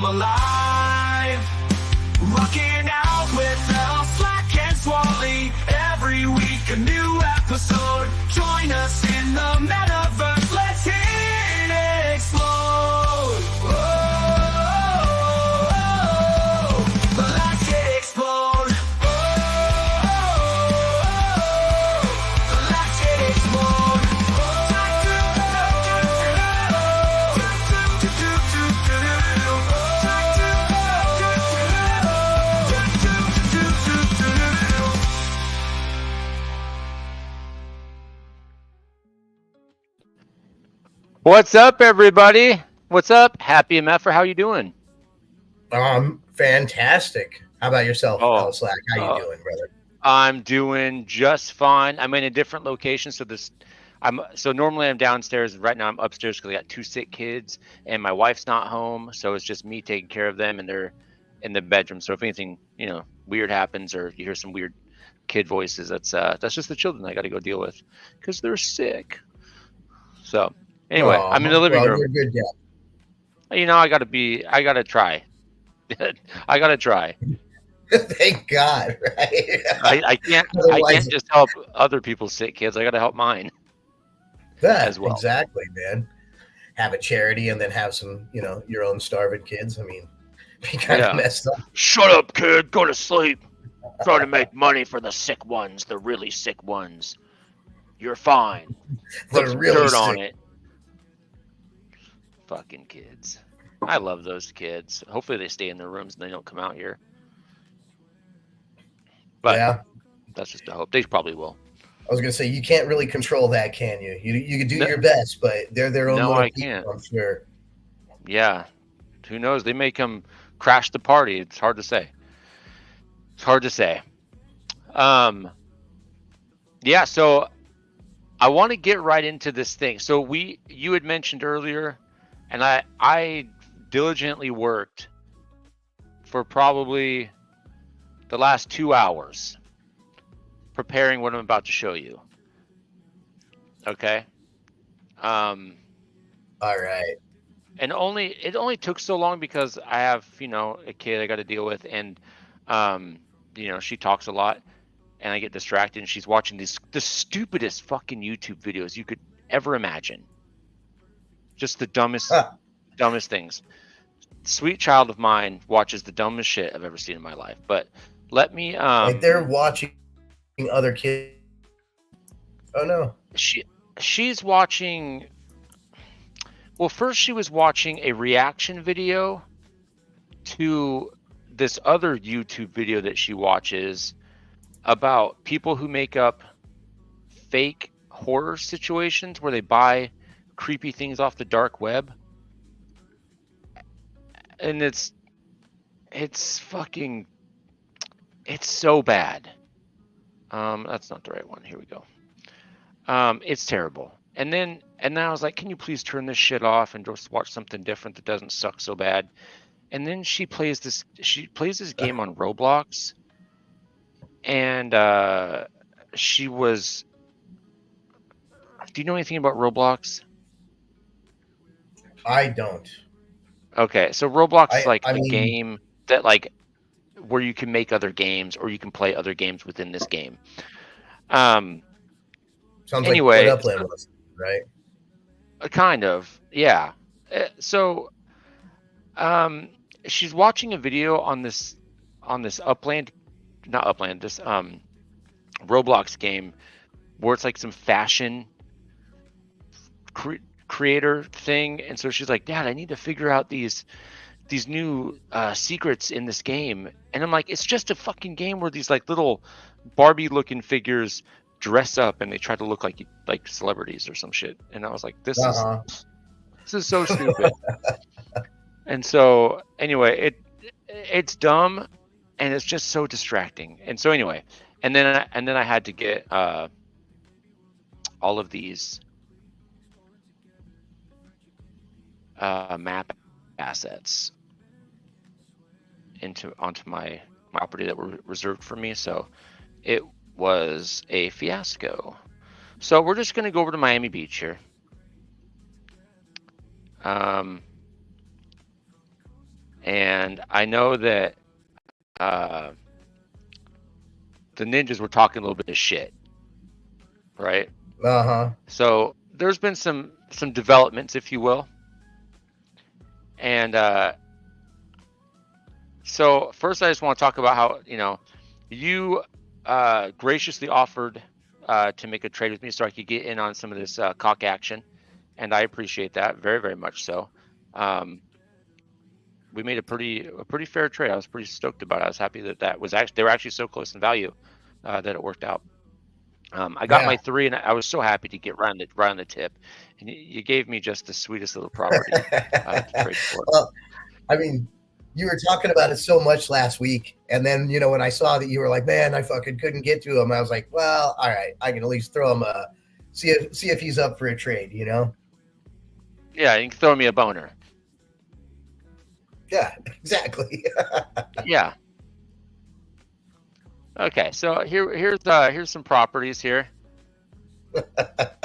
come alive. Rocking out with El Slack and Swally. Every week a new episode. Join us in the metaverse. Let's hit it explode. Whoa, let's hit it explode. Let's hit it explode. What's up, everybody? What's up? Happy MF, how you doing? Fantastic. How about yourself, El Slack? How you doing, brother? I'm doing just fine. I'm in a different location, so normally I'm downstairs. Right now I'm upstairs because I got 2 sick kids, and my wife's not home, so it's just me taking care of them, and they're in the bedroom. So if anything, weird happens, or you hear some weird kid voices, that's just the children I got to go deal with because they're sick. So. Anyway, I'm in the living room. You're good, yeah. I gotta try. I gotta try. Thank God, right? I can't just help other people's sick kids. I gotta help mine. As well. Exactly, man. Have a charity and then have some, your own starving kids. I mean, be kind of messed up. Shut up, kid. Go to sleep. Trying to make money for the sick ones, the really sick ones. You're fine. Put some dirt on it. Fucking kids. I love those kids. Hopefully they stay in their rooms and they don't come out here. But yeah, that's just a hope. They probably will. I was gonna say you can't really control that, can you? You can do your best, but they're their own little people, can't. I'm sure. Yeah. Who knows? They may come crash the party. It's hard to say. Yeah, so I want to get right into this thing. So you had mentioned earlier, and I diligently worked for probably the last 2 hours preparing what I'm about to show you. Okay. All right. And it only took so long because I have, a kid I got to deal with, and she talks a lot, and I get distracted, and she's watching the stupidest fucking YouTube videos you could ever imagine. Just the dumbest things. Sweet child of mine watches the dumbest shit I've ever seen in my life. But let me like they're watching other kids. Oh no. She's watching. Well, first she was watching a reaction video to this other YouTube video that she watches about people who make up fake horror situations where they buy creepy things off the dark web, and it's so bad. That's not the right one. Here we go. It's terrible. And then I was like, can you please turn this shit off and just watch something different that doesn't suck so bad? And then she plays this game on Roblox, and she was. Do you know anything about Roblox? I don't. Okay, so Roblox is like a game that where you can make other games or you can play other games within this game. Sounds anyway, like what Upland was, right? Kind of, yeah. So, she's watching a video on this Roblox game where it's like some fashion creator thing, and so she's like, Dad, I need to figure out these new secrets in this game. And I'm like, it's just a fucking game where these like little Barbie looking figures dress up and they try to look like celebrities or some shit. And I was like, this is so stupid. And so anyway, it's dumb and it's just so distracting. And so anyway, and then I had to get all of these map assets onto my property that were reserved for me. So it was a fiasco. So we're just going to go over to Miami Beach here. and I know that the ninjas were talking a little bit of shit, right? So there's been some developments, if you will, and so first I just want to talk about how you graciously offered to make a trade with me so I could get in on some of this cock action, and I appreciate that very, very much. So we made a pretty fair trade. I was pretty stoked about it. I was happy that was actually, they were actually so close in value that it worked out. I got my 3, and I was so happy to get right on the tip. And you gave me just the sweetest little property to trade for. Well, I mean, you were talking about it so much last week, and then when I saw that you were like, "Man, I fucking couldn't get to him," I was like, "Well, all right, I can at least throw him see if he's up for a trade," Yeah, you can throw me a boner. Yeah, exactly. Yeah. Okay, so here's some properties here.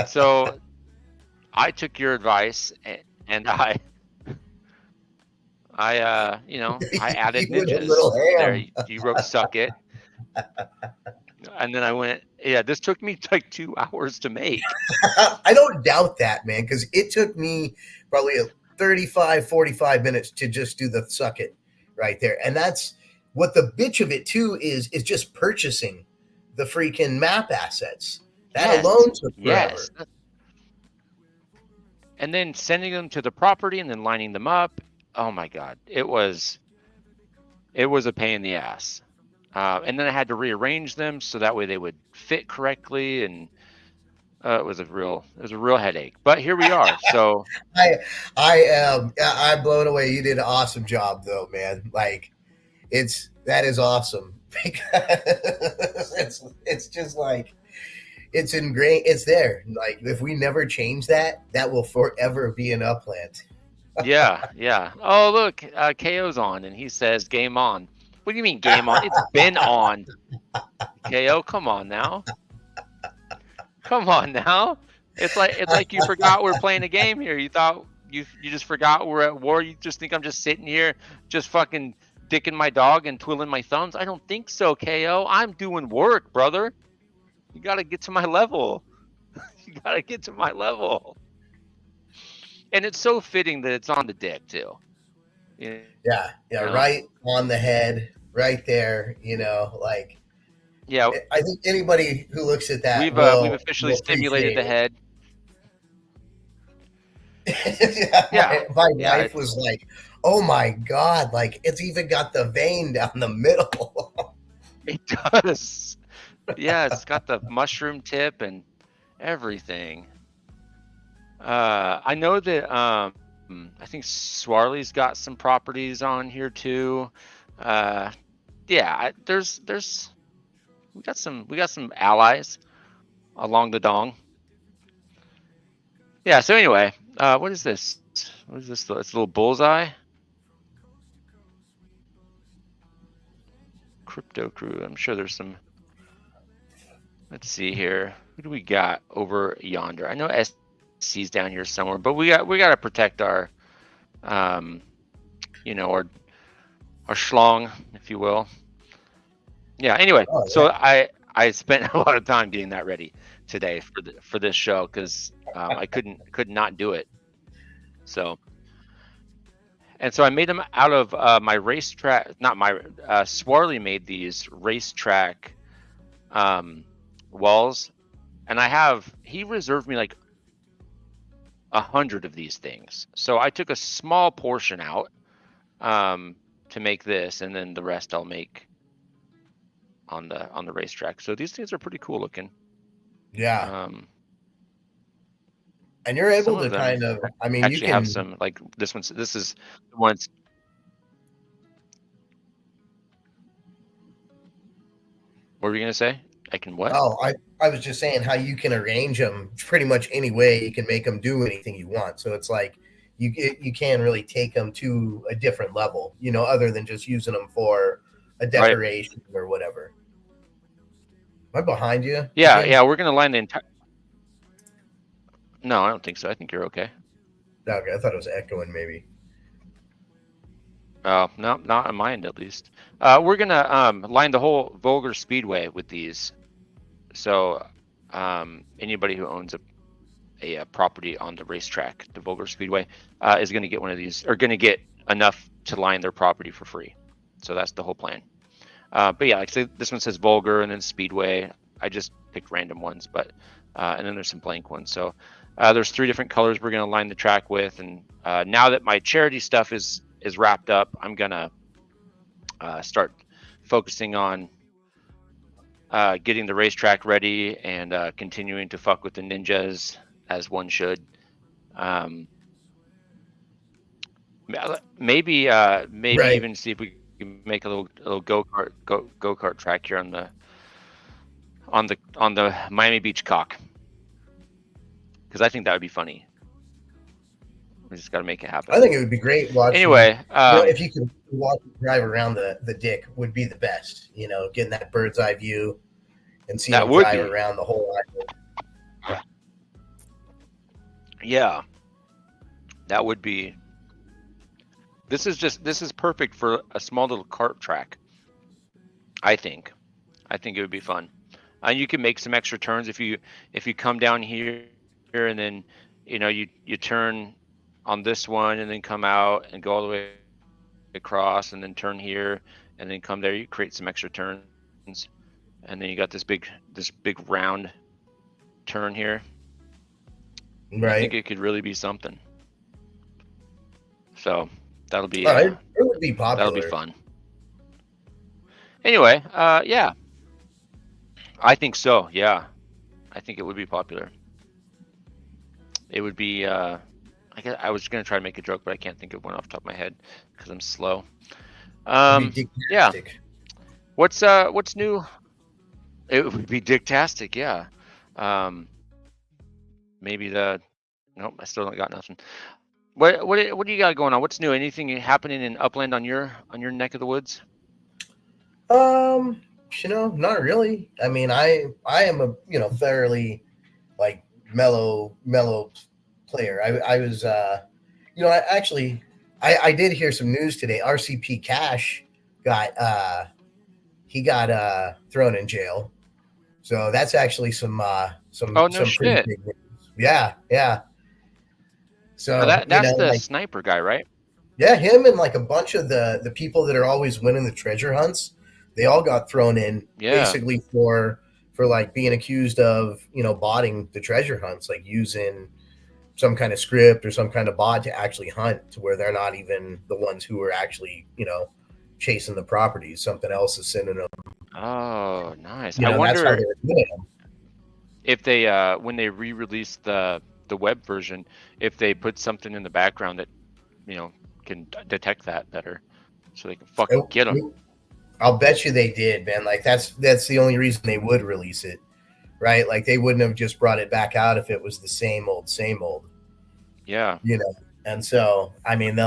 So I took your advice and I added ninjas there. You wrote "suck it," and then I went, yeah. This took me like 2 hours to make. I don't doubt that, man, because it took me probably 35-45 minutes to just do the "suck it" right there, and that's what the bitch of it too is just purchasing the freaking map assets. That alone took forever. Yes. And then sending them to the property and then lining them up. Oh my God, it was a pain in the ass. And then I had to rearrange them so that way they would fit correctly, and it was a real headache. But here we are. So I'm blown away. You did an awesome job, though, man. Like, that is awesome because it's just like it's ingrained. It's there. Like, if we never change that will forever be an Upland. Yeah. Oh, look, KO's on, and he says game on. What do you mean game on? It's been on. KO, come on now. It's like you forgot we're playing a game here. You thought you just forgot we're at war. You just think I'm just sitting here just fucking dicking my dog and twiddling my thumbs. I don't think so, KO. I'm doing work, brother. You got to get to my level. And it's so fitting that it's on the dick too. Yeah, right on the head, right there. Like. Yeah, I think anybody who looks at that, we've officially stimulated the head. My wife was like, "Oh my God!" Like, it's even got the vein down the middle. It does. Yeah, it's got the mushroom tip and everything. I know that I think Swarley's got some properties on here too. There's we got some allies along the dong. Yeah. So anyway, what is this? What is this? It's a little bullseye. Crypto crew. I'm sure there's some. Let's see here. Who do we got over yonder? I know SC's down here somewhere, but we got to protect our, our schlong, if you will. Yeah. Anyway, so I spent a lot of time getting that ready today for this show because I could not do it. So. And so I made them out of my racetrack. Not my Swarley made these racetrack walls, and he reserved me like 100 of these things. So I took a small portion out to make this, and then the rest I'll make on the racetrack. So these things are pretty cool looking. Yeah. And you're able to kind of, I mean, actually have some like this one's. This is the ones. What were you gonna say? I can what? Oh, I was just saying how you can arrange them pretty much any way. You can make them do anything you want. So it's like you can really take them to a different level, other than just using them for a decoration or whatever. Am I behind you? Yeah, yeah. We're gonna line the entire. No, I don't think so. I think you're okay. Okay, I thought it was echoing maybe. Oh, no, not on my end at least. We're gonna line the whole Volger Speedway with these. So anybody who owns a property on the racetrack, the Volger Speedway, is going to get one of these, or going to get enough to line their property for free. So that's the whole plan. But yeah, like I said, this one says Volger and then Speedway. I just picked random ones, but and then there's some blank ones. So there's 3 different colors we're going to line the track with. And now that my charity stuff is wrapped up, I'm gonna start focusing on getting the racetrack ready and continuing to fuck with the ninjas as one should. Maybe Right. even see if we can make a little go-kart track here on the Miami Beach cock, because I think that would be funny. We just got to make it happen. I think it would be great watching. Anyway, if you could watch drive around the dick would be the best. Getting that bird's eye view and seeing That him would drive be. around the whole island. yeah, that would be. This is perfect for a small little kart track. I think it would be fun, and you can make some extra turns if you come down here and then you turn on this one and then come out and go all the way across and then turn here and then come there. You create some extra turns, and then you got this big round turn here. I think Right. it could really be something. So that'll be It would be popular. that'll be fun. Anyway, yeah, I think so. Yeah, I think it would be popular. It would be. I was gonna try to make a joke, but I can't think of one off the top of my head because I'm slow. It'd be Yeah. dicktastic. What's new? It would be dicktastic. Yeah. Maybe nope. I still don't got nothing. What do you got going on? What's new? Anything happening in Upland on your neck of the woods? Not really. I mean, I am a fairly like mellow player. I was I did hear some news today. RCP Cash got thrown in jail. So that's actually some Oh, no some shit. pretty big news. Yeah. So Oh, that's the like, sniper guy, right? yeah, him and like a bunch of the people that are always winning the treasure hunts, they all got thrown in Yeah. basically for like being accused of botting the treasure hunts, like using some kind of script or some kind of bot to actually hunt to where they're not even the ones who are actually chasing the properties. Something else is sending them. Oh, nice. You I know, that's how wonder they were doing them. if they when they re-release the web version, if they put something in the background that can detect that better, so they can fucking get them. I'll bet you they did, man. Like that's the only reason they would release it, right? Like they wouldn't have just brought it back out if it was the same old. Yeah. And so I mean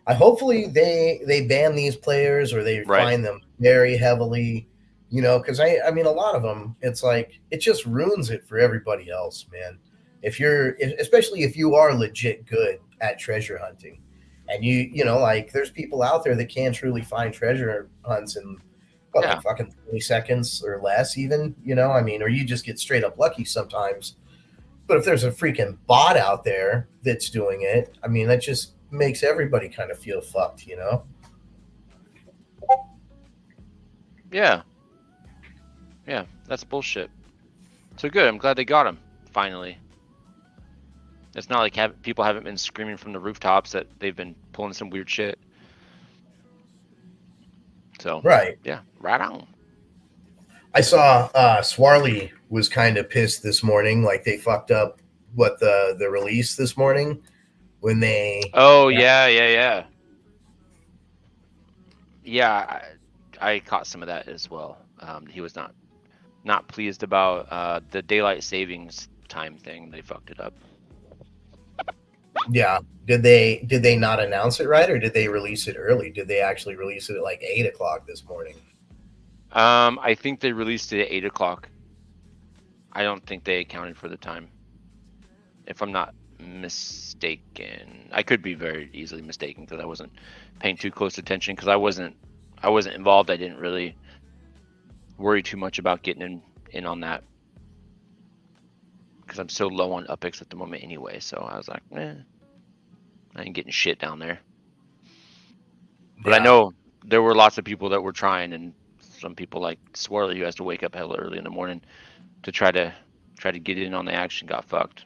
hopefully they ban these players or they Right. fine them very heavily, because I mean a lot of them, it's like it just ruins it for everybody else, man. Especially if you are legit good at treasure hunting, and like there's people out there that can truly find treasure hunts in like fucking 20 seconds or less, even, I mean, or you just get straight up lucky sometimes. But if there's a freaking bot out there that's doing it, I mean, that just makes everybody kind of feel fucked, Yeah, that's bullshit. So good. I'm glad they got him finally. It's not like people haven't been screaming from the rooftops that they've been pulling some weird shit. So Right. Yeah, right on. I saw Swarley was kind of pissed this morning, like they fucked up the release this morning when they. Oh yeah. Yeah, I caught some of that as well. He was not pleased about the daylight savings time thing. They fucked it up. Yeah. Did they not announce it right, or did they release it early? Did they actually release it at like 8:00 this morning? I think they released it at 8:00. I don't think they accounted for the time. If I'm not mistaken. I could be very easily mistaken because I wasn't paying too close attention because I wasn't involved. I didn't really worry too much about getting in on that because I'm so low on UpX at the moment anyway. So I was like, I ain't getting shit down there. But I know there were lots of people that were trying, and some people like Swirly, who has to wake up hella early in the morning to try to get in on the action, got fucked.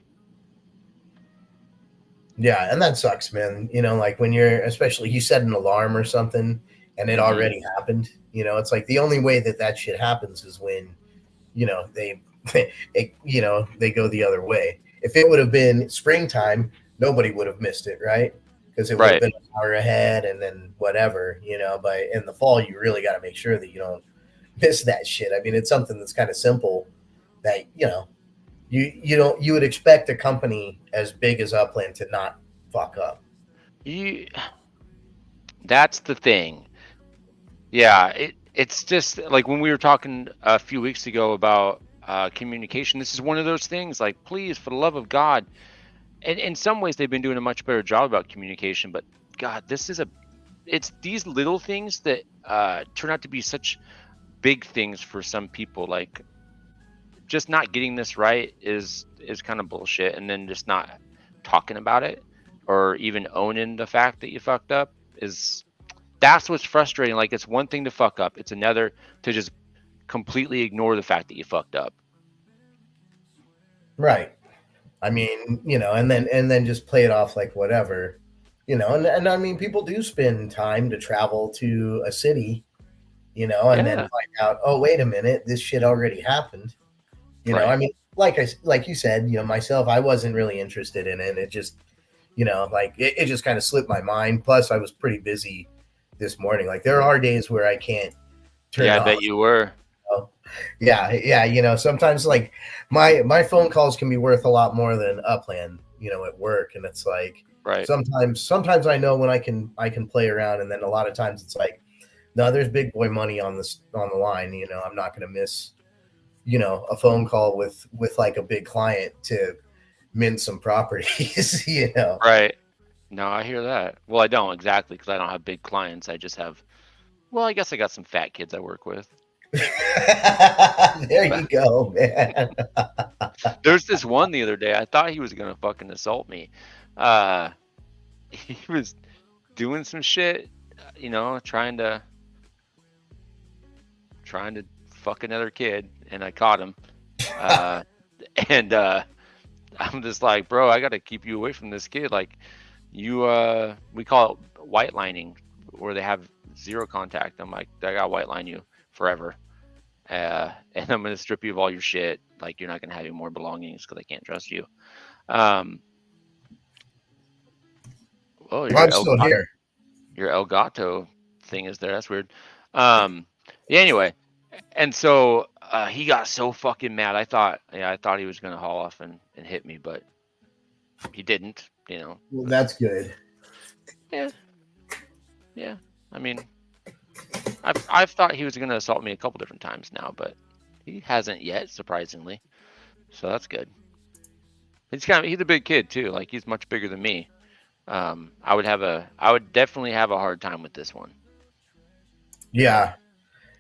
Yeah, and that sucks, man. You know, like when you're, especially you set an alarm or something and it already happened. You know, it's like the only way that shit happens is when, you know, they go the other way. If it would have been springtime, nobody would have missed it, right? Because it would have been an hour ahead and then whatever, you know. But in the fall, you really got to make sure that you don't miss that shit. I mean, it's something that's kind of simple that, you know, you would expect a company as big as Upland to not fuck up. That's the thing. Yeah, it's just like when we were talking a few weeks ago about communication. This is one of those things. Like, please, for the love of God, and in some ways they've been doing a much better job about communication. But God, it's these little things that turn out to be such big things for some people. Like, just not getting this right is kind of bullshit, and then just not talking about it or even owning the fact that you fucked up that's what's frustrating. Like, it's one thing to fuck up, it's another to just completely ignore the fact that you fucked up. Right. I mean, you know, and then just play it off like whatever, you know, and I mean, people do spend time to travel to a city, you know, and then find out, oh, wait a minute, this shit already happened. You know, I mean, like you said, you know, myself, I wasn't really interested in it. It just, you know, like it just kind of slipped my mind. Plus, I was pretty busy this morning. Like, there are days where I can't turn it off. I bet you were. Yeah. You know, sometimes like my phone calls can be worth a lot more than Upland, you know, at work. And it's like, sometimes I know when I can play around, and then a lot of times it's like, no, there's big boy money on the line. You know, I'm not going to miss, you know, a phone call with like a big client to mint some properties, you know. Right. No, I hear that. Well, I don't exactly, because I don't have big clients. I just have, well, I guess I got some fat kids I work with. There you go, man. There's this one the other day. I thought he was gonna fucking assault me. He was doing some shit, you know, trying to fuck another kid, and I caught him. And I'm just like, bro, I gotta keep you away from this kid. Like, you we call it white lining, where they have zero contact. I'm like, I gotta white line you forever, and I'm gonna strip you of all your shit. Like, you're not gonna have any more belongings because I can't trust you. Oh, I'm still here. Your Elgato thing is there. That's weird. Yeah. Anyway, and so he got so fucking mad. I thought he was gonna haul off and hit me, but he didn't. You know. Well, that's good. Yeah. Yeah. I mean, I've thought he was gonna assault me a couple different times now, but he hasn't yet, surprisingly. So that's good. He's a big kid too. Like, he's much bigger than me. I would definitely have a hard time with this one. Yeah.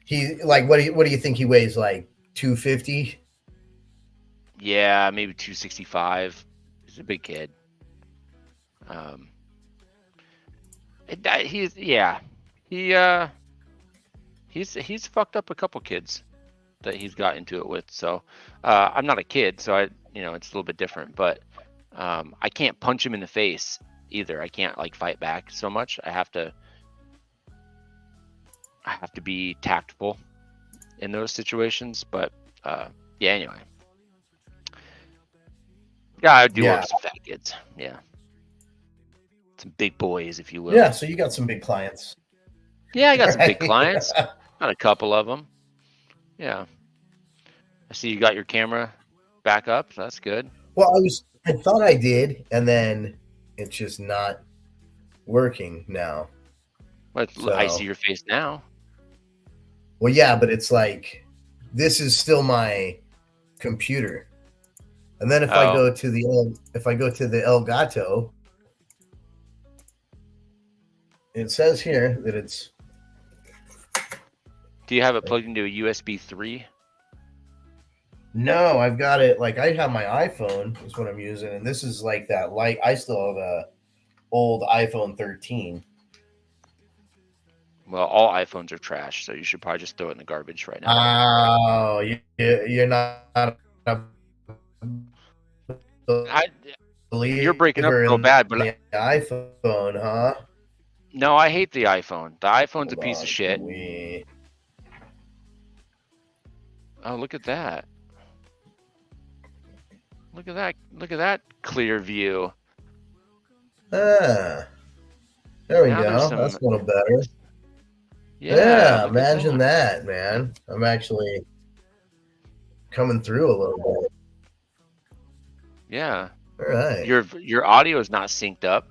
He, like, what do you think he weighs? Like 250? Yeah, maybe 265. He's a big kid. He's fucked up a couple kids that he's got into it with. So I'm not a kid, so it's a little bit different. But I can't punch him in the face either. I can't like fight back so much. I have to be tactful in those situations. But yeah. Anyway, yeah, I do work with some fat kids. Yeah. Some big boys, if you will. Yeah, so you got some big clients. Yeah, I got some big clients. Got a couple of them. Yeah. I see you got your camera back up. So that's good. Well, I thought I did, and then it's just not working now. But I see your face now. Well, yeah, but it's like, this is still my computer. And then if I go to the Elgato, it says here that it's. Do you have it plugged into a USB 3? No, I've got it. Like I have my iPhone is what I'm using, and this is like that light. I still have a old iPhone 13. Well, all iPhones are trash, so you should probably just throw it in the garbage right now. Oh, you're not. You're breaking up real bad, but the iPhone, huh? No, I hate the iPhone. The iPhone's a piece of shit. Oh, look at that. Look at that. Look at that clear view. There we Now go. That's a little better. Yeah, imagine that, man. I'm actually coming through a little bit. Yeah. All right. Your audio is not synced up,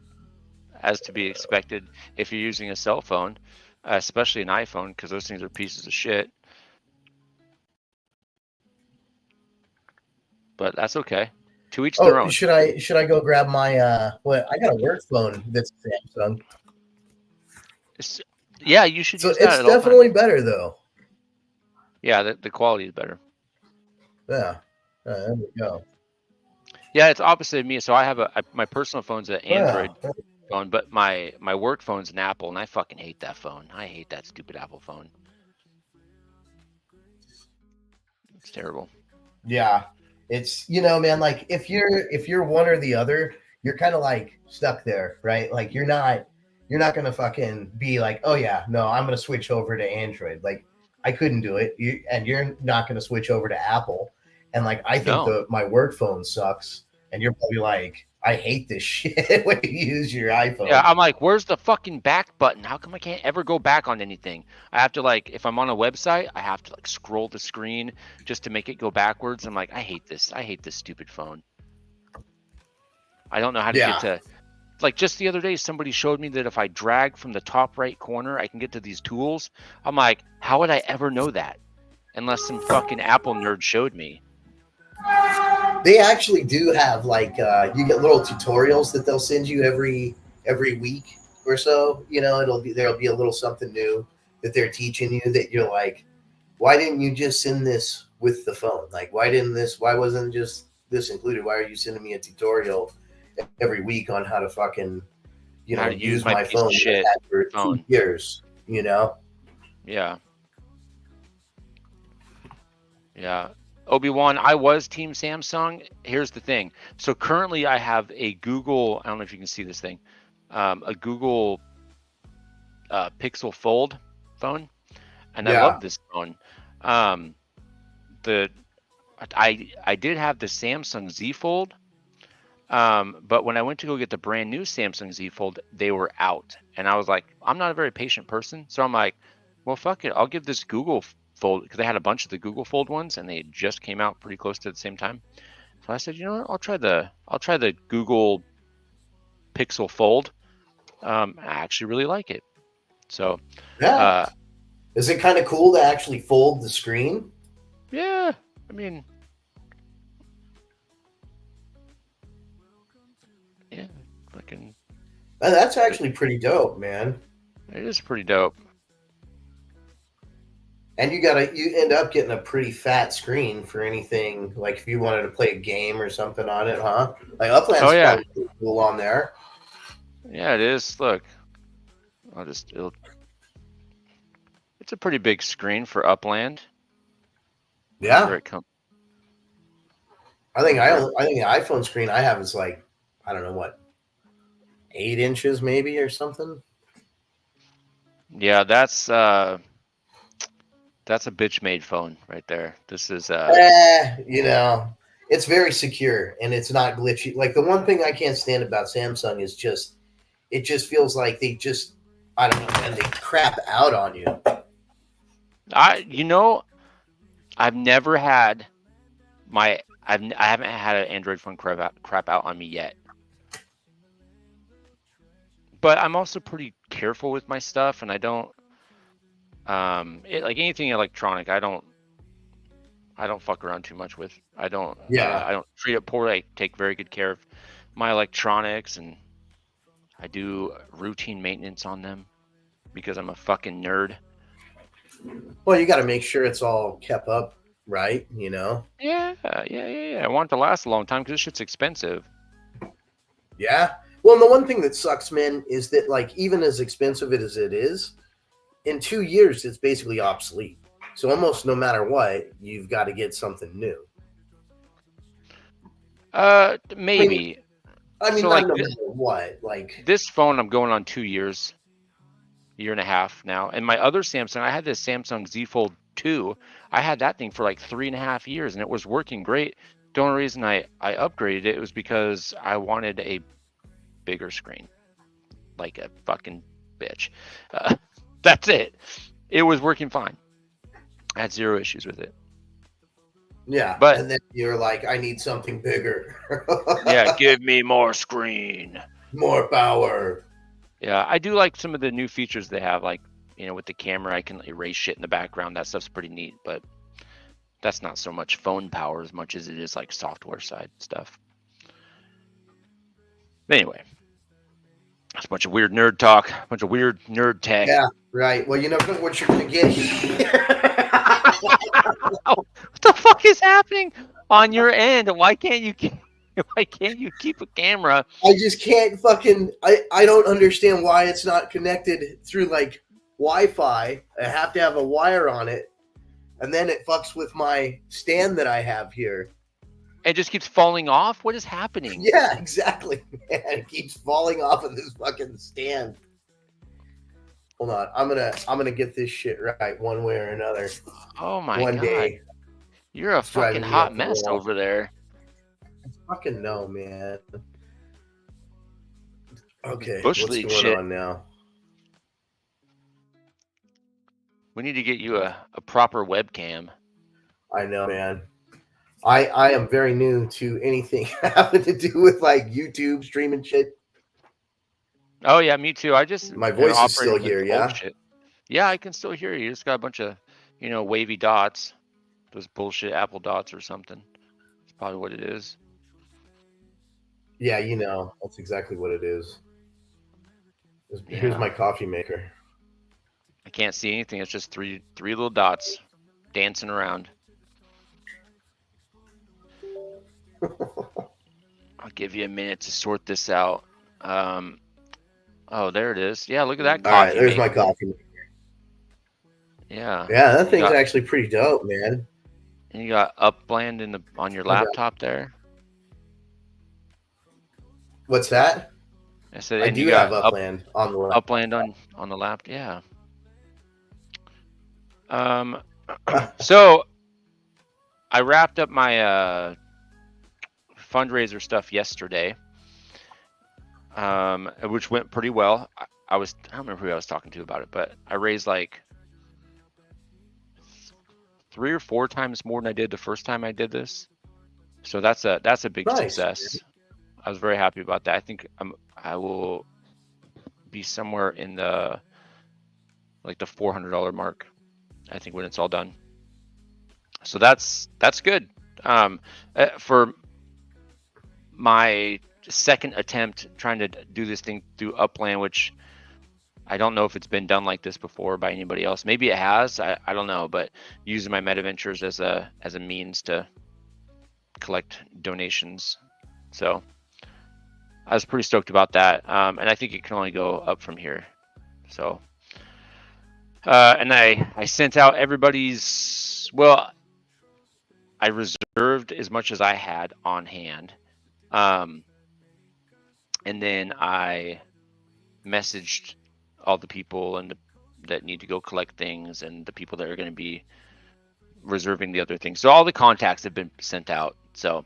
as to be expected if you're using a cell phone, especially an iPhone, because those things are pieces of shit. But that's okay. To each their own. Should I go grab my I got a work phone that's Samsung. Yeah, you should use that. It's definitely better though. Yeah, the quality is better. Yeah. There we go. Yeah, it's opposite of me. So I have my personal phone's an Android phone, but my work phone's an Apple, and I fucking hate that phone. I hate that stupid Apple phone. It's terrible. Yeah. It's, man, like if you're one or the other, you're kind of like stuck there, right? Like you're not gonna fucking be like, oh yeah, no, I'm gonna switch over to Android. Like I couldn't do it. You're not gonna switch over to Apple. And like I think my work phone sucks, and you're probably like, I hate this shit when you use your iPhone. Yeah, I'm like, where's the fucking back button? How come I can't ever go back on anything? I have to, like, if I'm on a website, I have to like scroll the screen just to make it go backwards. I'm like, I hate this. I hate this stupid phone. I don't know how to get to, like, just the other day, somebody showed me that if I drag from the top right corner, I can get to these tools. I'm like, how would I ever know that? Unless some fucking Apple nerd showed me. They actually do have like you get little tutorials that they'll send you every week or so. There'll be a little something new that they're teaching you that you're like, why didn't you just send this with the phone? Like why wasn't just this included? Why are you sending me a tutorial every week on how to fucking how to use my phone for 2 years? Yeah. Obi-Wan, I was Team Samsung. Here's the thing. So currently I have a Google, I don't know if you can see this thing, a Google Pixel Fold phone. And I love this phone. I did have the Samsung Z Fold, but when I went to go get the brand new Samsung Z Fold, they were out. And I was like, I'm not a very patient person. So I'm like, well, fuck it. I'll give this Google Fold, because they had a bunch of the Google Fold ones and they just came out pretty close to the same time. So I said, you know what, I'll try the Google Pixel Fold. I actually really like it. So is it kind of cool to actually fold the screen? Yeah, I mean, yeah, fucking. That's actually pretty dope, man. It is pretty dope. And you end up getting a pretty fat screen for anything, like if you wanted to play a game or something on it, huh? Like Upland's probably pretty cool on there. Yeah, it is. Look, it's a pretty big screen for Upland. Yeah. I think the iPhone screen I have is like, I don't know what, 8 inches maybe or something. Yeah, that's a bitch-made phone right there. This is it's very secure and it's not glitchy. Like the one thing I can't stand about Samsung is it just feels like they just, I don't know, man, they crap out on you. I've never had I haven't had an Android phone crap out on me yet. But I'm also pretty careful with my stuff, and I don't like anything electronic. I don't I don't fuck around too much with. I don't treat it poorly. I take very good care of my electronics, and I do routine maintenance on them because I'm a fucking nerd. Well, you got to make sure it's all kept up right, you know? Yeah. I want it to last a long time because this shit's expensive. Yeah. Well, and the one thing that sucks, man, is that, like, even as expensive as it is, in 2 years, it's basically obsolete. So almost no matter what, you've got to get something new. Maybe. I mean, So, not like, no matter what. Like, this phone, I'm going on 2 years, year and a half now. And my other Samsung, I had this Samsung Z Fold 2. I had that thing for like 3.5 years, and it was working great. The only reason I upgraded it was because I wanted a bigger screen, like a fucking bitch. That's it. It was working fine. I had zero issues with it. yeah. But and then you're like, I need something bigger. yeah, give me more screen. More power. Yeah, I do like some of the new features they have, like, you know, with the camera, I can erase shit in the background. That stuff's pretty neat, but that's not so much phone power as much as it is like software side stuff. Anyway, that's a bunch of weird nerd talk, a bunch of weird nerd tech. Yeah, right. Well, you know what you're going to get. What the fuck is happening on your end? Why can't you keep a camera? I just can't fucking. I don't understand why it's not connected through like Wi-Fi. I have to have a wire on it, and then it fucks with my stand that I have here. It just keeps falling off? What is happening? Yeah, exactly. Man, it keeps falling off of this fucking stand. Hold on, I'm gonna get this shit right one way or another. Oh my One god. day. You're a It's driving fucking me hot up the mess wall. over there. Fucking no, man. Okay, Bush what's League going shit. on now? We need to get you a proper webcam. I know, man. I am very new to anything having to do with like YouTube streaming shit. Oh yeah, me too. I just My voice is still operating with here, old yeah? shit. Yeah, I can still hear you. You just got a bunch of, wavy dots. Those bullshit Apple dots or something. That's probably what it is. Yeah, you know, that's exactly what it is. Here's Yeah. my coffee maker. I can't see anything. It's just three little dots dancing around. I'll give you a minute to sort this out. Oh, there it is. Yeah, look at that coffee. All right, there's my maker. coffee maker. Yeah. Yeah, that You thing's got- actually pretty dope, man. And you got Upland on your laptop there. What's that? I said, I and do you got have Upland on the left. Upland on the laptop. Yeah. So I wrapped up my fundraiser stuff yesterday, which went pretty well. I don't remember who I was talking to about it, but I raised like 3 or 4 times more than I did the first time I did this. So that's a big Nice, success. man. I was very happy about that. I think I will be somewhere in the $400 mark, I think, when it's all done. So that's good. For my second attempt trying to do this thing through Upland, which I don't know if it's been done like this before by anybody else. Maybe it has. I don't know, but using my MetaVentures as a means to collect donations. So I was pretty stoked about that. And I think it can only go up from here. So and I sent out everybody's, well, I reserved as much as I had on hand. And then I messaged all the people that need to go collect things and the people that are going to be reserving the other things. So all the contacts have been sent out. So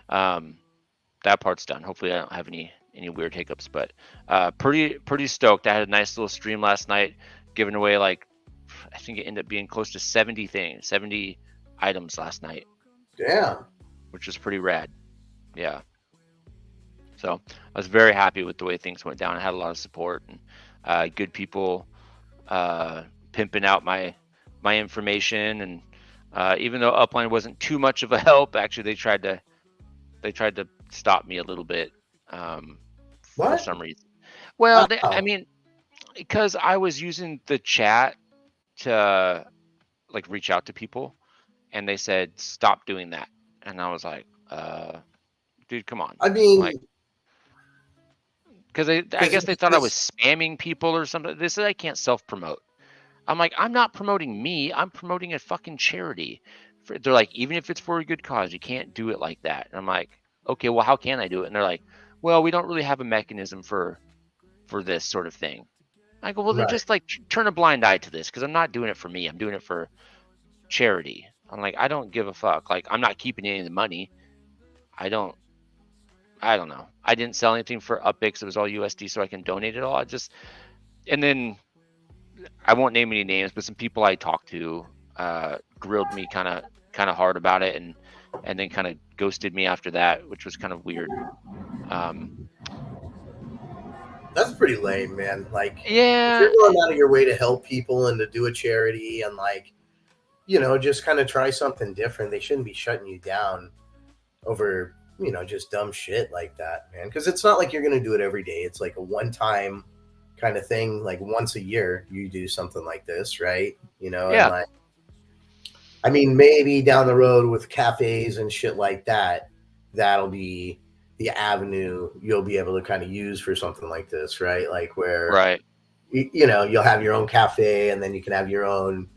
that part's done. Hopefully I don't have any weird hiccups, but pretty stoked. I had a nice little stream last night, giving away like, I think it ended up being close to 70 items last night. Damn. Which was pretty rad. Yeah. So I was very happy with the way things went down. I had a lot of support and good people pimping out my information, and Even though Upline wasn't too much of a help, actually they tried to stop me a little bit for What? some reason. Well, I Oh. mean, because I was using the chat to like reach out to people, and they said stop doing that, and I was like, dude, come on. I mean, Like, because I guess they thought I was spamming people or something. They said I can't self-promote. I'm like, I'm not promoting me. I'm promoting a fucking charity. They're like, even if it's for a good cause, you can't do it like that. And I'm like, okay, well, how can I do it? And they're like, well, we don't really have a mechanism for this sort of thing. I go, well, then right. just like turn a blind eye to this, because I'm not doing it for me. I'm doing it for charity. I'm like, I don't give a fuck. Like, I'm not keeping any of the money. I don't know. I didn't sell anything for Upix. It was all USD, so I can donate it all. And then I won't name any names, but some people I talked to grilled me kind of hard about it, and then kind of ghosted me after that, which was kind of weird. That's pretty lame, man. Like, Yeah, if you're going out of your way to help people and to do a charity and like, just kind of try something different, they shouldn't be shutting you down over, just dumb shit like that, man. Because it's not like you're going to do it every day. It's like a one-time kind of thing. Like once a year, you do something like this, right? Yeah. And like, I mean, maybe down the road with cafes and shit like that, that'll be the avenue you'll be able to kind of use for something like this, right? Like where, right. You'll have your own cafe, and then you can have your own,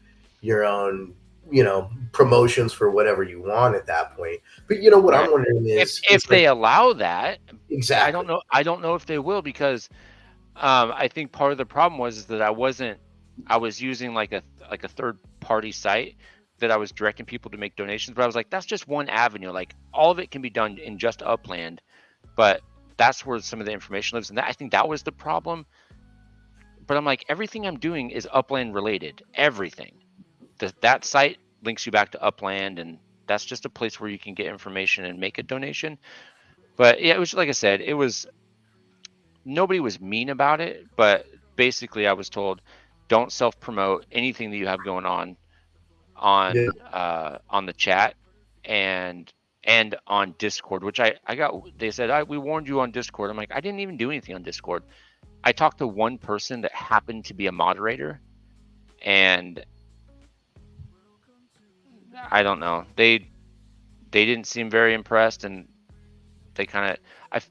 promotions for whatever you want at that point. But what Right. I'm wondering is if they allow that, exactly. I don't know if they will, because I think part of the problem was that I was using like a third party site that I was directing people to make donations, but I was like, that's just one avenue. Like, all of it can be done in just Upland, but that's where some of the information lives. And I think that was the problem. But I'm like, everything I'm doing is Upland related. Everything. That site links you back to Upland, and that's just a place where you can get information and make a donation. But yeah, it was like I said, nobody was mean about it, but basically I was told, don't self-promote anything that you have going on the chat and on Discord, which I got. They said, we warned you on Discord. I'm like, I didn't even do anything on Discord. I talked to one person that happened to be a moderator, and I don't know. They didn't seem very impressed, and they kind of.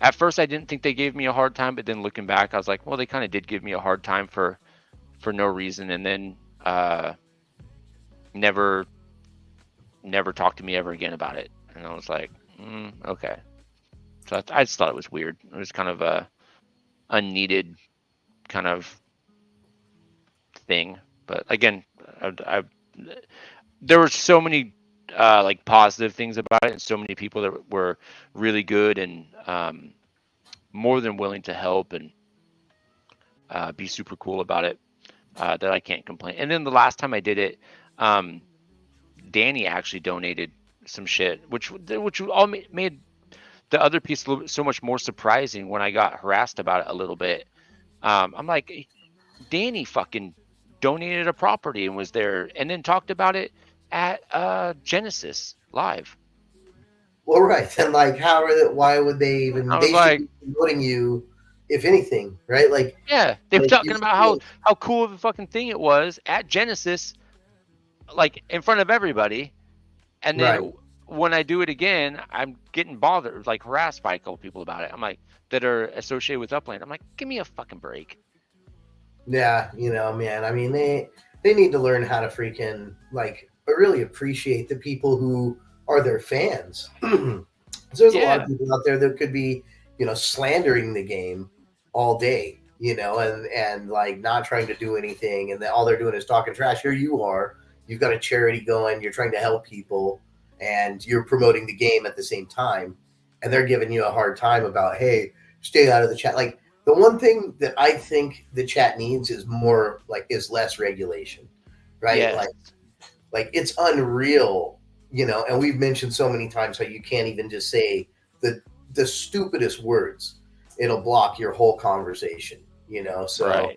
At first, I didn't think they gave me a hard time, but then looking back, I was like, well, they kind of did give me a hard time for no reason, and then never talked to me ever again about it. And I was like, okay. So I just thought it was weird. It was kind of a unneeded kind of thing. But again, there were so many like positive things about it, and so many people that were really good and more than willing to help and be super cool about it, that I can't complain. And then the last time I did it, Danny actually donated some shit, which all made the other piece so much more surprising when I got harassed about it a little bit. I'm like, Danny fucking donated a property and was there, and then talked about it at Genesis Live. Well, right. And like, why would they even? They should be promoting you, if anything, right? Like, yeah, they were talking about how cool of a fucking thing it was at Genesis, like in front of everybody, and then when I do it again, I'm getting bothered, like harassed by a couple people about it. I'm like, that are associated with Upland. I'm like, give me a fucking break. Yeah, man. I mean, they need to learn how to freaking like really appreciate the people who are their fans. So there's a lot of people out there that could be, slandering the game all day, and like not trying to do anything, and all they're doing is talking trash. Here you are, you've got a charity going, you're trying to help people, and you're promoting the game at the same time, and they're giving you a hard time about, hey, stay out of the chat. Like, the one thing that I think the chat needs is less regulation, right? Yes. Like it's unreal, and we've mentioned so many times how you can't even just say the stupidest words. It'll block your whole conversation, so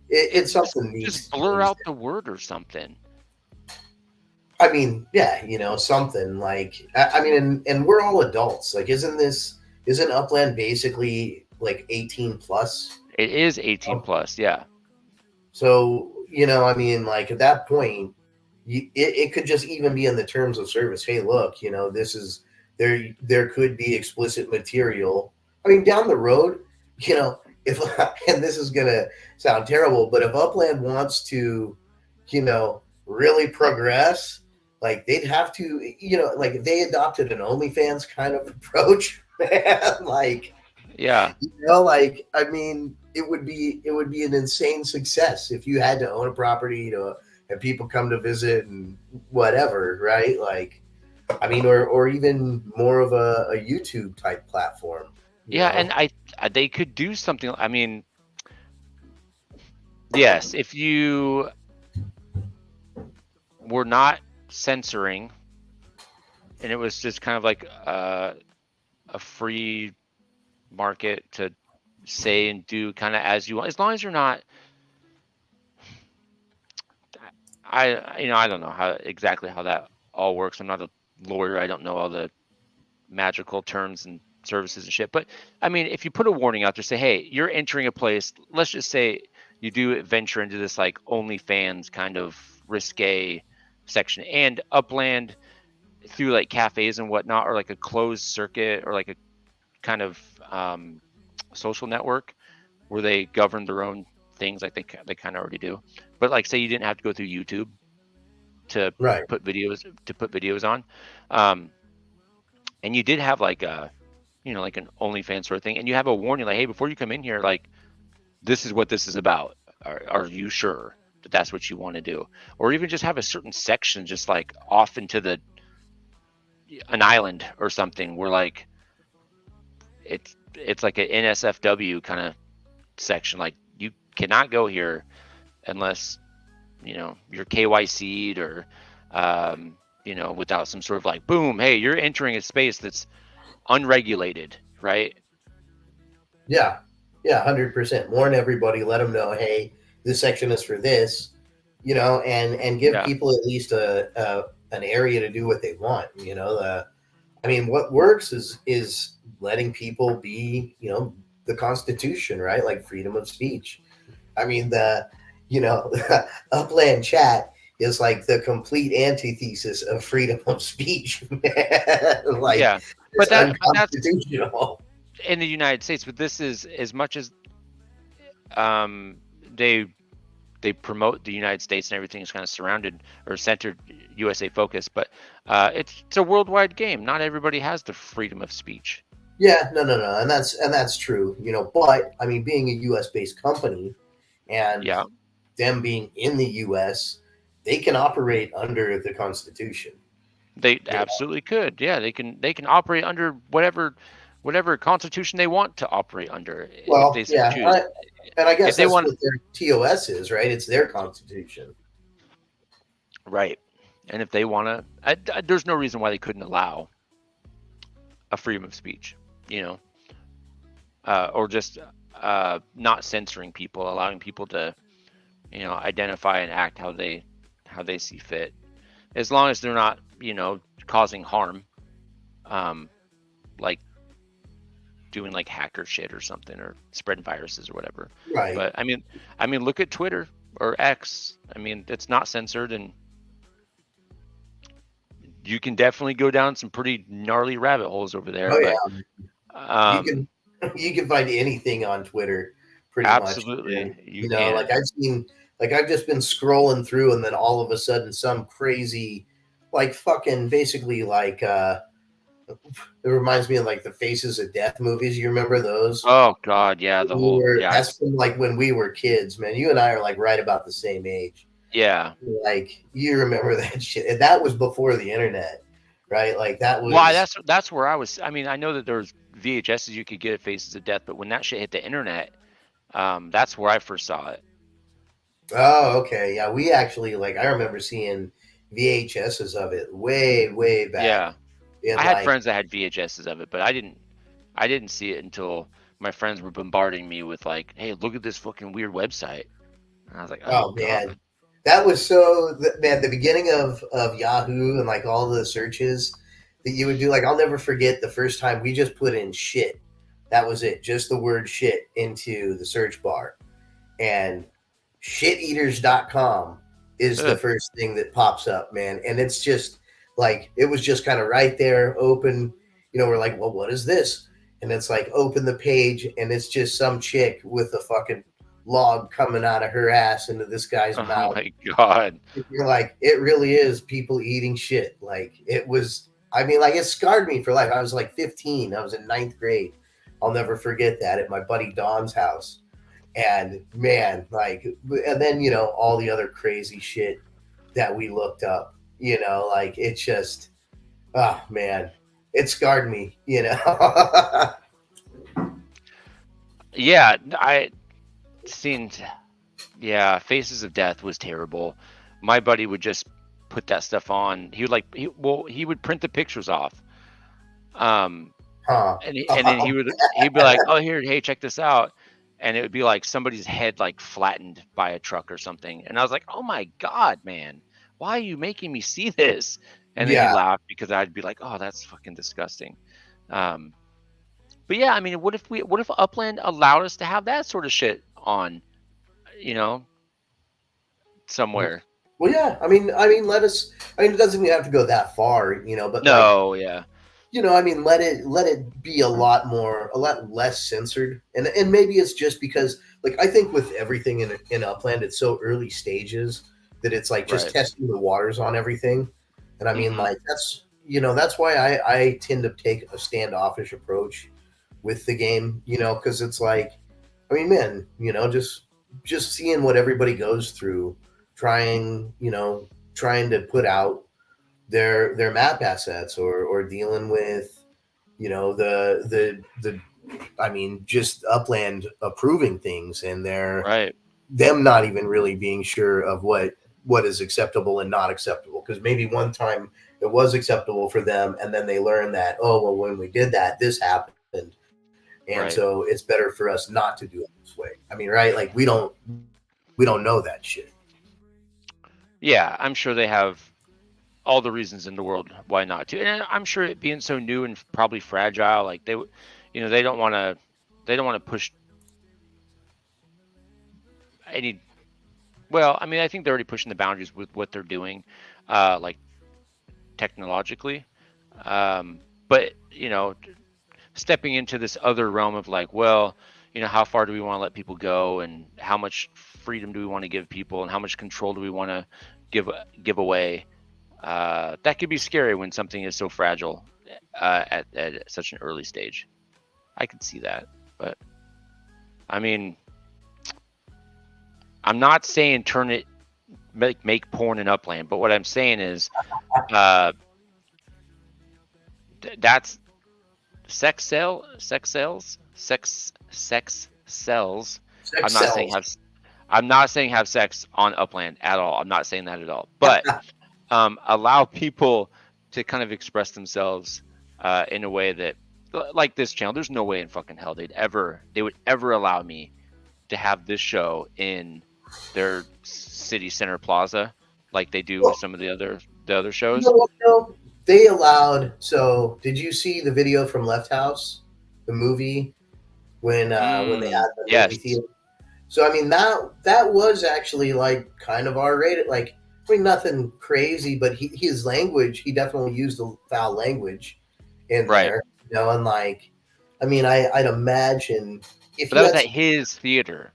it's something just blur out the word or something. I mean, yeah, something like I mean, and we're all adults. Like, isn't Upland basically like 18 plus? It is 18 plus. Yeah. So, I mean, like at that point, it could just even be in the terms of service. Hey, look, this is there could be explicit material. I mean, down the road, if and this is gonna sound terrible, but if Upland wants to, really progress, like they'd have to, like if they adopted an OnlyFans kind of approach, man, like Yeah. like I mean, it would be an insane success if you had to own a property to have people come to visit and whatever, right? Like, I mean, or even more of a YouTube type platform. Yeah, and they could do something. I mean, yes, if you were not censoring, and it was just kind of like a free market to say and do kind of as you want, as long as you're not. I don't know exactly how that all works. I'm not a lawyer. I don't know all the magical terms and services and shit. But I mean, if you put a warning out there, say, hey, you're entering a place. Let's just say you do venture into this like OnlyFans kind of risque section, and Upland through like cafes and whatnot, or like a closed circuit, or like a kind of social network where they govern their own things, like they kind of already do. But like, say you didn't have to go through YouTube to Right. put videos on, and you did have like a like an OnlyFans sort of thing, and you have a warning like, hey, before you come in here, like this is what this is about. Are you sure that that's what you want to do? Or even just have a certain section just like off into an island or something where like it's like an NSFW kind of section, like you cannot go here unless you're KYC'd or without some sort of like boom, hey, you're entering a space that's unregulated, right? Yeah. Yeah. 100%. Warn everybody. Let them know. Hey, this section is for this. And give people at least an area to do what they want. I mean, what works is letting people be, the Constitution, right? Like freedom of speech. I mean, Upland chat is like the complete antithesis of freedom of speech. Like, yeah, but that's unconstitutional. in the United States. But this is, as much as they promote the United States and everything is kind of surrounded or centered USA focused, but it's a worldwide game. Not everybody has the freedom of speech. Yeah, no, and that's true. But I mean, being a U.S. based company and them being in the U.S., they can operate under the Constitution. They absolutely could. Yeah, they can operate under whatever Constitution they want to operate under. Well, if they yeah, choose. and I guess if they that's want, what their TOS is, right? It's their Constitution, right? And if they want to, there's no reason why they couldn't allow a freedom of speech, or just not censoring people, allowing people to, identify and act how they see fit, as long as they're not, causing harm, like doing like hacker shit or something, or spreading viruses or whatever. right? But I mean, look at Twitter or X. I mean, it's not censored, and you can definitely go down some pretty gnarly rabbit holes over there. Oh, yeah. You can find anything on Twitter, pretty absolutely, much. You can. Like I've just been scrolling through, and then all of a sudden, some crazy, like fucking, basically like it reminds me of like the Faces of Death movies. You remember those? Oh God, yeah, That's from like when we were kids, man. You and I are like right about the same age. Yeah. Like you remember that shit. And that was before the internet, right? Like that was. Why? That's where I was. I mean, I know that there's VHSs you could get at Faces of Death, but when that shit hit the internet, that's where I first saw it. Oh, okay. Yeah, we actually I remember seeing VHSs of it way back. Yeah. I had friends that had VHSs of it, but I didn't see it until my friends were bombarding me with like, "Hey, look at this fucking weird website." And I was like, "Oh man." That was so man. The beginning of Yahoo and like all the searches that you would do. Like I'll never forget the first time we just put in shit. That was it. Just the word shit into the search bar, and shiteaters.com is the Ugh. first thing that pops up, man. And it's just like it was just kind of right there, open. You know, we're like, well, what is this? And it's like open the page, and it's just some chick with a fucking log coming out of her ass into this guy's Oh mouth. my god. You're like, it really is people eating shit. Like it was. I mean, like it scarred me for life. I was like 15. I was in 9th grade. I'll never forget that at my buddy Don's house. And man, like, and then, you know, all the other crazy shit that we looked up, you know, like it just, oh man, it scarred me, you know. Yeah, I seen. Yeah, Faces of Death was terrible. My buddy would just put that stuff on. He would like, he would print the pictures off. Huh. And then he'd be like, oh here, hey, check this out. And it would be like somebody's head like flattened by a truck or something. And I was like, oh my God, man, why are you making me see this? And then Yeah. he laughed because I'd be like, oh, that's fucking disgusting. But yeah, I mean, what if Upland allowed us to have that sort of shit on, you know, somewhere? Well, yeah. I mean, let us. I mean, it doesn't even have to go that far, you know. But like, No, yeah. you know, I mean, let it be a lot less censored, and maybe it's just because, like, I think with everything in Upland, it's so early stages that it's like just Right. testing the waters on everything, and I mean, Mhm. like that's why I tend to take a standoffish approach with the game, you know, because it's like, I mean, man, you know, just seeing what everybody goes through, trying to put out their map assets or dealing with, you know, the I mean, just Upland approving things and Right. them not even really being sure of what is acceptable and not acceptable, because maybe one time it was acceptable for them and then they learn that, oh well, when we did that, this happened, and Right. so it's better for us not to do it this way. I mean, right? Like we don't know that shit. Yeah, I'm sure they have all the reasons in the world why not to. And I'm sure it being so new and probably fragile, like they don't want to push any. Well, I mean, I think they're already pushing the boundaries with what they're doing, like technologically. But you know, stepping into this other realm of like, well, you know, how far do we want to let people go, and how much freedom do we want to give people, and how much control do we want to give away? That could be scary when something is so fragile at such an early stage. I could see that, but I mean, I'm not saying turn it make porn in Upland, but what I'm saying is that's sex sells. I'm not saying have sex on Upland at all. I'm not saying that at all. But allow people to kind of express themselves in a way that, like this channel, there's no way in fucking hell they would ever allow me to have this show in their city center plaza like they do with some of the other shows. No, they allowed. So, did you see the video from Left House, the movie, when they had the yes. movie theater? So, I mean, that was actually like kind of R-rated. Like, I mean, nothing crazy, but his language, he definitely used the foul language in Right. there. You know, and like, I mean, I'd imagine if But that was at his theater.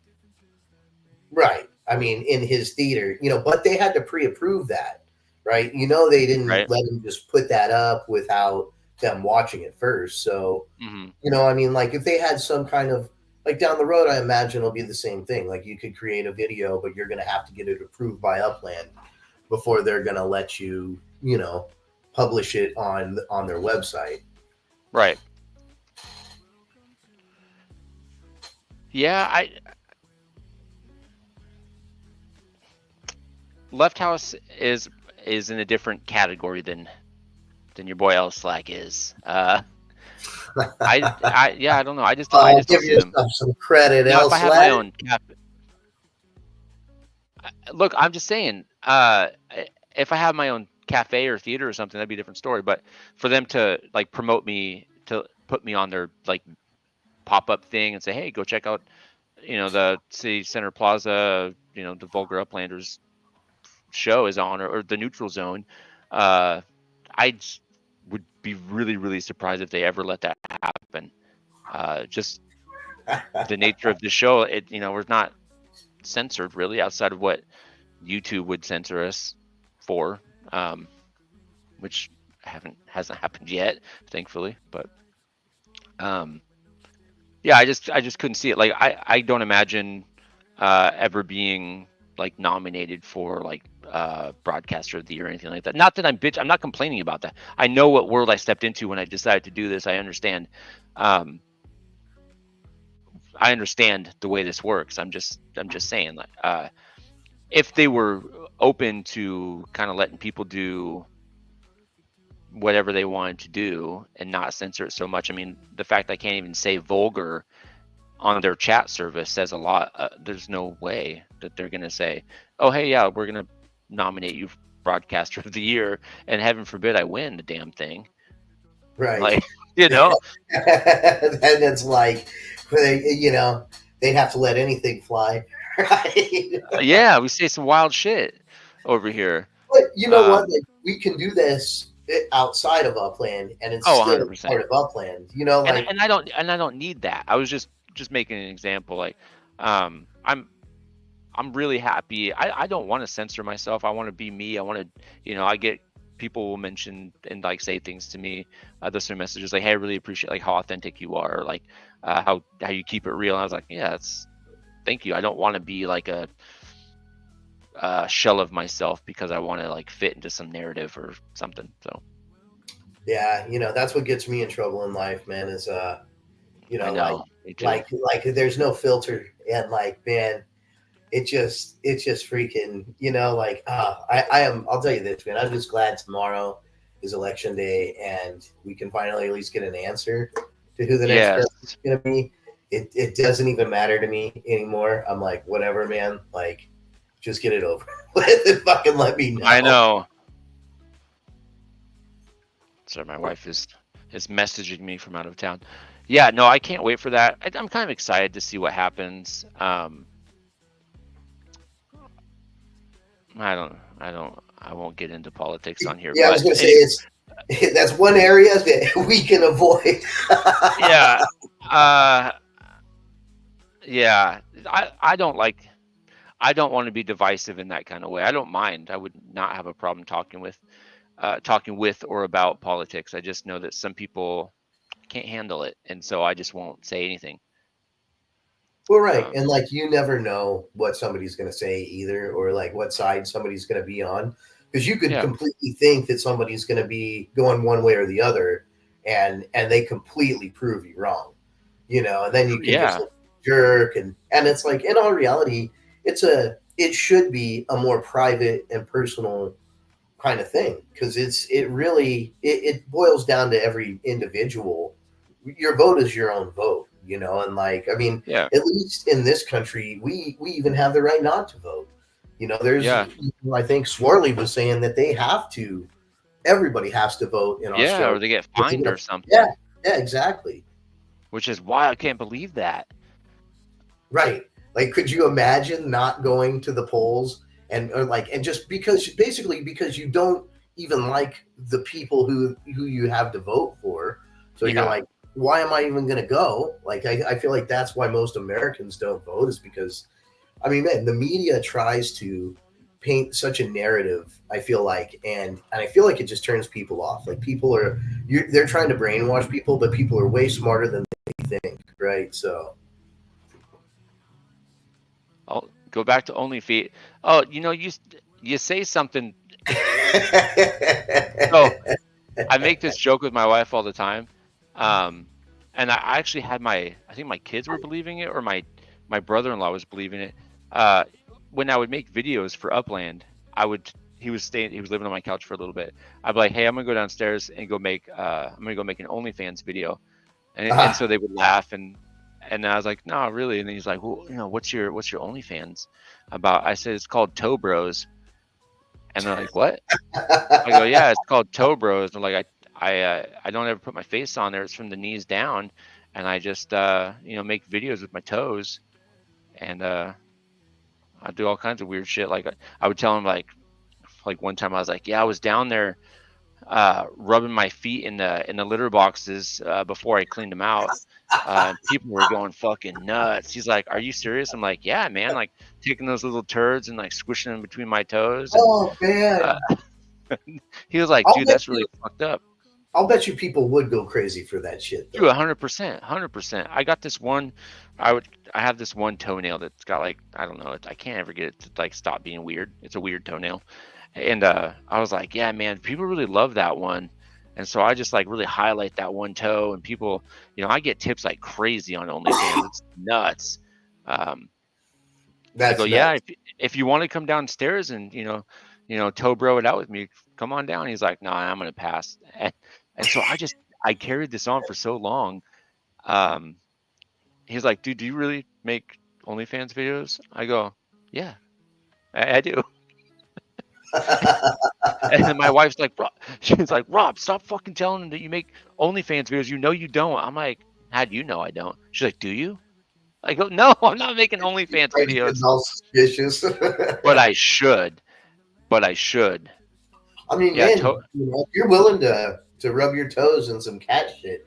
right. I mean, in his theater, you know, but they had to pre-approve that, right? You know, they didn't Right. let him just put that up without them watching it first. So, Mhm. you know, I mean, like if they had some kind of like down the road, I imagine it'll be the same thing. Like you could create a video, but you're going to have to get it approved by Upland before they're going to let you, you know, publish it on their website. Right. Yeah, Left House is in a different category than your boy L Slack is. I don't know. I just Give don't see them. yourself some credit, Now, if I have my Slack. own cap, Look, I'm just saying, if I have my own cafe or theater or something, that'd be a different story. But for them to like promote me, to put me on their like pop-up thing and say, hey, go check out, the City Center Plaza, the Vulgar Uplanders show is on, or the Neutral Zone. I would be really, really surprised if they ever let that happen. Just the nature of the show, we're not censored really outside of what YouTube would censor us for, which hasn't happened yet, thankfully. But yeah, I just couldn't see it. Like I don't imagine ever being like nominated for like broadcaster of the year or anything like that. Not that I'm not complaining about that. I know what world I stepped into when I decided to do this. I understand. I understand the way this works. I'm just saying, like, if they were open to kind of letting people do whatever they wanted to do and not censor it so much. I mean, the fact I can't even say vulgar on their chat service says a lot. There's no way that they're going to say, oh, hey, yeah, we're going to nominate you broadcaster of the year, and heaven forbid I win the damn thing. Right. Like, and it's like, they'd have to let anything fly. Right. Yeah, we say some wild shit over here. But you know what? Like, we can do this outside of Upland, and it's still 100%. part of Upland. Like, and I don't need that. I was just making an example. Like, I'm really happy. I don't want to censor myself. I want to be me. I want to, I get people will mention and like say things to me. There's some messages like, hey, I really appreciate like how authentic you are, or like how you keep it real. And I was like, yeah, thank you. I don't want to be like a shell of myself because I want to like fit into some narrative or something. So yeah, that's what gets me in trouble in life, man, is I know. like there's no filter, and like, man, it just freaking, I'll tell you this, man, I'm just glad tomorrow is election day and we can finally at least get an answer to who the next president is going to be. It doesn't even matter to me anymore. I'm like, whatever, man, like, just get it over with and fucking let me know. I know. Sorry, my wife is messaging me from out of town. Yeah, no, I can't wait for that. I'm kind of excited to see what happens. I won't get into politics on here. Yeah, I was going to say that's one area that we can avoid. Yeah. Yeah. I don't want to be divisive in that kind of way. I don't mind. I would not have a problem talking with or about politics. I just know that some people can't handle it, and so I just won't say anything. Well, right. And like, you never know what somebody's going to say either, or like what side somebody's going to be on, because you could completely think that somebody's going to be going one way or the other, and they completely prove you wrong, and then you can just look jerk. And it's like, in all reality, it should be a more private and personal kind of thing, because it really boils down to every individual. Your vote is your own vote. And like, I mean, at least in this country, we even have the right not to vote. There's, I think Swarley was saying that everybody has to vote in Australia. Or they get fined or something. Yeah, exactly. Which is why I can't believe that. Right. Like, could you imagine not going to the polls and just because you don't even like the people who you have to vote for. So you're like, why am I even going to go? Like, I feel like that's why most Americans don't vote, is because, I mean, man, the media tries to paint such a narrative, I feel like, and I feel like it just turns people off. Like, they're trying to brainwash people, but people are way smarter than they think, right? So I'll go back to OnlyFeet. Oh, you say something. So I make this joke with my wife all the time. And I actually had I think my kids were believing it, or my brother-in-law was believing it. When I would make videos for Upland, he was living on my couch for a little bit. I'd be like, hey, I'm gonna go downstairs and I'm gonna go make an OnlyFans video. And so they would laugh, and And I was like, no, really. And he's like, well, what's your OnlyFans about? I said, it's called Toe Bros. And they're like, what? I go, yeah, it's called Toe Bros. They're like, I don't ever put my face on there. It's from the knees down, and I just make videos with my toes, and I do all kinds of weird shit. Like I would tell him like one time I was like, yeah, I was down there rubbing my feet in the litter boxes before I cleaned them out. People were going fucking nuts. He's like, are you serious? I'm like, yeah, man. Like taking those little turds and like squishing them between my toes. And, Oh man. he was like, dude, that's really fucked up. I'll bet you people would go crazy for that shit. Dude, 100%. I got this one. I have this one toenail that's got like, I don't know. I can't ever get it to like stop being weird. It's a weird toenail. And I was like, yeah, man, people really love that one. And so I just like really highlight that one toe, and people, I get tips like crazy on OnlyFans. It's nuts. I go, yeah, if you want to come downstairs and, toe bro it out with me, come on down. He's like, no, I'm going to pass. And so I carried this on for so long. He's like, dude, do you really make OnlyFans videos? I go, yeah, I do. And then my wife's like, she's like, Rob, stop fucking telling them that you make OnlyFans videos. You don't. I'm like, how do you know I don't? She's like, do you? I go, no, I'm not making OnlyFans videos. It's all suspicious. But I should. I mean, yeah, man, if you're willing to rub your toes in some cat shit,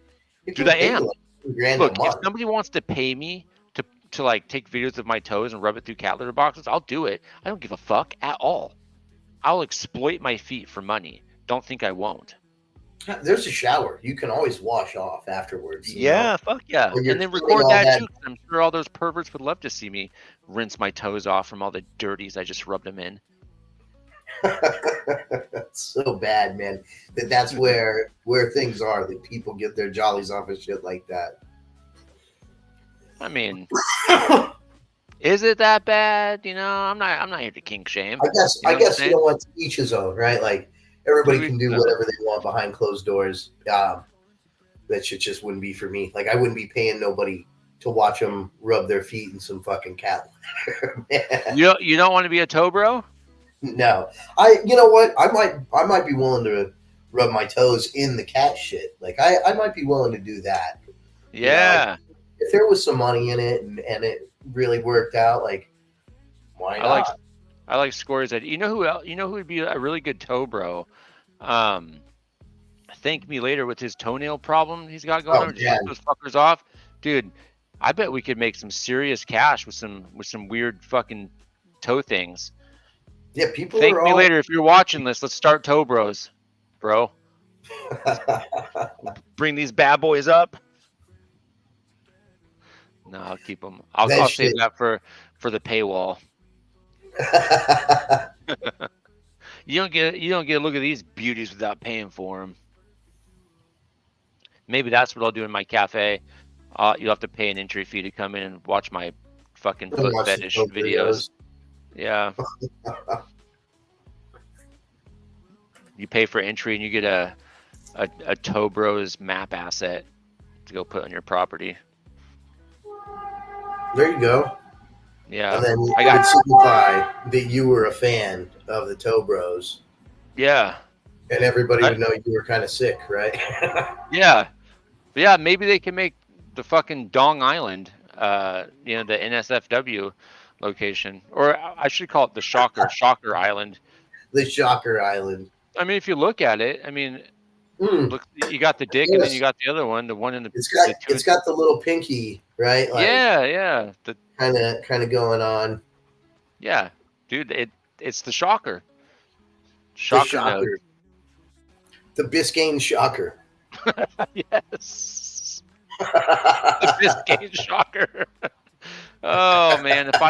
dude, I am. Like look, if somebody wants to pay me to like take videos of my toes and rub it through cat litter boxes, I'll do it. I don't give a fuck at all. I'll exploit my feet for money. Don't think I won't. There's a shower. You can always wash off afterwards. Yeah, fuck yeah. And then record that too. I'm sure all those perverts would love to see me rinse my toes off from all the dirties I just rubbed them in. So bad, man. That's where things are. That people get their jollies off of shit like that. I mean, is it that bad? I'm not here to kink shame. I guess you don't want to each his own, right? Like everybody can do whatever they want behind closed doors. That shit just wouldn't be for me. Like I wouldn't be paying nobody to watch them rub their feet in some fucking cat litter. You don't want to be a toe bro? No. You know what? I might be willing to rub my toes in the cat shit. Like I might be willing to do that. Yeah. Like, if there was some money in it and it really worked out, like why not? I like Scory's idea. Who would be a really good toe bro? Thank me later with his toenail problem he's got going on. Just those fuckers off. Dude, I bet we could make some serious cash with some weird fucking toe things. Yeah, people thank me later if you're watching this. Let's start toe bros, bro. Bring these bad boys up. No, I'll keep them. I'll save that for the paywall. You don't get a look at these beauties without paying for them. Maybe that's what I'll do in my cafe. You'll have to pay an entry fee to come in and watch my fucking foot fetish videos. Yeah. You pay for entry and you get a Toe Bros map asset to go put on your property. There you go. Yeah. And then I got signify that you were a fan of the Toe Bros. Yeah. And everybody would know you were kind of sick, right? Yeah. Yeah, maybe they can make the fucking Dong Island, the NSFW location. Or I should call it the Shocker Island. The Shocker Island. I mean, if you look at it, I mean, look, you got the dick, and then you got the other one, the one in the. It's got the little pinky, right? Like, yeah. The kind of going on. Yeah, dude, it's the Shocker. Shocker. The Biscayne Shocker. Yes. The Biscayne Shocker. Oh man, if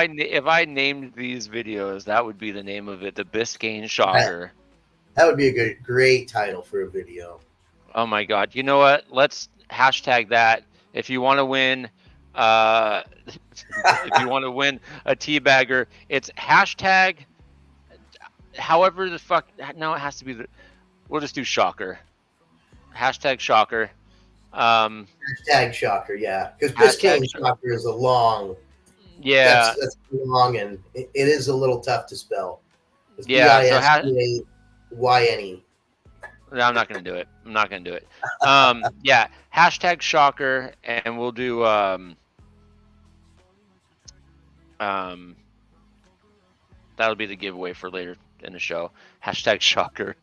I named these videos, that would be the name of it, the Biscayne Shocker. That would be a great title for a video. Oh my god. You know what? Let's hashtag that. If you want to win a teabagger, it's hashtag however the fuck. No, it has to be we'll just do Shocker. Hashtag Shocker. Hashtag shocker, yeah. Because Hashtag Biscayne shocker is a long. yeah, That's long, and it is a little tough to spell. It's yeah. So Biscayne. no, I'm not going to do it. I'm not going to do it. Yeah, hashtag shocker, and we'll do that'll be the giveaway for later in the show. Hashtag shocker.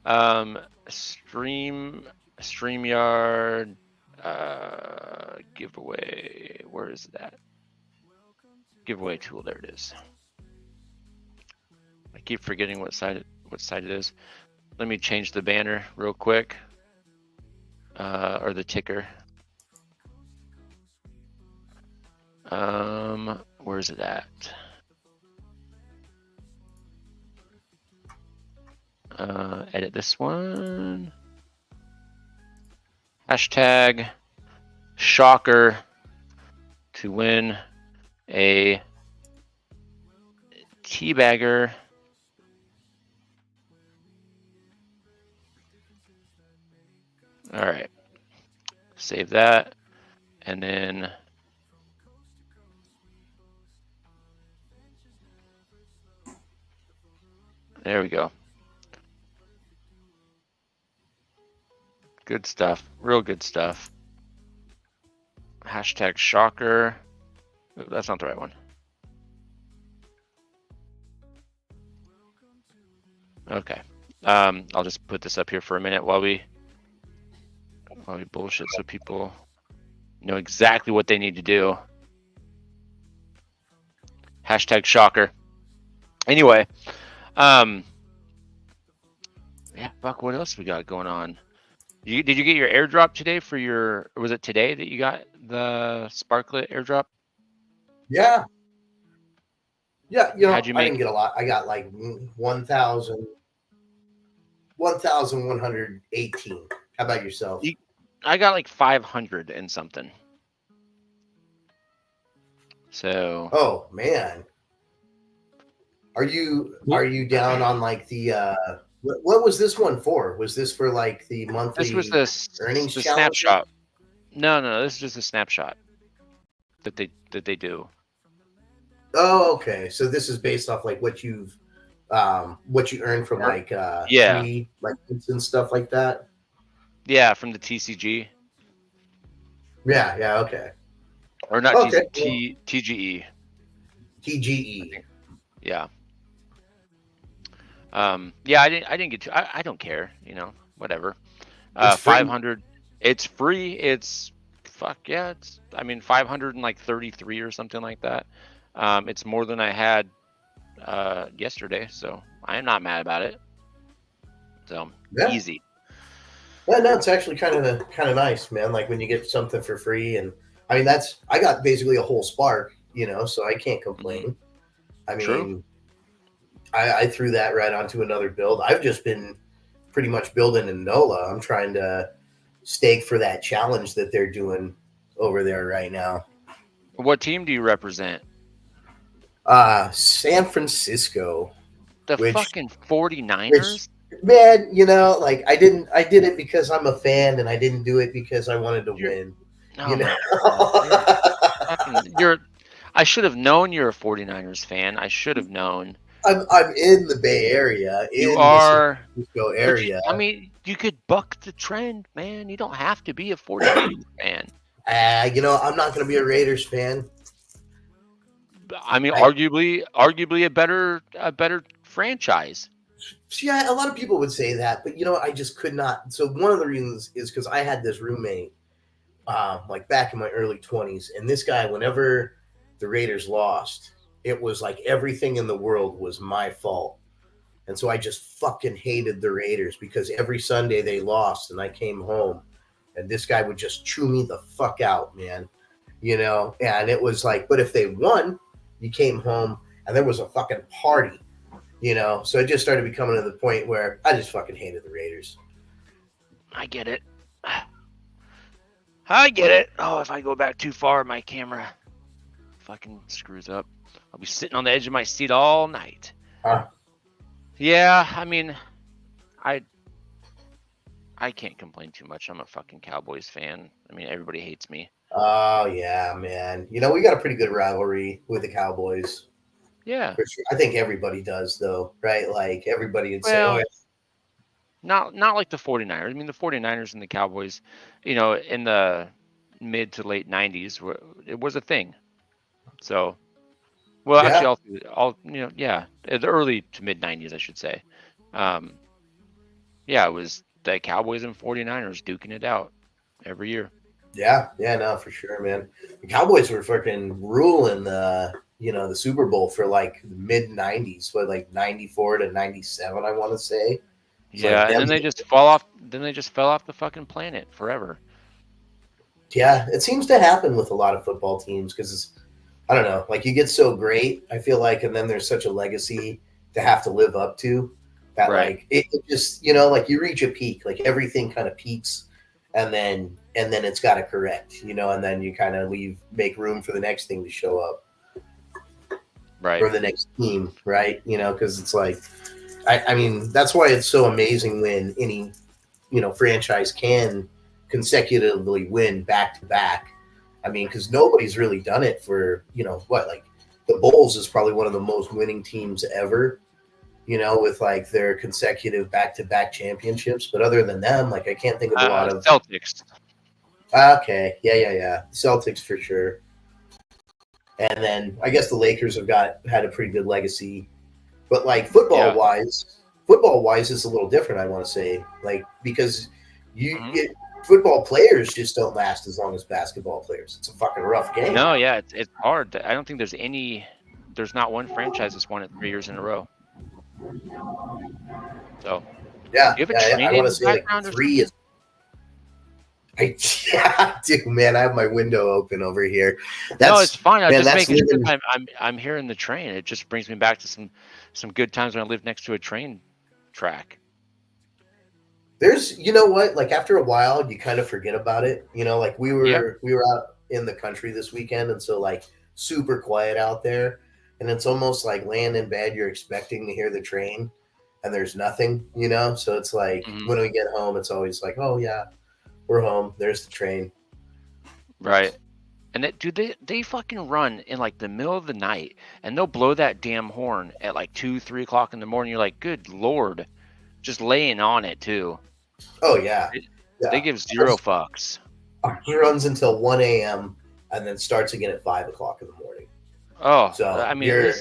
StreamYard giveaway. Where is that? Giveaway tool. There it is. I keep forgetting what side it is. Let me change the banner real quick. Or the ticker. Where is it at? Edit this one. Hashtag shocker to win a teabagger. All right, save that, and then there we go. Good stuff, real good stuff. Hashtag shocker. Ooh, that's not the right one. Okay, I'll just put this up here for a minute while we bullshit so people know exactly what they need to do. Hashtag shocker. Anyway, yeah, fuck, what else we got going on? Did you get your airdrop today for your, or was it today that you got the Sparklet airdrop? Yeah. Yeah, How'd you I make didn't get a lot. I got like 1,118. How about yourself? I got like 500 and something. So. Oh man, are you down on like the what was this one for? Was this for like the monthly? This was earnings the challenge? snapshot. No, this is just a snapshot that they do. Oh, okay. So this is based off like what you earned from like yeah, free, like and stuff like that. Yeah, from the TCG. Yeah, okay. Or not Okay, TGE. TGE. Yeah. Yeah, I didn't get to. I don't care. Whatever. It's free. 500. It's free. It's fuck yeah. It's 533 or something like that. It's more than I had yesterday, so I am not mad about it. So Yeah. easy. Yeah, no, it's actually kind of nice, man. Like when you get something for free, and I mean I got basically a whole Spark, so I can't complain. I mean, True. I threw that right onto another build. I've just been pretty much building in NOLA. I'm trying to stake for that challenge that they're doing over there right now. What team do you represent? San Francisco. The Which- fucking 49ers? Man, like I did it because I'm a fan, and I didn't do it because I wanted to win. Oh my God. I should have known you're a 49ers fan. I should have known. I'm in the Bay Area. You in are. the San Francisco area. I mean, you could buck the trend, man. You don't have to be a 49ers fan. I'm not going to be a Raiders fan. I mean, arguably a better franchise. Yeah, a lot of people would say that, but I just could not. So one of the reasons is because I had this roommate, like back in my early 20s, and this guy, whenever the Raiders lost, it was like everything in the world was my fault. And so I just fucking hated the Raiders because every Sunday they lost, and I came home, and this guy would just chew me the fuck out, man. And it was like, but if they won, you came home and there was a fucking party. So it just started becoming to the point where I just fucking hated the Raiders. I get it. I get it. Oh, if I go back too far, my camera fucking screws up. I'll be sitting on the edge of my seat all night. Huh? Yeah, I mean, I can't complain too much. I'm a fucking Cowboys fan. I mean, everybody hates me. Oh yeah, man. You know, we got a pretty good rivalry with the Cowboys. Yeah. For sure. I think everybody does though, right? Like everybody would say, "Oh, Well, not like the 49ers. I mean, the 49ers and the Cowboys, in the mid to late 90s, it was a thing. So, well, yeah, actually, yeah, the early to mid 90s, I should say. Yeah, it was the Cowboys and 49ers duking it out every year. yeah, no, for sure, man. The Cowboys were fucking ruling the Super Bowl for like the mid '90s, but like '94 to '97, I want to say. It's Yeah, like and them. then they just fall off. Then they just fell off the fucking planet forever. Yeah, it seems to happen with a lot of football teams because I don't know, like you get so great, I feel like, and then there's such a legacy to have to live up to that, Right. like it just like you reach a peak, like everything kind of peaks, and then it's got to correct, and then you kind of make room for the next thing to show up Right. or the next team, right? Because it's like, I mean, that's why it's so amazing when any franchise can consecutively win back to back. I mean, because nobody's really done it for, like the Bulls is probably one of the most winning teams ever, with like their consecutive back to back championships. But other than them, like I can't think of a lot of Celtics. Okay. Yeah. Celtics for sure. And then I guess the Lakers have had a pretty good legacy. But like football wise is a little different, I want to say. Like because football players just don't last as long as basketball players. It's a fucking rough game. No, yeah, it's hard. I don't think there's not one franchise that's won it 3 years in a row. So Yeah. you have a I training want to say like background or 3 is I do, man. I have my window open over here. No, it's fine. I'm man, just that's making sure living- I'm hearing the train. It just brings me back to some good times when I lived next to a train track. There's, you know what? Like after a while, you kind of forget about it. Like we were out in the country this weekend, and so like super quiet out there, and it's almost like laying in bed. You're expecting to hear the train, and there's nothing. So it's like when we get home, it's always like, oh yeah, we're home. There's the train. Right. And they fucking run in like the middle of the night, and they'll blow that damn horn at like 2, 3 o'clock in the morning. You're like, good Lord, just laying on it too. Oh yeah. They give zero fucks. He runs until 1 a.m. and then starts again at 5 o'clock in the morning. Oh, So I mean, you're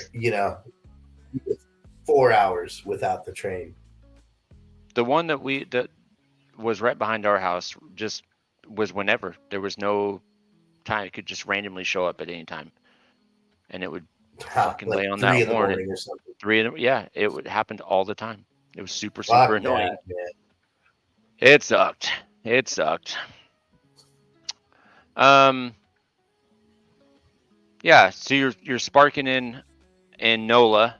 4 hours without the train. the one that was right behind our house just was whenever. There was no time. It could just randomly show up at any time, and it would fucking Like lay on 3 that in the horn. morning or something. 3 in the, yeah, it would happen all the time. It was super Fuck annoying. that, man. It sucked. Yeah, so you're sparking in NOLA.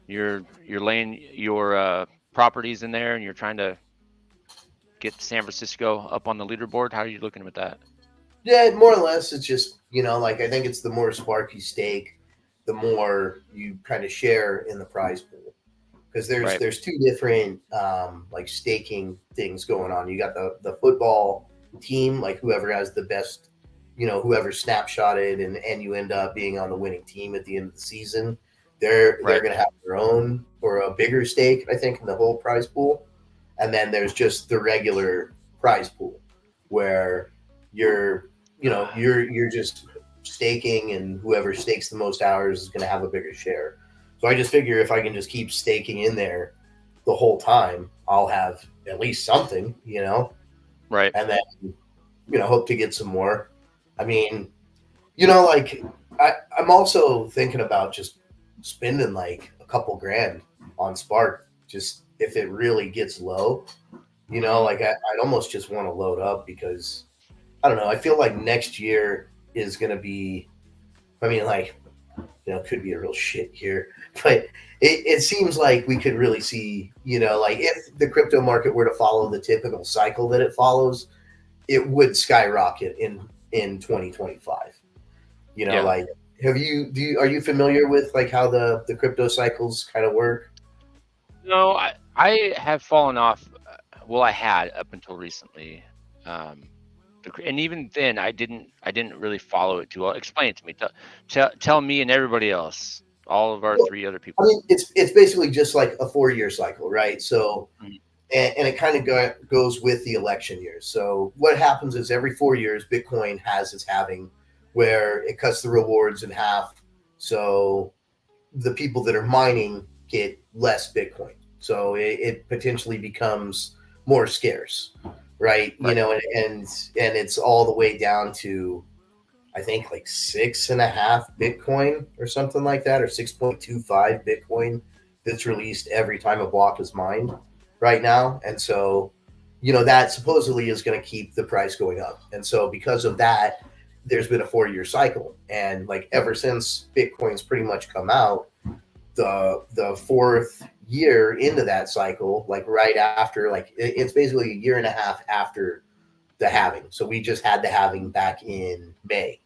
You're laying your properties in there, and you're trying to get San Francisco up on the leaderboard. How are you looking with that? Yeah, more or less, it's just like I think it's the more spark you stake, the more you kind of share in the prize pool. Because there's two different like staking things going on. You got the football team, like whoever has the best, whoever snapshotted and you end up being on the winning team at the end of the season. They're going to have their own or a bigger stake, I think, in the whole prize pool. And then there's just the regular prize pool where you're just staking, and whoever stakes the most hours is going to have a bigger share. So I just figure if I can just keep staking in there the whole time, I'll have at least something, Right. and then, hope to get some more. I mean, like I'm also thinking about just spending like a couple grand on Spark, just if it really gets low, like I'd almost just want to load up because I don't know. I feel like next year is going to be, I mean, like, could be a real shit year, but it seems like we could really see, like if the crypto market were to follow the typical cycle that it follows, it would skyrocket in 2025. Like, are you familiar with like how the crypto cycles kind of work? No, I have fallen off Well, I had up until recently. And even then, I didn't really follow it too well. Explain it to me. Tell me and everybody else, all of our Well, 3 other I people. mean, it's basically just like a 4-year cycle, right? So, Mhm. and it kind of goes with the election years. So what happens is every 4 years, Bitcoin has its halving, where it cuts the rewards in half. So the people that are mining get less Bitcoin. So it potentially becomes more scarce, right? You Right. know, and it's all the way down to, I think, like 6.5 Bitcoin or something like that, or 6.25 Bitcoin that's released every time a block is mined right now. And so, you know, that supposedly is going to keep the price going up. And so because of that, there's been a 4-year cycle. And like ever since Bitcoin's pretty much come out, the fourth year into that cycle, like right after, like it's basically a year and a half after the halving. So we just had the halving back in May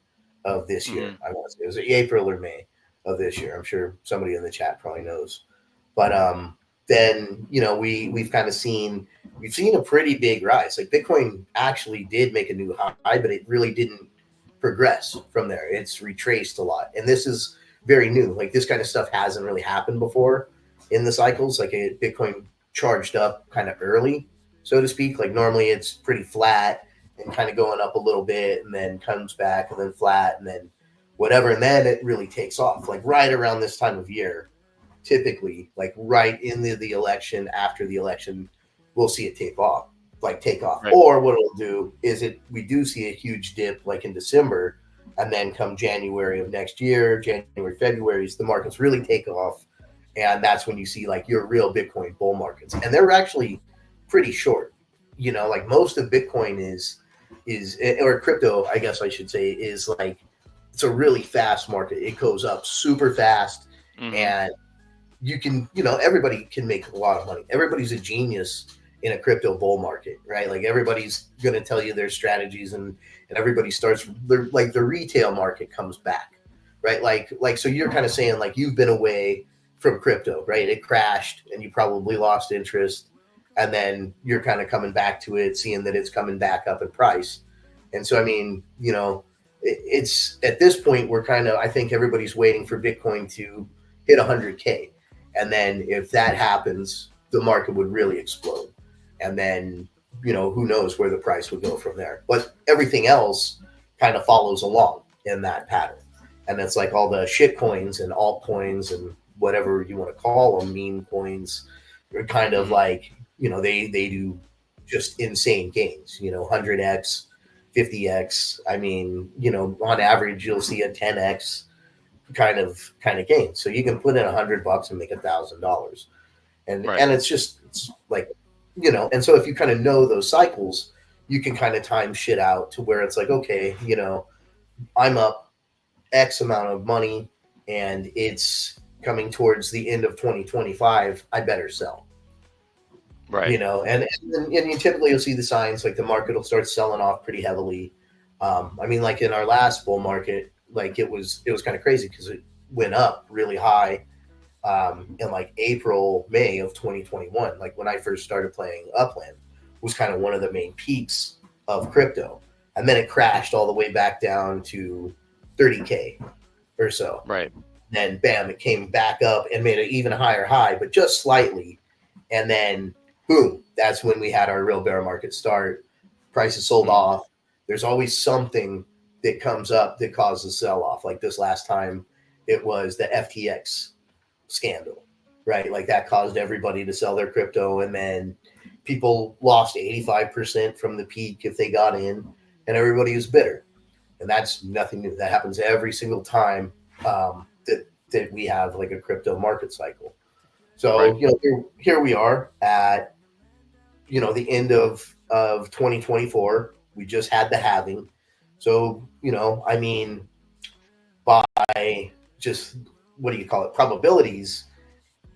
of this year. Mhm. I want to say it was April or May of this year. I'm sure somebody in the chat probably knows. But then you know we've kind of seen a pretty big rise. Like Bitcoin actually did make a new high, but it really didn't progress from there. It's retraced a lot, and this is very new. Like this kind of stuff hasn't really happened before in the cycles. Like Bitcoin charged up kind of early, so to speak. Like normally it's pretty flat and kind of going up a little bit and then comes back and then flat and then whatever. And then it really takes off like right around this time of year, typically like right in the election, after the election, we'll see it take off. Right. Or what it'll do is we do see a huge dip like in December, and then come January of next year, January, February, the markets really take off. And that's when you see like your real Bitcoin bull markets. And they're actually pretty short. You know, like most of Bitcoin is or crypto, I guess I should say, is like it's a really fast market. It goes up super fast, Mhm. and you can, you know, everybody can make a lot of money. Everybody's a genius in a crypto bull market, right? Like everybody's going to tell you their strategies, and everybody starts like the retail market comes back, right? Like so you're kind of saying like you've been away from crypto, right? It crashed and you probably lost interest, and then you're kind of coming back to it, seeing that it's coming back up in price. And so I mean, you know, it's at this point we're kind of, I think everybody's waiting for Bitcoin to hit 100K, and then if that happens, the market would really explode. And then, you know, who knows where the price would go from there. But everything else kind of follows along in that pattern. And it's like all the shit coins and altcoins and whatever you want to call them, meme coins, are kind of like, you know, they do just insane gains, you know, 100x, 50x. I mean, you know, on average, you'll see a 10x kind of gain. So you can put in $100 and make $1,000. And Right. and it's like, you know, and so if you kind of know those cycles, you can kind of time shit out to where it's like, okay, you know, I'm up X amount of money and it's coming towards the end of 2025, I better sell. Right. You know, and you typically you'll see the signs like the market will start selling off pretty heavily. I mean, like in our last bull market, like it was kind of crazy because it went up really high in like April, May of 2021. Like when I first started playing Upland, was kind of one of the main peaks of crypto, and then it crashed all the way back down to 30K or so. Right. Then bam, it came back up and made an even higher high, but just slightly. And then boom, that's when we had our real bear market start. Prices sold off. There's always something that comes up that causes sell off. Like this last time, it was the FTX scandal, right? Like that caused everybody to sell their crypto, and then people lost 85% from the peak if they got in, and everybody was bitter. And that's nothing new. That happens every single time that we have like a crypto market cycle. So, Right. you know, here we are at, you know, the end of 2024. We just had the halving. So, you know, I mean, by just, what do you call it, probabilities,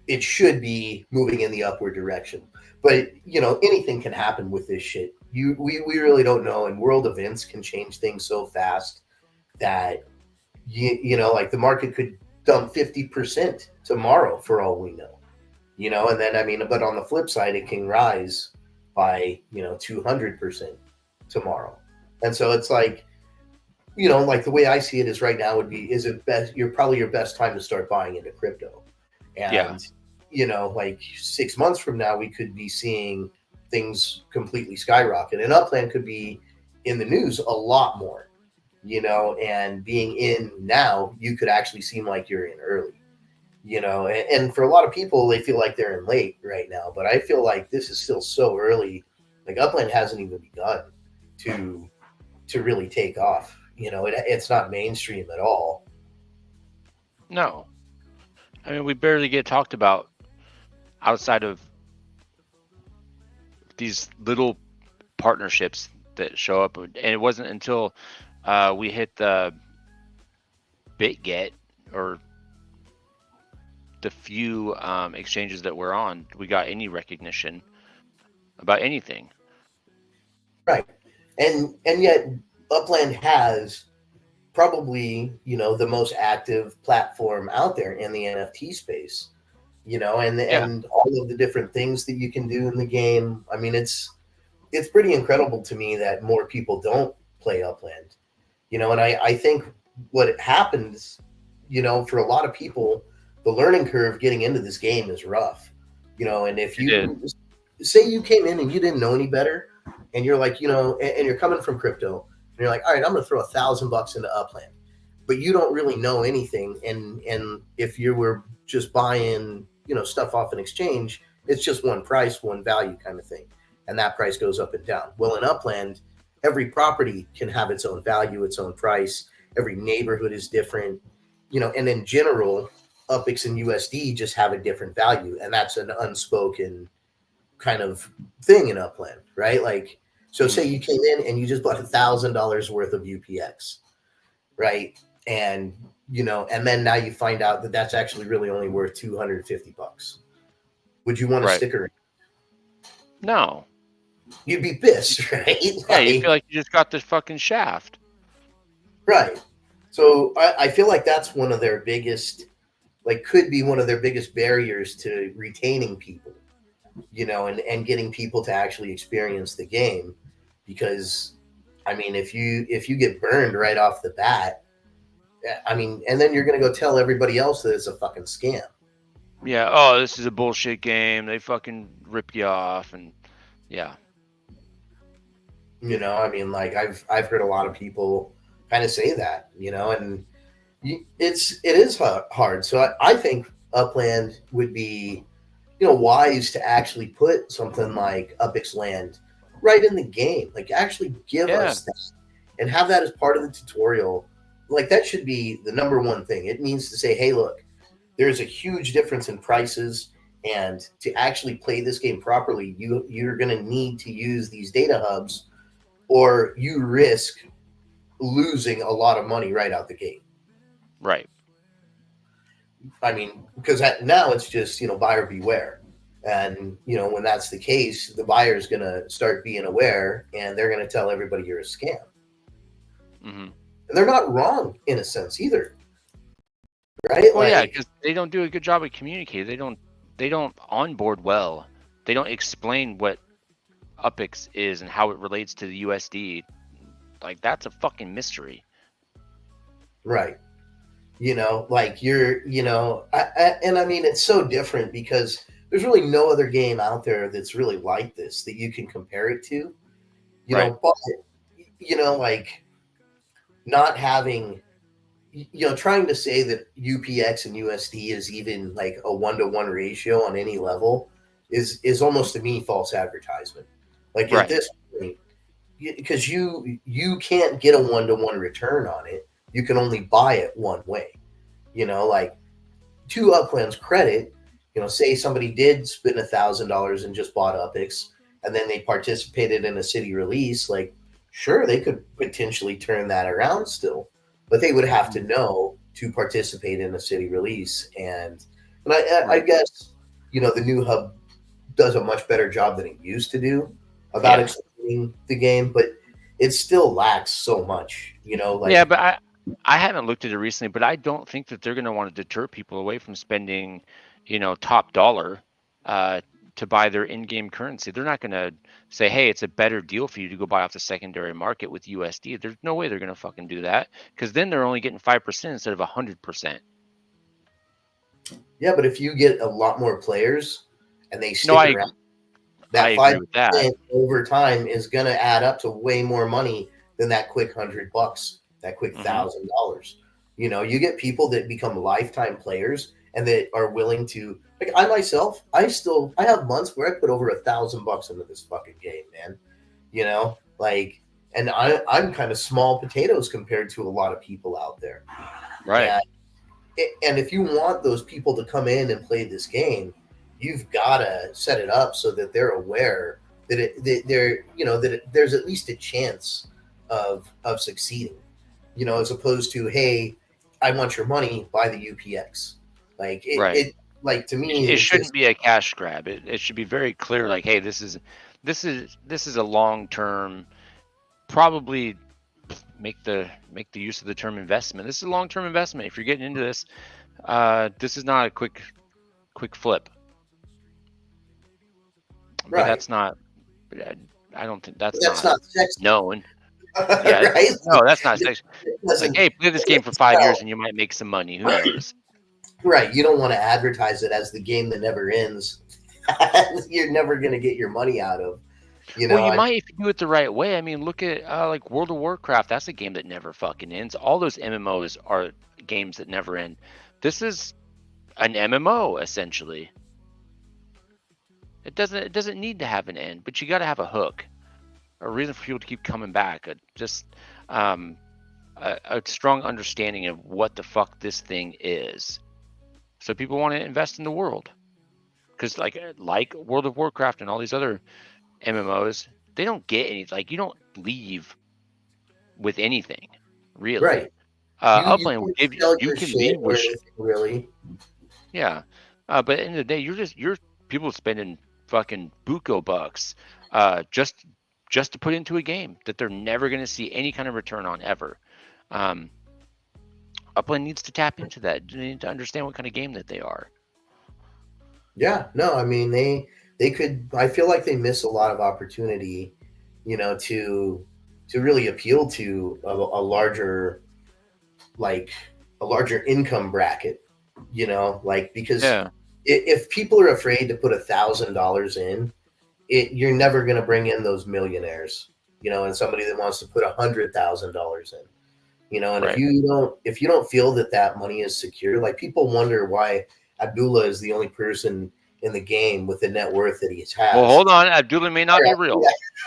it should be moving in the upward direction. But, you know, anything can happen with this shit. We really don't know. And world events can change things so fast that, you know, like the market could dump 50% tomorrow for all we know. You know, and then, I mean, but on the flip side, it can rise by 200% tomorrow. And so it's like, like the way I see it is right now would be, is it best, you're probably your best time to start buying into crypto. And like 6 months from now we could be seeing things completely skyrocket, and Upland could be in the news a lot more, and being in now, you could actually seem like you're in early, and for a lot of people, they feel like they're in late right now, but I feel like this is still so early. Like Upland hasn't even begun to really take off. It's not mainstream at all. No. I mean, we barely get talked about outside of these little partnerships that show up. And it wasn't until we hit the BitGet, or the few exchanges that we're on, we got any recognition about anything. Right. And yet Upland has probably, the most active platform out there in the NFT space, and all of the different things that you can do in the game. I mean, it's pretty incredible to me that more people don't play Upland, and I think what happens, for a lot of people, the learning curve getting into this game is rough, and if you say you came in and you didn't know any better, and you're like, and you're coming from crypto, and you're like, all right, I'm going to throw $1,000 into Upland, but you don't really know anything. And if you were just buying, stuff off an exchange, it's just one price, one value kind of thing. And that price goes up and down. Well, in Upland, every property can have its own value, its own price. Every neighborhood is different, and in general, UPX and USD just have a different value. And that's an unspoken kind of thing in Upland, right? Like, so say you came in and you just bought $1,000 worth of UPX, right? And, and then now you find out that that's actually really only worth $250. Would you want to stick around? No. You'd be pissed, right? Yeah, you feel like you just got this fucking shaft. Right. So I feel like that's one of their biggest, could be one of their biggest barriers to retaining people, and getting people to actually experience the game. Because, I mean, if you get burned right off the bat, I mean, and then you're going to go tell everybody else that it's a fucking scam. Yeah. Oh, this is a bullshit game. They fucking rip you off. And yeah. I mean, like I've heard a lot of people kind of say that, and it is hard. So I think Upland would be, wise to actually put something like UPX Land right in the game. Like, actually give us that and have that as part of the tutorial. Like, that should be the number one thing. It means to say, hey, look, there's a huge difference in prices, and to actually play this game properly, you're going to need to use these data hubs, or you risk losing a lot of money right out the gate. Right. I mean, because now it's just, buyer beware. And, when that's the case, the buyer is going to start being aware, and they're going to tell everybody you're a scam. Mm-hmm. And they're not wrong in a sense either. Right? Well, yeah, because they don't do a good job of communicating. They don't onboard well. They don't explain what UPX is and how it relates to the USD. Like, that's a fucking mystery. Right. Like you're, and I mean, it's so different because there's really no other game out there that's really like this that you can compare it to, but, like not having, trying to say that UPX and USD is even like a 1-to-1 ratio on any level is almost, to me, false advertisement. Like at this point, because you can't get a 1-to-1 return on it. You can only buy it one way, like to Upland's credit, say somebody did spend $1,000 and just bought UPX, and then they participated in a city release. Like, sure, they could potentially turn that around still, but they would have to know to participate in a city release. And I guess, the new hub does a much better job than it used to do about explaining the game, but it still lacks so much, but I haven't looked at it recently, but I don't think that they're going to want to deter people away from spending, top dollar to buy their in-game currency. They're not going to say, hey, it's a better deal for you to go buy off the secondary market with USD. There's no way they're going to fucking do that, because then they're only getting 5% instead of 100%. Yeah, but if you get a lot more players and they stick I around, that agree with that. 5% over time is going to add up to way more money than that quick $100, that quick $1,000. You know, you get people that become lifetime players and that are willing to, like I myself, I have months where I put over $1,000 into this fucking game, man. You know, like, and I'm kind of small potatoes compared to a lot of people out there. Right. And if you want those people to come in and play this game, you've got to set it up so that they're aware that there's at least a chance of succeeding, you know, as opposed to, hey, I want your money, buy the UPX. Like it like to me, it shouldn't be a cash grab. It should be very clear, like, hey, this is a long term, probably make the use of the term investment. This is a long term investment. If you're getting into this, this is not a quick flip. But that's not. I don't think that's not sexy. known. Yeah, right? No, that's not sexy. Listen, like, hey, play this game for 5 years and you might make some money. Who knows? Right. You don't want to advertise it as the game that never ends. You're never going to get your money out of. You know, well, you might if you do it the right way. I mean, look at like World of Warcraft. That's a game that never fucking ends. All those MMOs are games that never end. This is an MMO essentially. It doesn't need to have an end, but you got to have a hook, a reason for people to keep coming back. A strong understanding of what the fuck this thing is, so people want to invest in the world. Because like World of Warcraft and all these other MMOs, they don't get any, like, you don't leave with anything, really. Right. Upland will give you can leave with really. Yeah. But at the end of the day, you're people spending fucking buco bucks just to put into a game that they're never going to see any kind of return on ever. Upland needs to tap into that. They need to understand what kind of game that they are. Yeah, no, I mean they could. I feel like they miss a lot of opportunity, you know, to really appeal to a larger income bracket, you know, like, because if people are afraid to put $1,000 in, you're never going to bring in those millionaires, you know, and somebody that wants to put $100,000 in, you know, and if you don't feel that money is secure, like, people wonder why Abdullah is the only person in the game with the net worth that he has. Well, hold on. Abdullah may not be real.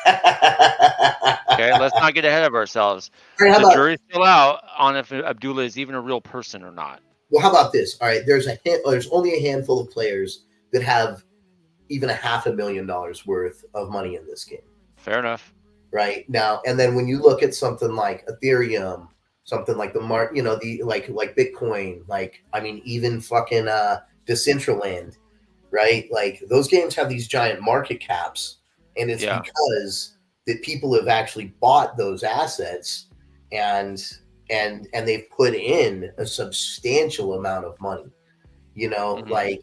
Okay, let's not get ahead of ourselves. Right, the jury's still out on if Abdullah is even a real person or not. Well, how about this? All right, there's only a handful of players that have even $500,000 worth of money in this game. Fair enough. Right now, and then when you look at something like Ethereum, something like like Bitcoin, like, I mean, even fucking Decentraland, right? Like, those games have these giant market caps, and it's because that people have actually bought those assets and they've put in a substantial amount of money, you know, like,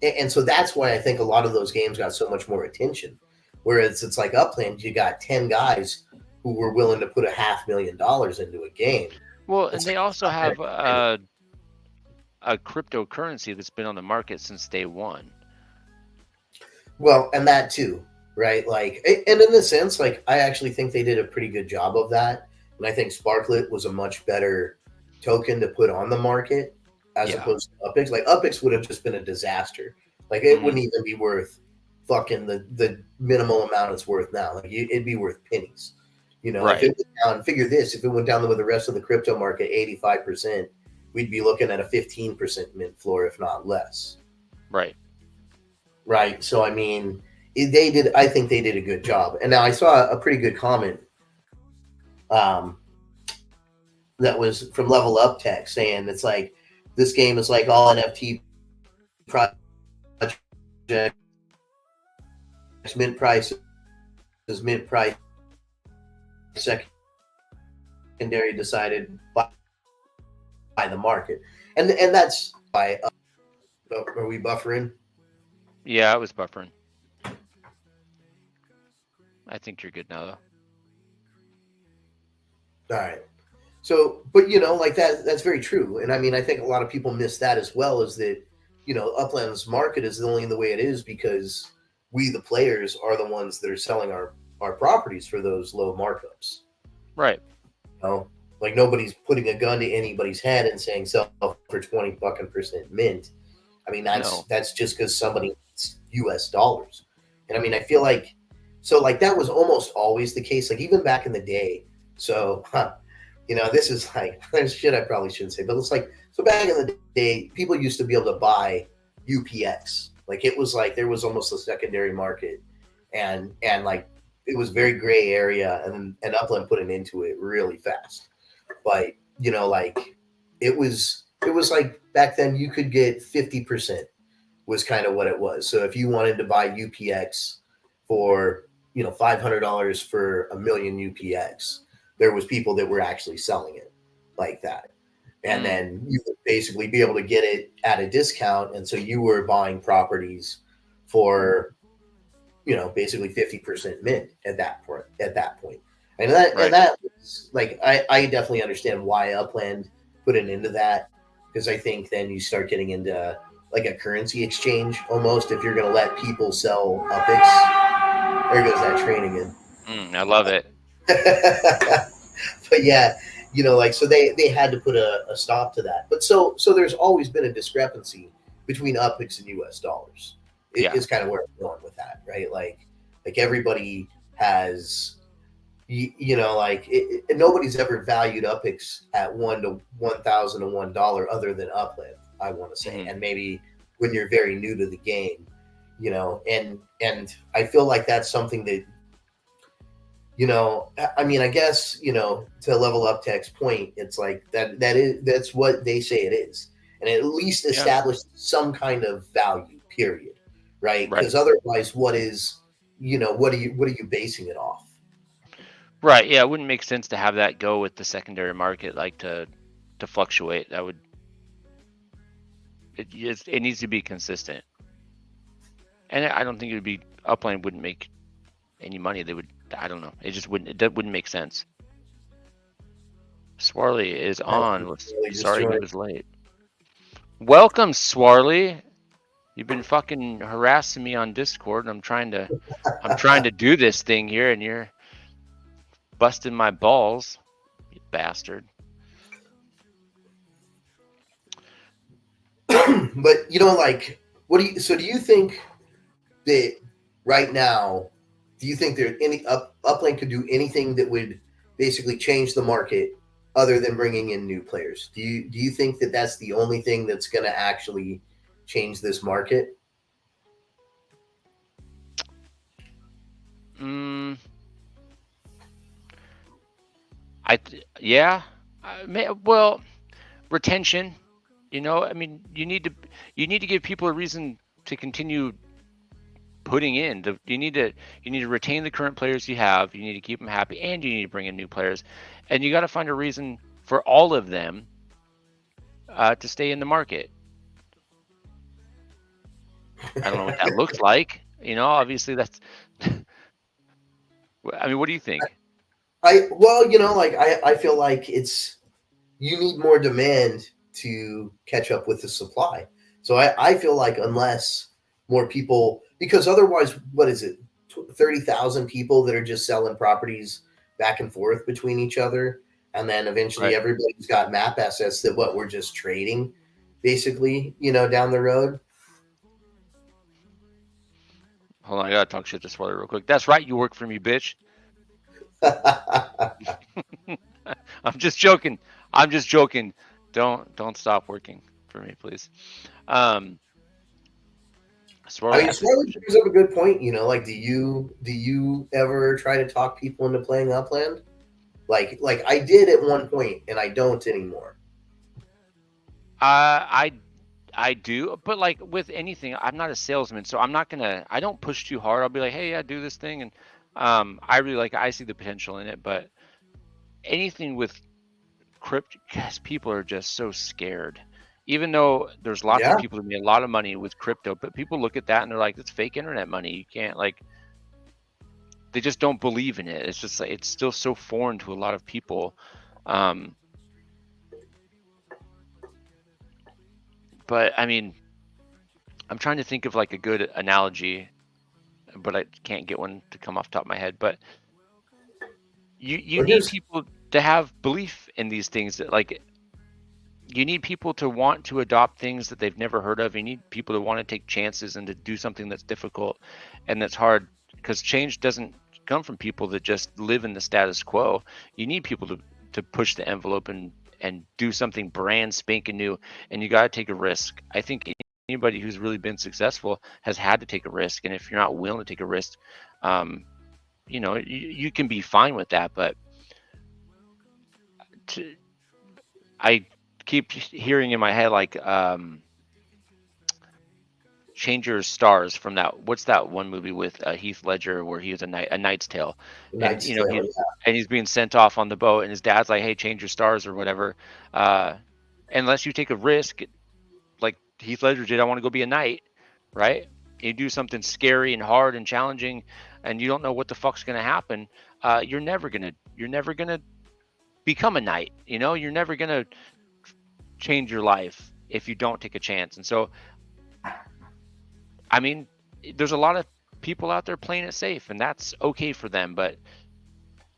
and so that's why I think a lot of those games got so much more attention. Whereas it's like Upland, you got 10 guys who were willing to put $500,000 into a game. Well, and they also have a cryptocurrency that's been on the market since day one. Well, and that too, right? Like, and in a sense, like, I actually think they did a pretty good job of that. And I think Sparklet was a much better token to put on the market as opposed to UpX. Like, UpX would have just been a disaster. Like, it wouldn't even be worth fucking the minimal amount it's worth now. Like, it'd be worth pennies. You know, if it went down, figure this, if it went down with the rest of the crypto market 85%, we'd be looking at a 15% mint floor, if not less. Right. Right. So, I mean, I think they did a good job. And now I saw a pretty good comment that was from Level Up Tech saying it's like, this game is like all NFT projects, mint price is mint price, secondary decided by the market, and that's by. Are we buffering? Yeah, it was buffering. I think you're good now, though. All right. So, but you know, like that's very true. And I mean, I think a lot of people miss that as well, is that, you know, Upland's market is only the way it is because we, the players, are the ones that are selling our properties for those low markups. Right. You know, like nobody's putting a gun to anybody's head and saying sell for 20% mint. I mean, that's just because somebody needs US dollars. And I mean, I feel like, so like that was almost always the case, like even back in the day. So, you know, this is like shit I probably shouldn't say, but it's like, so back in the day, people used to be able to buy UPX. Like it was like there was almost a secondary market, and like it was very gray area, and Upland put an into it really fast. But you know, like it was like back then you could get 50% was kind of what it was. So if you wanted to buy UPX for, you know, $500 for a million UPX, there was people that were actually selling it like that. And then you would basically be able to get it at a discount. And so you were buying properties for, you know, basically 50% mint at that point. And that was like, I definitely understand why Upland put an into that, because I think then you start getting into like a currency exchange almost if you're going to let people sell UPX. There goes that train again. I love it. But yeah, you know, like, so they had to put a stop to that. But so there's always been a discrepancy between UPX and US dollars. Is kind of where I'm going with that, right? Like everybody has, you know, like nobody's ever valued UPX at $1 to $1,001 other than Upland, I want to say. And maybe when you're very new to the game, you know, and I feel like that's something that, you know, I mean, I guess, you know, to Level Up Tech's point, it's like that's what they say it is. And at least establish some kind of value, period. Right? Because otherwise, what are you basing it off? Right. Yeah, it wouldn't make sense to have that go with the secondary market, like to fluctuate. That would, it needs to be consistent. And I don't think it would be, Upland wouldn't make any money. They would, I don't know. It wouldn't make sense. Swarley is on. Sorry he was late. Welcome, Swarley. You've been fucking harassing me on Discord, and I'm trying to do this thing here, and you're busting my balls, you bastard. But you know, like, do you think that right now, do you think there any Upland could do anything that would basically change the market other than bringing in new players? Do you think that that's the only thing that's going to actually change this market? Well, retention. You know, I mean, you need to give people a reason to continue putting in. You need to retain the current players you have. You need to keep them happy, and you need to bring in new players. And you got to find a reason for all of them to stay in the market. I don't know what that looks like. You know, obviously that's. I mean, what do you think? Well, you know, like I feel like you need more demand to catch up with the supply. So I feel like unless more people, because otherwise, what is it, 30,000 people that are just selling properties back and forth between each other, and then eventually everybody's got map assets that we're just trading, basically, you know, down the road. Hold on, I gotta talk shit to Swarley real quick. That's right, you work for me, bitch. I'm just joking. Don't stop working for me, please. Swarley brings up a good point. You know, like, do you ever try to talk people into playing Upland? Like I did at one point, and I don't anymore. I do, but like with anything, I'm not a salesman, so I don't push too hard. I'll be like, hey, yeah, do this thing, and I see the potential in it. But anything with crypto, guys, people are just so scared. Even though there's lots of people who make a lot of money with crypto, but people look at that and they're like, it's fake internet money. You can't, like, they just don't believe in it. It's just like it's still so foreign to a lot of people. But I mean, I'm trying to think of like a good analogy, but I can't get one to come off the top of my head. But you Or need just people to have belief in these things, that like you need people to want to adopt things that they've never heard of. You need people to want to take chances and to do something that's difficult and that's hard, because change doesn't come from people that just live in the status quo. You need people to push the envelope and do something brand spanking new, and you got to take a risk. I think anybody who's really been successful has had to take a risk, and if you're not willing to take a risk, you know, you can be fine with that. But I keep hearing in my head like Change Your Stars from that, what's that one movie with Heath Ledger where he was a Knight's Tale, and Knight's you know Tale, yeah. he's being sent off on the boat, and his dad's like, hey, change your stars or whatever, unless you take a risk like Heath Ledger did. I want to go be a knight, right? You do something scary and hard and challenging, and you don't know what the fuck's gonna happen. You're never gonna become a knight. You know, you're never gonna change your life if you don't take a chance. And so, I mean, there's a lot of people out there playing it safe, and that's okay for them. But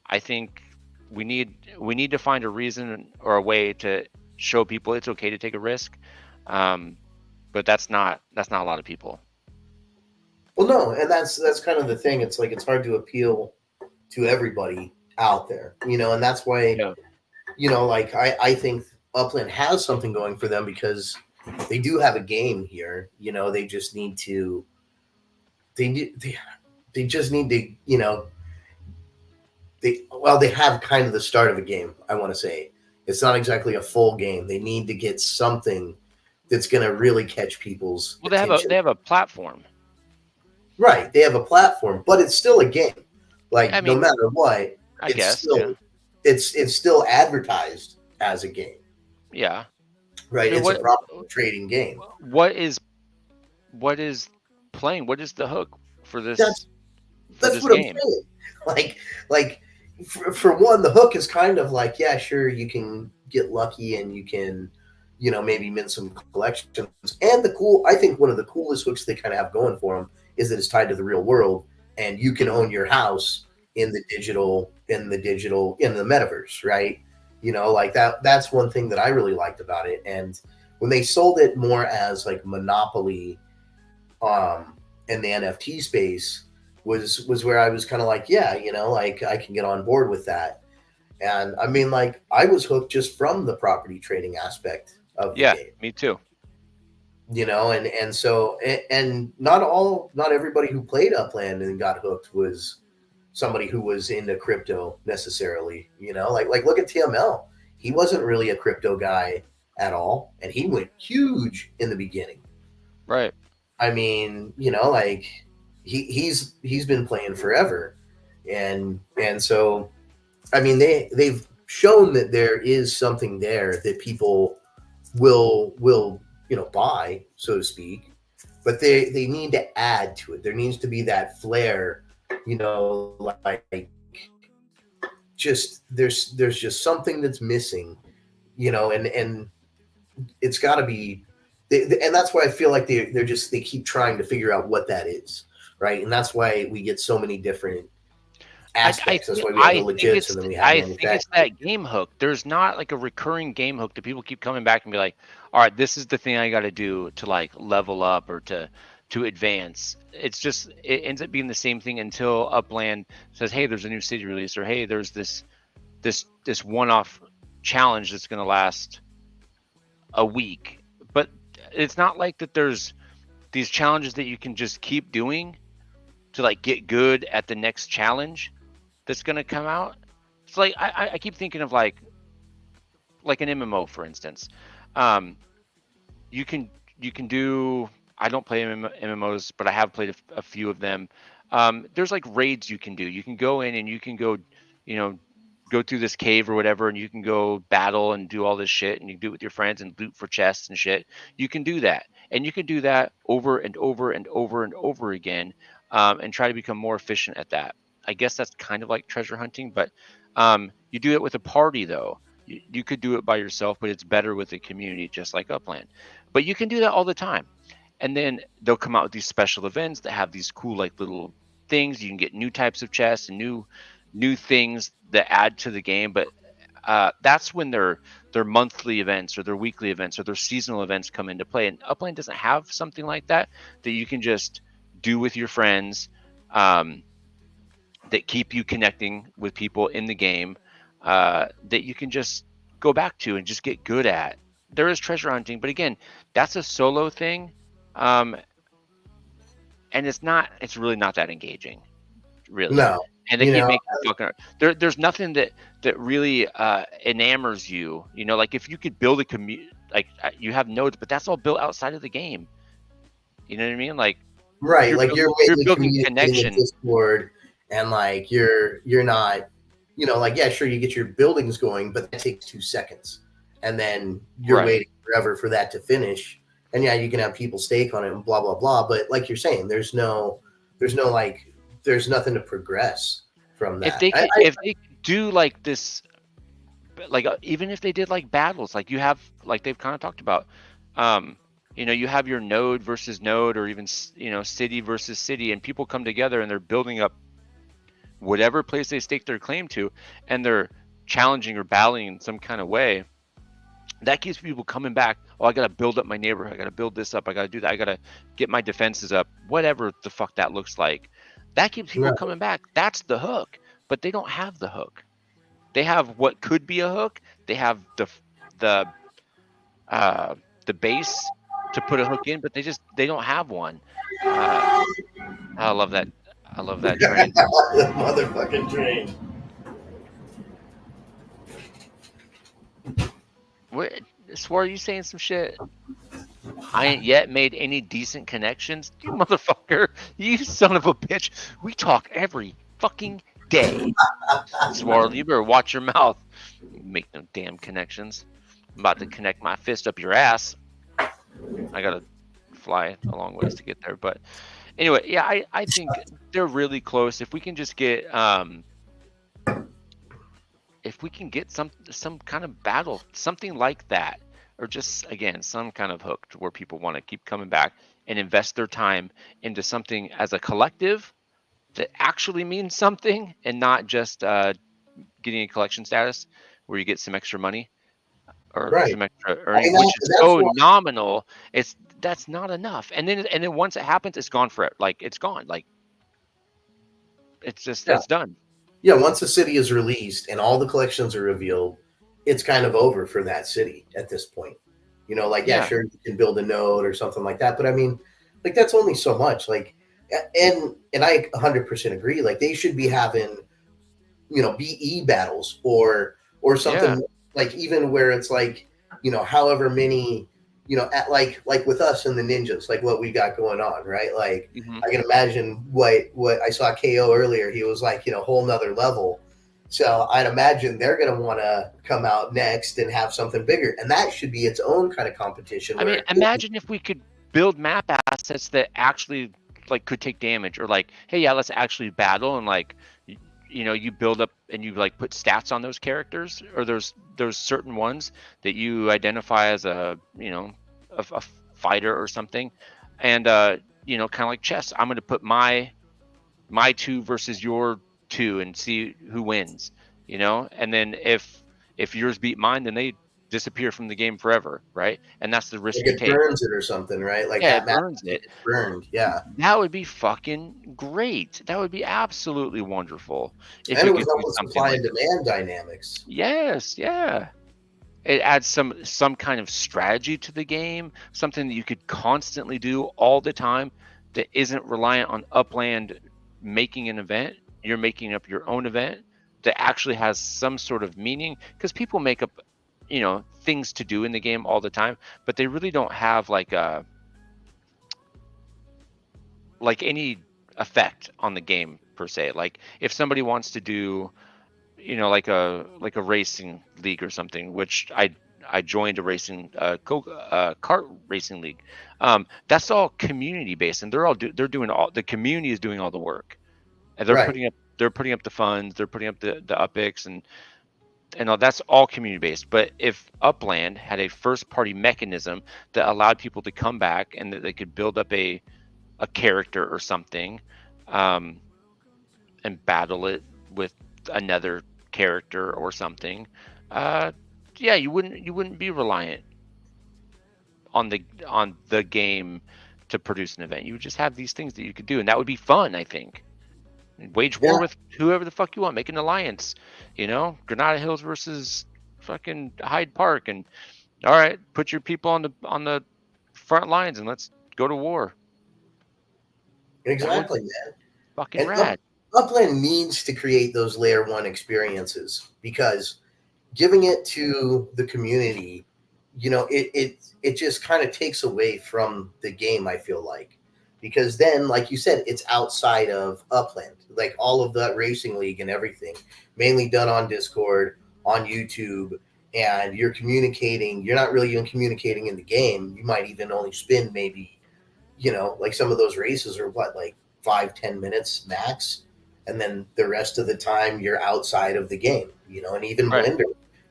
I think we need to find a reason or a way to show people it's okay to take a risk. But that's not a lot of people. Well, no, and that's kind of the thing. It's like it's hard to appeal to everybody out there, you know, and that's why, Yeah. you know, like I think Upland has something going for them because they do have a game here. You know, they just need to they just need to, you know, they have kind of the start of a game. I want to say it's not exactly a full game. They need to get something that's going to really catch people's Well, attention. they have a platform. Right, they have a platform, but it's still a game. Like, I mean, no matter what, I guess, still, yeah. it's still advertised as a game. Yeah. Right, I mean, it's a proper trading game. What is playing? What is the hook for this? That's this what game? I'm saying. Like for one, the hook is kind of like, yeah, sure, you can get lucky and you can, you know, maybe mint some collections. And I think one of the coolest hooks they kind of have going for them is that it's tied to the real world, and you can own your house in the metaverse, right? You know, like that's one thing that I really liked about it. And when they sold it more as like Monopoly in the NFT space was where I was kind of like, yeah, you know, like I can get on board with that. And I mean, like I was hooked just from the property trading aspect of the game. Me too. You know, and so and not everybody who played Upland and got hooked was somebody who was into crypto necessarily. You know, like look at TML. He wasn't really a crypto guy at all, and he went huge in the beginning. Right. I mean, you know, like he's been playing forever, and so I mean they've shown that there is something there that people will you know buy, so to speak, but they need to add to it. There needs to be that flair, you know, like just there's just something that's missing, you know, and it's got to be. And that's why I feel like they keep trying to figure out what that is, right? And that's why we get so many different aspects. That's why we have the legits, and then we have I think it's that game hook. There's not like a recurring game hook that people keep coming back and be like, all right, this is the thing I got to do to like level up or to advance. It's just, it ends up being the same thing until Upland says, hey, there's a new city release, or hey, there's this one-off challenge that's going to last a week. But it's not like that there's these challenges that you can just keep doing to like get good at the next challenge that's going to come out. It's like I keep thinking of like an MMO, for instance. You can do, I don't play MMOs, but I have played a few of them. There's like raids you can do. You can go in and you can go, you know, go through this cave or whatever, and you can go battle and do all this shit, and you can do it with your friends and loot for chests and shit. You can do that, and you can do that over and over and over and over again, and try to become more efficient at that. I guess that's kind of like treasure hunting, but you do it with a party though. You could do it by yourself, but it's better with a community, just like Upland. But you can do that all the time. And then they'll come out with these special events that have these cool like little things. You can get new types of chests and new things that add to the game. But that's when their monthly events or their weekly events or their seasonal events come into play. And Upland doesn't have something like that you can just do with your friends, that keep you connecting with people in the game, that you can just go back to and just get good at. There is treasure hunting, but again, that's a solo thing, and it's really not that engaging, really. No. And they keep making fucking. There's nothing that really enamors you. You know, like if you could build a community, like you have nodes, but that's all built outside of the game. You know what I mean? Like right, like you're building connection. Discord, and like you're not, you know, like yeah, sure you get your buildings going, but that takes 2 seconds, and then you're waiting forever for that to finish. And yeah, you can have people stake on it and blah blah blah. But like you're saying, there's nothing to progress from that. If they do like this, like even if they did like battles, like you have, like they've kind of talked about, you know, you have your node versus node, or even, you know, city versus city, and people come together and they're building up whatever place they stake their claim to, and they're challenging or battling in some kind of way. That keeps people coming back. Oh, I got to build up my neighborhood. I got to build this up. I got to do that. I got to get my defenses up. Whatever the fuck that looks like. That keeps people coming back. That's the hook. But they don't have the hook. They have what could be a hook. They have the base to put a hook in, but they don't have one. I love that. I love that train. The motherfucking train. What? Swore, you saying some shit? I ain't yet made any decent connections. You motherfucker. You son of a bitch. We talk every fucking day. Swore, you better watch your mouth. Make no damn connections. I'm about to connect my fist up your ass. I gotta fly a long ways to get there. But anyway, yeah, I think they're really close. If we can just get some kind of battle, something like that, or just again some kind of hook to where people want to keep coming back and invest their time into something as a collective that actually means something, and not just getting a collection status where you get some extra money or some extra earnings, which is so nominal. That's not enough. And then once it happens, it's gone for it. Like it's gone. Like it's just it's done. Yeah, once the city is released and all the collections are revealed, it's kind of over for that city at this point. You know, like, yeah, sure, you can build a node or something like that. But I mean, like, that's only so much. Like, and I 100% agree. Like, they should be having, you know, BE battles or something like, even where it's like, you know, however many, you know, at like with us and the ninjas, like what we got going on, right? Like I can imagine what I saw KO earlier. He was like, you know, whole nother level. So I'd imagine they're going to want to come out next and have something bigger. And that should be its own kind of competition. I mean, imagine if we could build map assets that actually like could take damage, or like, hey, yeah, let's actually battle, and like, you know, you build up and you like put stats on those characters, or there's certain ones that you identify as a, you know, a fighter or something, and you know, kind of like chess. I'm going to put my 2 versus your 2 and see who wins, you know. And then if yours beat mine, then they disappear from the game forever, right? And that's the risk you take. It burns it or something, right? Like yeah, it burns it. Burned, yeah. That would be fucking great. That would be absolutely wonderful. If and it was almost supply and demand dynamics. Yes, yeah. It adds some kind of strategy to the game, something that you could constantly do all the time that isn't reliant on Upland making an event. You're making up your own event that actually has some sort of meaning, because people make up, you know, things to do in the game all the time, but they really don't have like any effect on the game per se. Like if somebody wants to do, you know, like a racing league or something, which I joined a racing kart racing league. That's all community based, and they're doing all, the community is doing all the work, and they're putting up they're putting up the funds, they're putting up the UPIX, and all, that's all community based. But if Upland had a first party mechanism that allowed people to come back and that they could build up a character or something, and battle it with another character or something, yeah, you wouldn't be reliant on the game to produce an event. You would just have these things that you could do, and that would be fun, I think. Wage war with whoever the fuck you want. Make an alliance, Granada Hills versus fucking Hyde Park, and all right, put your people on the front lines and let's go to war. Exactly, man. Fucking rad. Upland needs to create those layer 1 experiences, because giving it to the community, it just kind of takes away from the game, I feel like. Because then, like you said, it's outside of Upland. Like all of that racing league and everything, mainly done on Discord, on YouTube, and you're communicating. You're not really even communicating in the game. You might even only spend maybe, like some of those races are like 5-10 minutes max. And then the rest of the time you're outside of the game, and even Right. Blender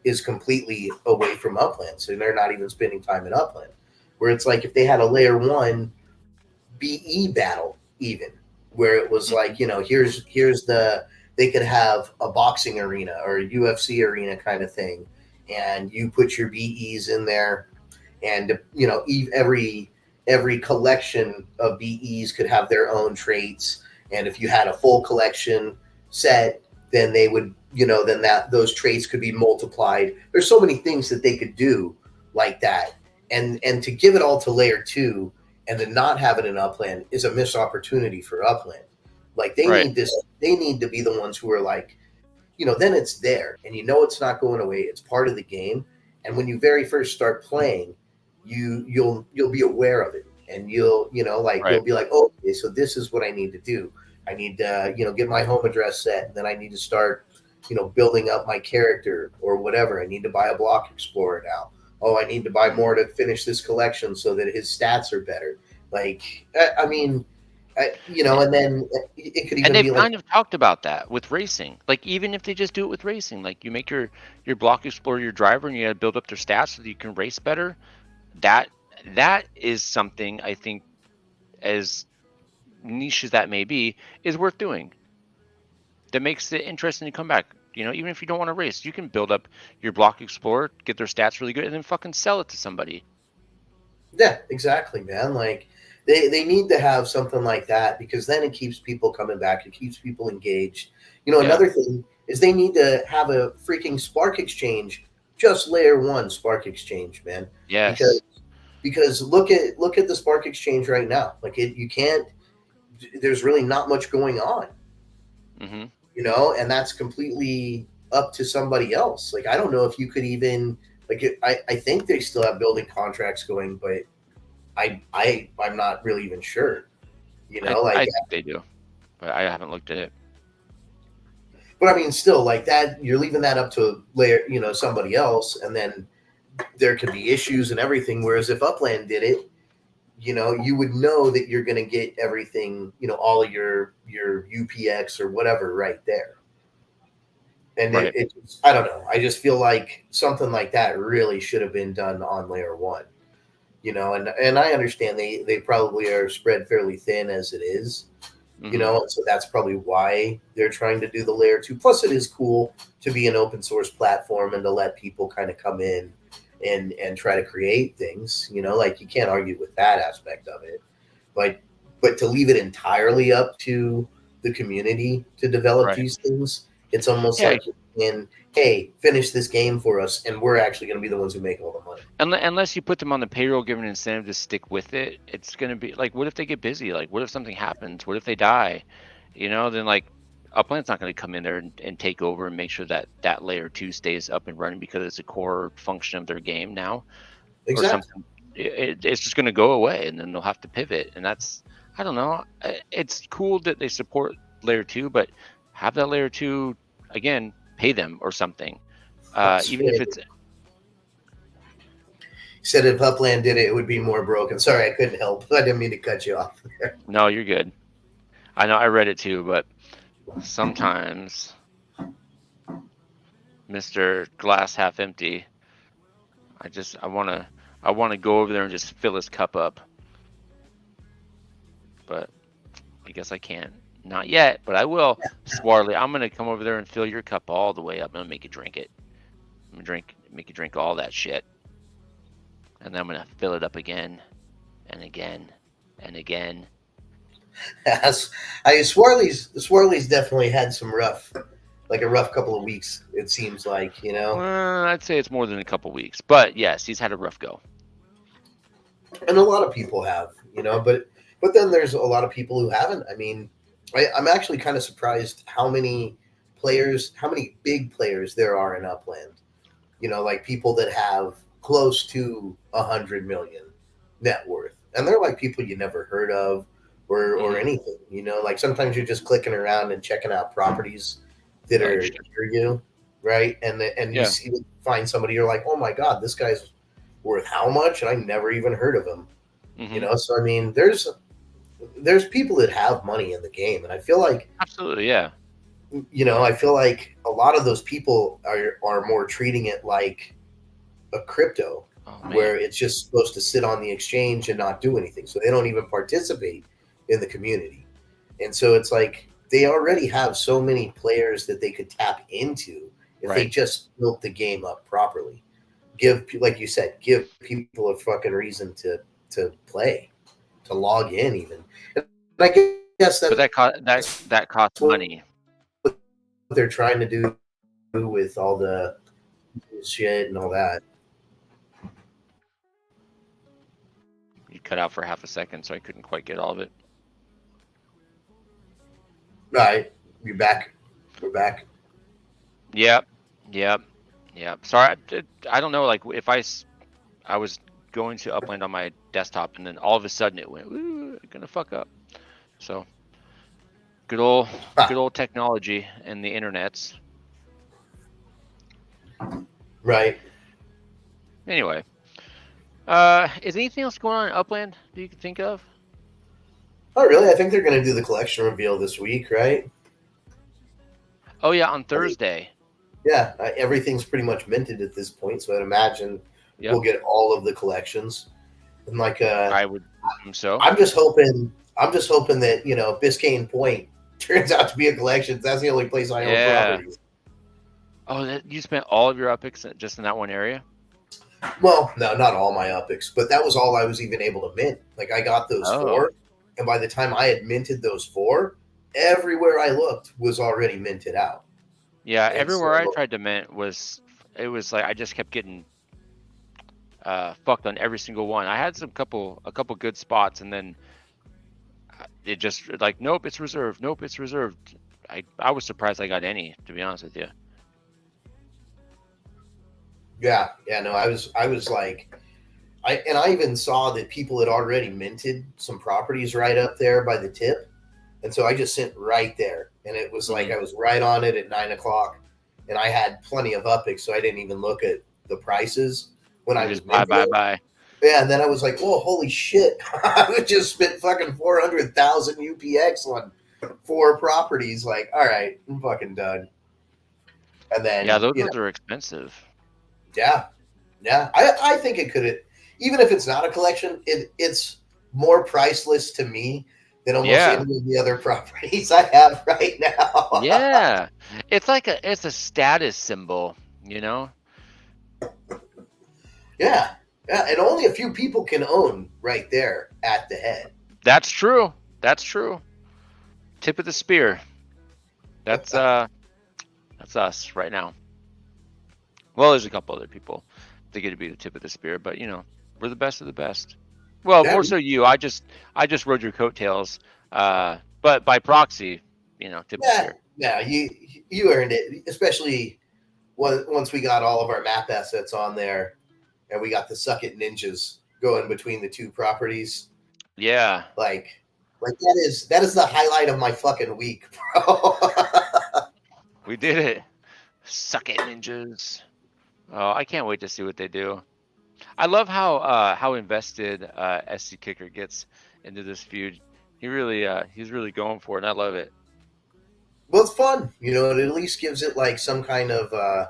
is completely away from Upland. So they're not even spending time in Upland. Where it's like if they had a layer 1 BE battle, even where it was like, here's they could have a boxing arena or a UFC arena kind of thing, and you put your BEs in there, and every collection of BEs could have their own traits, and if you had a full collection set, then they would, then those traits could be multiplied. There's so many things that they could do like that, and to give it all to layer 2 and to not have it in Upland is a missed opportunity for Upland. Like they Right. need this. They need to be the ones who are like, then it's there, and it's not going away. It's part of the game. And when you very first start playing, you'll be aware of it, and you'll Right. you'll be like, oh, okay, so this is what I need to do. I need to get my home address set, and then I need to start building up my character or whatever. I need to buy a block explorer now. Oh, I need to buy more to finish this collection so that his stats are better. Like, I mean, and then it could even And they've be kind like, of talked about that with racing. Like even if they just do it with racing, like you make your block explorer your driver, and you got to build up their stats so that you can race better. That is something I think, as niche as that may be, is worth doing. That makes it interesting to come back. Even if you don't want to race, you can build up your block explorer, get their stats really good, and then fucking sell it to somebody. yeah, exactly, man. Like they need to have something like that, because then it keeps people coming back. It keeps people engaged. Another thing is they need to have a freaking Spark Exchange, just layer 1 Spark Exchange, man. Yes. Because look at the Spark Exchange right now. Like you can't. There's really not much going on. Mm-hmm. And that's completely up to somebody else. Like, I don't know if you could even, I think they still have building contracts going, but I'm not really even sure, I think they do, but I haven't looked at it. But I mean, still, like that, you're leaving that up to layer, somebody else, and then there could be issues and everything. Whereas if Upland did it, you would know that you're going to get everything, all of your UPX or whatever right there. And Right. I don't know. I just feel like something like that really should have been done on layer 1, and I understand they probably are spread fairly thin as it is, Mhm. so that's probably why they're trying to do the layer 2. Plus it is cool to be an open source platform and to let people kind of come in and try to create things, like you can't argue with that aspect of it, but to leave it entirely up to the community to develop Right. these things, it's almost Yeah. like hey, finish this game for us, and we're actually going to be the ones who make all the money. Unless you put them on the payroll, give an incentive to stick with it, it's going to be like, what if they get busy? Like, what if something happens? What if they die? Then like Upland's not going to come in there and take over and make sure that layer 2 stays up and running because it's a core function of their game now. Exactly. Or something. It's just going to go away, and then they'll have to pivot. And that's, I don't know. It's cool that they support layer 2, but have that layer 2 again, pay them or something. Even if it's. Said if Upland did it, it would be more broken. Sorry, I couldn't help. I didn't mean to cut you off there. No, you're good. I know I read it too, but Sometimes, Mr. Glass Half Empty. I wanna go over there and just fill his cup up. But I guess I can't. Not yet, but I will. Swarley, I'm gonna come over there and fill your cup all the way up. I'm gonna make you drink it. Make you drink all that shit. And then I'm gonna fill it up again and again and again. As Swarley's definitely had some rough couple of weeks. It seems like, you know, I'd say it's more than a couple weeks, but yes, he's had a rough go. and a lot of people have, you know, but then there's a lot of people who haven't. I mean, I'm actually kind of surprised how many big players there are in Upland. You know, like people that have close to 100 million net worth, and they're like people you never heard of or anything. You know, like sometimes you're just clicking around and checking out properties that are near you, right? And you find somebody, you're like, oh my god, this guy's worth how much? And I never even heard of him. Mm-hmm. You know, so I mean, there's people that have money in the game, and I feel like absolutely, yeah. You know, I feel like a lot of those people are more treating it like a crypto, where it's just supposed to sit on the exchange and not do anything. So they don't even participate in the community. And so it's like they already have so many players that they could tap into if they just built the game up properly. Like you said, give people a fucking reason to play, to log in even. And I guess that costs money. What they're trying to do with all the shit and all that. You cut out for half a second, so I couldn't quite get all of it. Right, you're back. We're back. Yep. Sorry, I don't know. Like if I was going to Upland on my desktop, and then all of a sudden it went, ooh, gonna fuck up. So good old technology and the internets. Right. Anyway, is anything else going on in Upland that you can think of? Oh, really? I think they're going to do the collection reveal this week, right? Oh yeah, on Thursday. Yeah, everything's pretty much minted at this point, so I'd imagine we'll get all of the collections. And like, I would assume so. I'm just hoping that, you know, Biscayne Point turns out to be a collection. That's the only place I own properties. Oh, you spent all of your epics just in that one area? Well, no, not all my epics, but that was all I was even able to mint. Like I got those 4, and by the time I had minted those 4, everywhere I looked was already minted out. Yeah, and everywhere I tried to mint it was like I just kept getting fucked on every single one. I had a couple good spots, and then it just like, nope, it's reserved. Nope, it's reserved. I was surprised I got any, to be honest with you. Yeah, no, I was like, I even saw that people had already minted some properties right up there by the tip, and so I just sent right there, and it was like I was right on it at 9:00, and I had plenty of epics, so I didn't even look at the prices when I was bye. Yeah, and then I was like, "Whoa, holy shit!" I would just spent fucking 400,000 UPX on 4 properties. Like, all right, I'm fucking done. And then those are expensive. Yeah. I think it could, even if it's not a collection, it's more priceless to me than almost any of the other properties I have right now. Yeah, it's like it's a status symbol, you know. Yeah, and only a few people can own right there at the head. That's true. Tip of the spear. That's us right now. Well, there's a couple other people that get to be the tip of the spear, but you know, we're the best of the best. Well, more so you. I just rode your coattails, but by proxy, you know, tip of the spear. Yeah, you earned it, especially once we got all of our map assets on there, and we got the Suck It Ninjas going between the 2 properties. Yeah, like that is the highlight of my fucking week, bro. We did it. Suck It Ninjas. Oh, I can't wait to see what they do. I love how invested SC Kicker gets into this feud. He's really going for it, and I love it. Well, it's fun. You know, it at least gives it like some kind of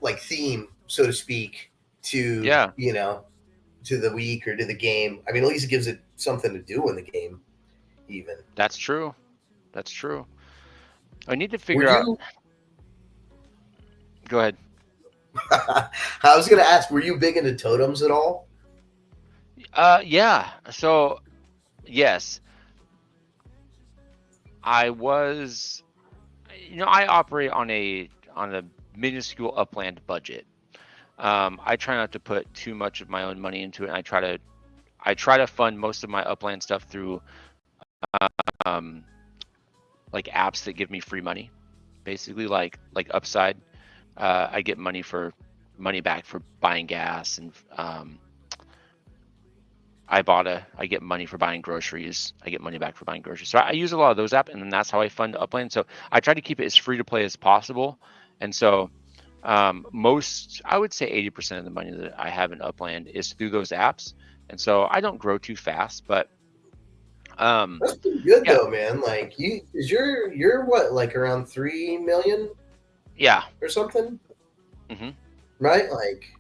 like theme, so to speak, to Yeah, to the week or to the game. I mean, at least it gives it something to do in the game. Even that's true. That's true. I need to were figure out. you? Go ahead. I was going to ask, were you big into totems at all? Yeah. So, yes, I was. I operate on a minuscule upland budget. I try not to put too much of my own money into it. And I try to fund most of my upland stuff through um, like apps that give me free money, basically like Upside. I get money back for buying gas, and I get money for buying groceries. I get money back for buying groceries. So I use a lot of those apps, and then that's how I fund Upland. So I try to keep it as free to play as possible. And so I would say 80% of the money that I have in Upland is through those apps. And so I don't grow too fast, but That's pretty good yeah, though, man. Like you're what, like around 3 million yeah. or something, Hmm. right? Like,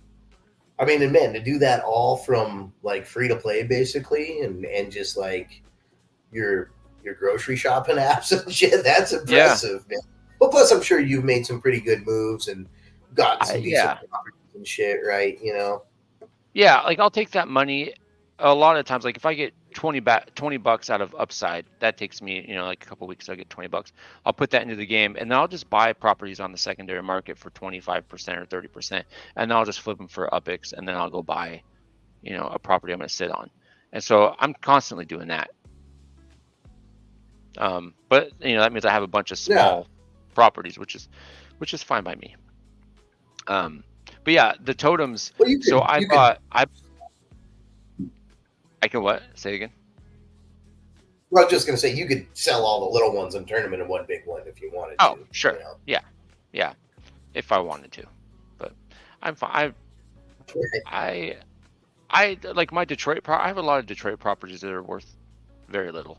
I mean, and man, to do that all from like free to play basically, and just like your grocery shopping apps and shit, that's Yeah, impressive, man. Well, plus I'm sure you've made some pretty good moves and gotten some decent yeah. properties and shit, right? You know. Yeah, like I'll take that money a lot of times. Like if I get 20 bucks out of Upside, that takes me, like a couple weeks. I get 20 bucks. I'll put that into the game, and then I'll just buy properties on the secondary market for 25% or 30%, and then I'll just flip them for UpX, and then I'll go buy, a property I'm going to sit on. And so I'm constantly doing that. But that means I have a bunch of Yeah. small properties, which is fine by me. But yeah, the totems. Well, you So could I you could bought I can what? Say it again. Well, I was just gonna say you could sell all the little ones and turn them into one big one if you wanted Oh, to. sure. You know. Yeah, if I wanted to. But I'm fine. Right. I like my Detroit. I have a lot of Detroit properties that are worth very little,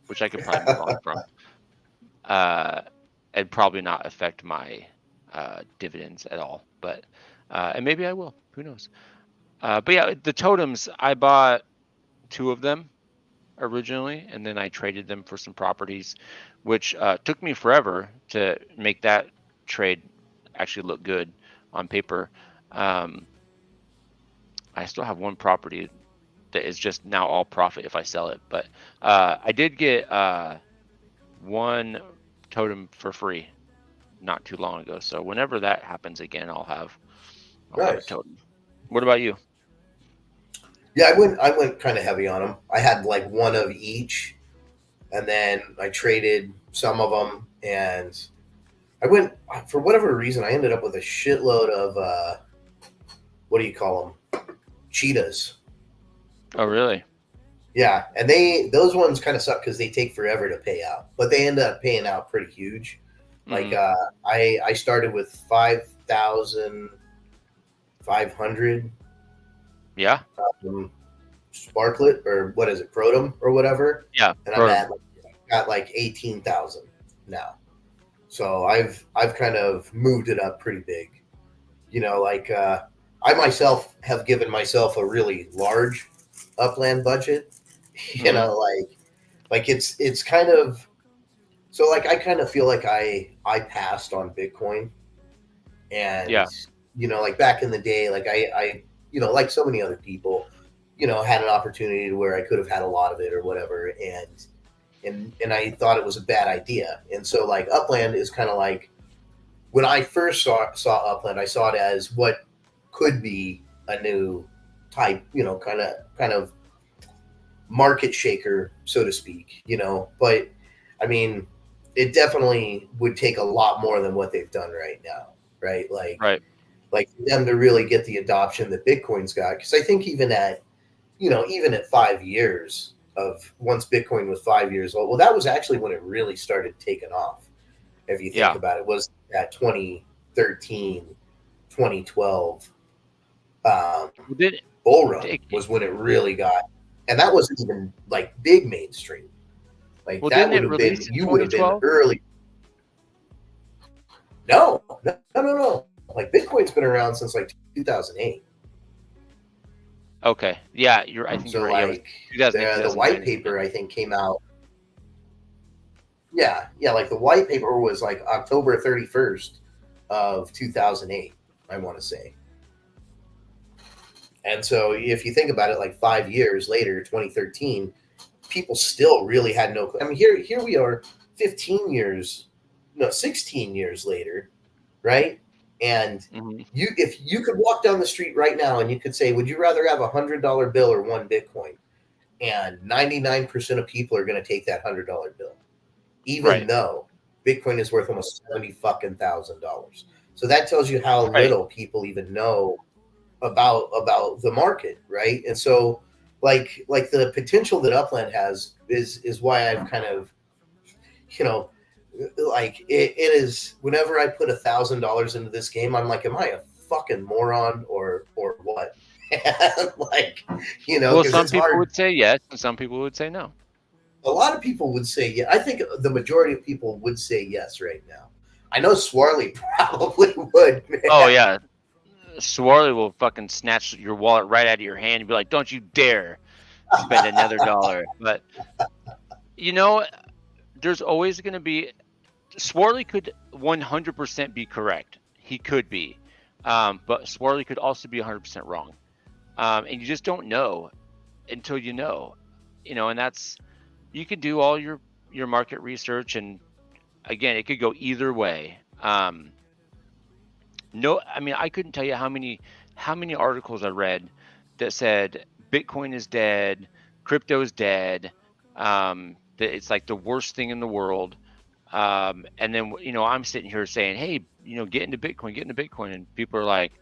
which I could probably move on from, and probably not affect my dividends at all. But and maybe I will. Who knows? But yeah, the totems. I bought 2 of them originally, and then I traded them for some properties, which took me forever to make that trade actually look good on paper. I still have one property that is just now all profit if I sell it, but I did get one totem for free not too long ago. So whenever that happens again, I'll have a Nice. totem. What about you? Yeah, I went kind of heavy on them. I had like one of each, and then I traded some of them, and I went for whatever reason. I ended up with a shitload of what do you call them? Cheetahs. Oh, really? Yeah, and those ones kind of suck because they take forever to pay out, but they end up paying out pretty huge. Like Hmm. I started with 5,500 Yeah. Sparklet, or what is it, Protum or whatever, Yeah. and I'm at got like 18,000 now. So I've kind of moved it up pretty big. Like I myself have given myself a really large upland budget. You Mhm. know, like it's kind of, so like I kind of feel like I passed on Bitcoin, and Yeah. like back in the day, like I like so many other people, had an opportunity to where I could have had a lot of it or whatever, and I thought it was a bad idea. And so like Upland is kind of like, when I first saw Upland, I saw it as what could be a new type, kind of market shaker, so to speak, but I mean, it definitely would take a lot more than what they've done right now, right? Right. Like for them to really get the adoption that Bitcoin's got, because I think even at 5 years of, once Bitcoin was 5 years old, well, that was actually when it really started taking off. If you think Yeah. about it, was that 2013, 2012 Did bull run it, was when it really got, and that wasn't even like big mainstream. Like Well, that didn't would it have been, release in you would have been 2012? early. No. Like Bitcoin's been around since like 2008. Okay. Yeah, I think you're So right. Yeah, it was like 2008, the white 2009. paper I think came out. Yeah. Like the white paper was like October 31st of 2008. I want to say. And so if you think about it, like 5 years later, 2013, people still really had no. I mean, here we are, 15 years, no, 16 years later, right? And Mhm. if you could walk down the street right now and you could say, would you rather have $100 bill or one Bitcoin? And 99% of people are going to take that $100 bill, even Right. though Bitcoin is worth almost $70,000. So that tells you how Right. little people even know about the market, right? And so like the potential that Upland has is why I've kind of, you know, like it is, whenever I put $1,000 into this game, I'm like, am I a fucking moron or what? Like, Well, because some it's people hard. would say yes, and some people would say no. A lot of people would say yeah. I think the majority of people would say yes right now. I know Swarley probably would, Oh man. yeah, Swarley will fucking snatch your wallet right out of your hand and be like, "Don't you dare spend another dollar." But you know, there's always going to be. Swarley could 100% be correct. He could be, but Swarley could also be 100% wrong. And you just don't know until you know. And that's, you could do all your market research, and again, it could go either way. No, I mean, I couldn't tell you how many articles I read that said Bitcoin is dead, crypto's dead, that it's like the worst thing in the world. And then I'm sitting here saying, hey, get into Bitcoin, and people are like,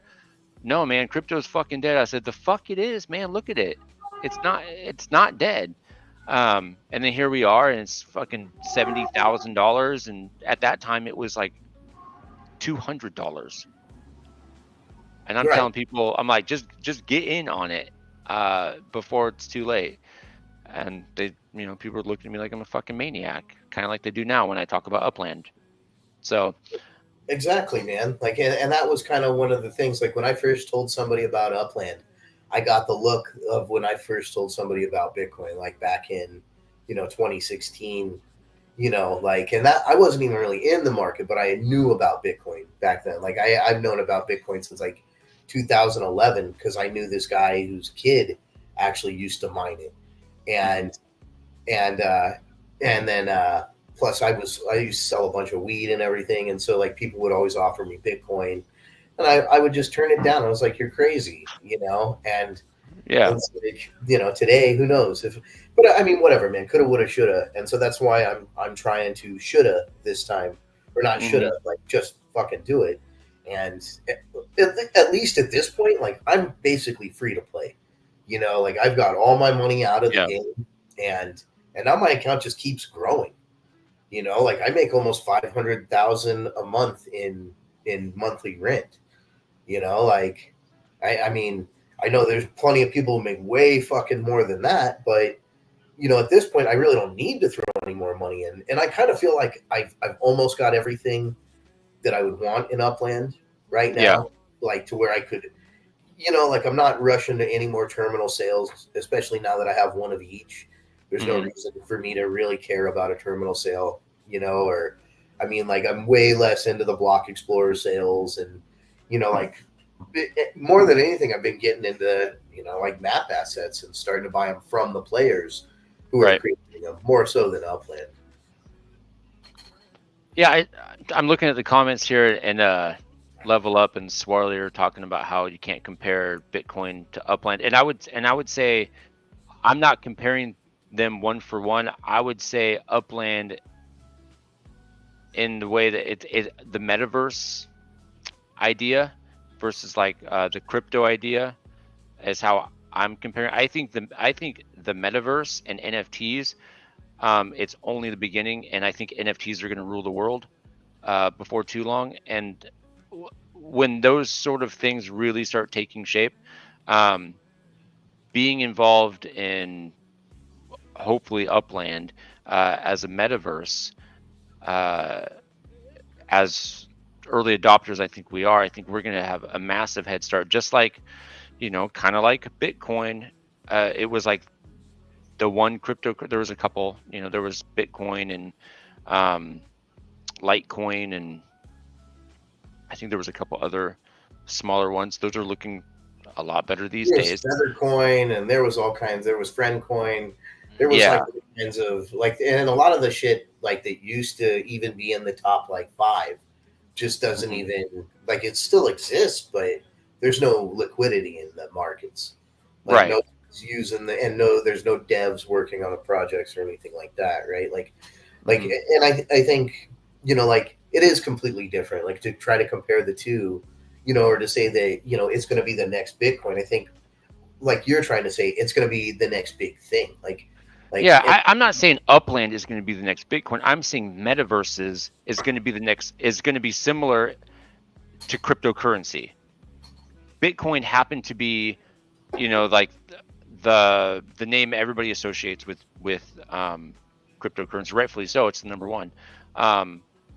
no, man, crypto's fucking dead. I said, the fuck it is, man. Look at it. It's not dead. And then here we are, and it's fucking $70,000, and at that time it was like $200. And I'm Right. telling people, I'm like, just get in on it before it's too late. And they, people are looking at me like I'm a fucking maniac, kind of like they do now when I talk about Upland. So Exactly, man. Like, and that was kind of one of the things. Like when I first told somebody about Upland, I got the look of when I first told somebody about Bitcoin, like back in, 2016. Like, and that I wasn't even really in the market, but I knew about Bitcoin back then. Like, I've known about Bitcoin since like 2011 because I knew this guy whose kid actually used to mine it, and and then plus I used to sell a bunch of weed and everything, and so like people would always offer me Bitcoin, and I would just turn it down. I was like, you're crazy, and yeah, it's like, today, who knows if, but I mean, whatever, man, coulda, woulda, shoulda, and so that's why I'm trying to shoulda this time, or not shoulda, hmm like just fucking do it, and at least at this point, like I'm basically free to play, like I've got all my money out of the yeah, game, and now my account just keeps growing. Like I make almost 500,000 a month in monthly rent. Like I mean, I know there's plenty of people who make way fucking more than that, but at this point, I really don't need to throw any more money in, and I kind of feel like I've almost got everything that I would want in Upland right yeah, now, like to where I could, like I'm not rushing to any more terminal sales, especially now that I have one of each. There's no hmm reason for me to really care about a terminal sale, or I mean, like I'm way less into the Block Explorer sales, and like more than anything, I've been getting into like map assets and starting to buy them from the players who are right. creating them more so than Upland. Yeah, I'm looking at the comments here, and Level Up and Swarley are talking about how you can't compare Bitcoin to Upland, and I would say I'm not comparing them one for one. I would say Upland, in the way that the metaverse idea versus like the crypto idea, is how I'm comparing. I think the metaverse and NFTs, it's only the beginning, and I think NFTs are going to rule the world before too long. And when those sort of things really start taking shape, being involved in hopefully Upland, as a metaverse, as early adopters, I think we are. I think we're going to have a massive head start, just like, kind of like Bitcoin. It was like the one crypto. There was a couple. There was Bitcoin and Litecoin, and I think there was a couple other smaller ones. Those are looking a lot better these days. Feathercoin, and there was all kinds. There was Friendcoin. There was Yeah. like all kinds of like, and a lot of the shit like that used to even be in the top like 5 just doesn't even like, it still exists, but there's no liquidity in the markets. Like, Right. nobody's using there's no devs working on the projects or anything like that, right? Like, and I think, like, it is completely different. Like, to try to compare the two, or to say that, it's going to be the next Bitcoin. I think, like you're trying to say, it's going to be the next big thing. Yeah, I'm not saying Upland is going to be the next Bitcoin. I'm saying metaverses is going to be similar to cryptocurrency. Bitcoin happened to be, like the name everybody associates with cryptocurrency, rightfully so. It's the number one.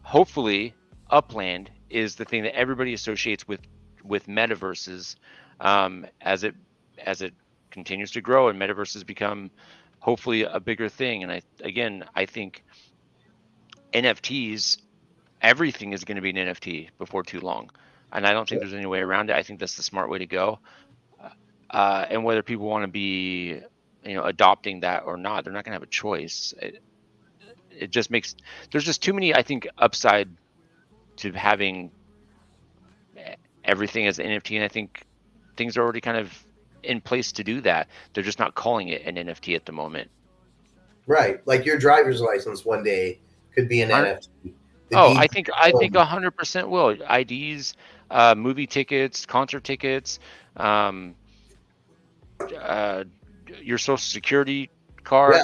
Hopefully, Upland is the thing that everybody associates with metaverses, as it continues to grow and metaverses become hopefully a bigger thing. And I think NFTs, everything is going to be an NFT before too long, and I don't think there's any way around it. I think that's the smart way to go. And whether people want to be, adopting that or not, they're not going to have a choice. It just makes, there's just too many, I think, upside to having everything as NFT, and I think things are already kind of in place to do that. They're just not calling it an NFT at the moment. Right. Like, your driver's license one day could be an NFT. I think 100% will. IDs, movie tickets, concert tickets, your social security card.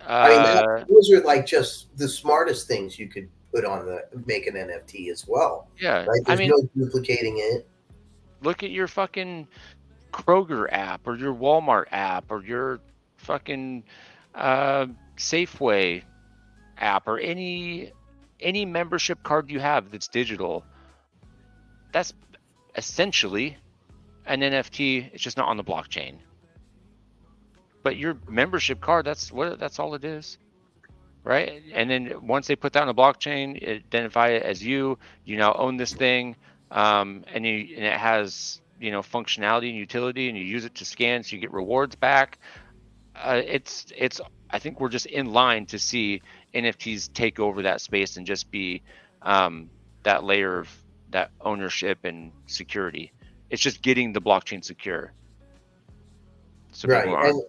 Those are like just the smartest things you could put on make an NFT as well. Yeah. Right? There's no duplicating it. Look at your fucking Kroger app or your Walmart app or your fucking Safeway app or any membership card you have that's digital. That's essentially an NFT. It's just not on the blockchain. But your membership card, that's all it is, right? And then once they put that on the blockchain, identify it as you now own this thing, and it has, functionality and utility, and you use it to scan, so you get rewards back. I think we're just in line to see NFTs take over that space and just be that layer of that ownership and security. It's just getting the blockchain secure. So right, and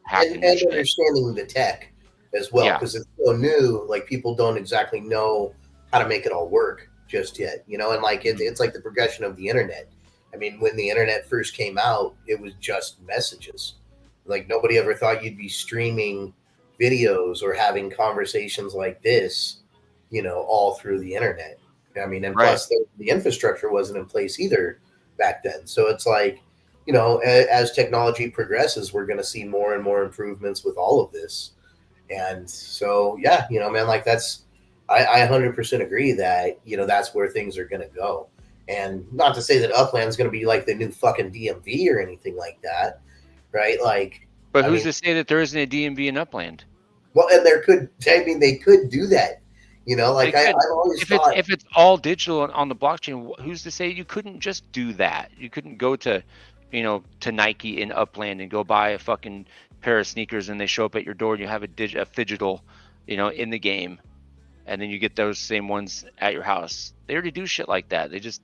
understanding the tech as well, because it's so new. Like, people don't exactly know how to make it all work just yet, and like it's like the progression of the internet. I mean, when the internet first came out, it was just messages. Like, nobody ever thought you'd be streaming videos or having conversations like this, all through the internet. I mean, and plus the infrastructure wasn't in place either back then. So it's like, as technology progresses, we're going to see more and more improvements with all of this. And so, yeah, man, like, I 100% agree that, that's where things are going to go. And not to say that Upland is going to be like the new fucking DMV or anything like that, right? Like, but who's to say that there isn't a DMV in Upland? Well, and they could do that. Like, I've always thought, if it's all digital on the blockchain, who's to say you couldn't just do that? You couldn't go to Nike in Upland and go buy a fucking pair of sneakers, and they show up at your door and you have a phygital, in the game, and then you get those same ones at your house. They already do shit like that. They just,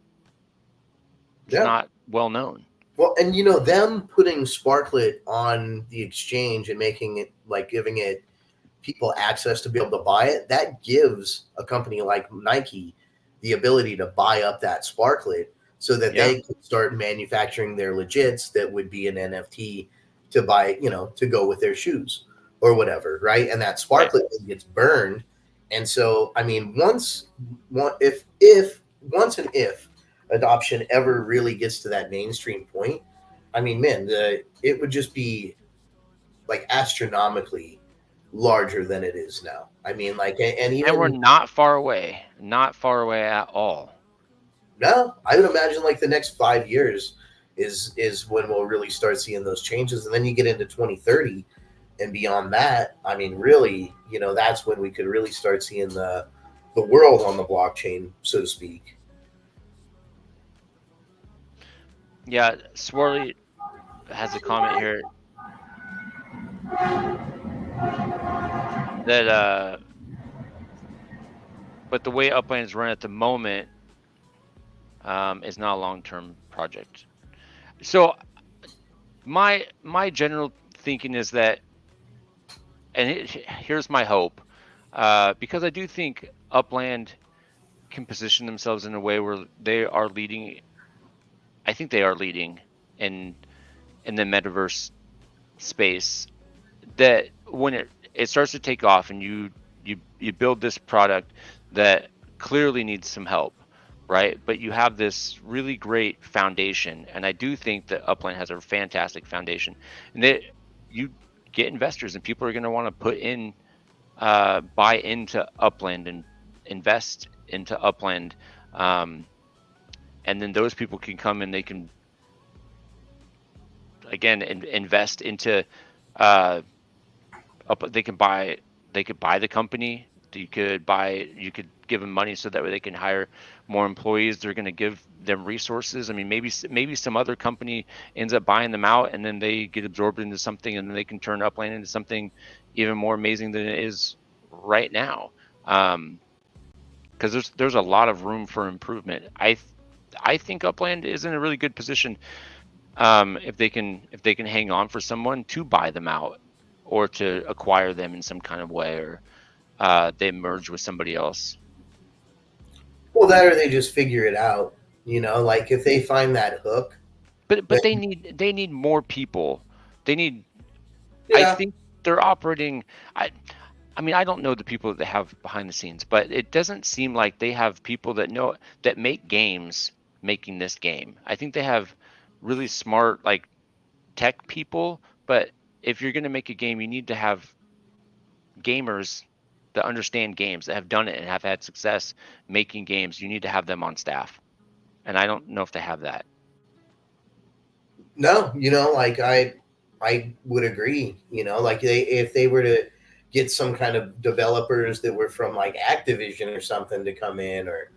it's not well known. Well, and them putting Sparklet on the exchange and making it, like, giving it people access to be able to buy it, that gives a company like Nike the ability to buy up that Sparklet so that they can start manufacturing their legits that would be an NFT to buy, to go with their shoes or whatever, right? And that Sparklet gets burned. And so, I mean, once adoption ever really gets to that mainstream point, I mean, man, it would just be like astronomically larger than it is now. I mean, like, and And we're even not far away at all. no, I would imagine like the next 5 years is when we'll really start seeing those changes, and then you get into 2030 and beyond that. I mean, really, that's when we could really start seeing the world on the blockchain, so to speak. Yeah, Swirly has a comment here that but the way Upland is run at the moment is not a long-term project. So my general thinking is that, and here's my hope, because I do think Upland can position themselves in a way where they are leading. I think they are leading in the metaverse space. That when it starts to take off and you build this product that clearly needs some help, right? But you have this really great foundation, and I do think that Upland has a fantastic foundation, and that you get investors and people are going to want to put in, buy into Upland and invest into Upland, and then those people can come and they can again invest into. They could buy the company. You could give them money so that way they can hire more employees. They're going to give them resources. I mean, maybe some other company ends up buying them out, and then they get absorbed into something, and then they can turn Upland into something even more amazing than it is right now. Because there's a lot of room for improvement. I think Upland is in a really good position if they can hang on for someone to buy them out, or to acquire them in some kind of way, or they merge with somebody else. Well, that or they just figure it out. Like if they find that hook. But they need more people. They need. Yeah. I think they're operating. I mean, I don't know the people that they have behind the scenes, but it doesn't seem like they have people that make games making this game. I think they have really smart like tech people, but if you're going to make a game, you need to have gamers that understand games, that have done it and have had success making games. You need to have them on staff, and I don't know if they have that. No, like I would agree. Like if they were to get some kind of developers that were from like Activision or something to come in, or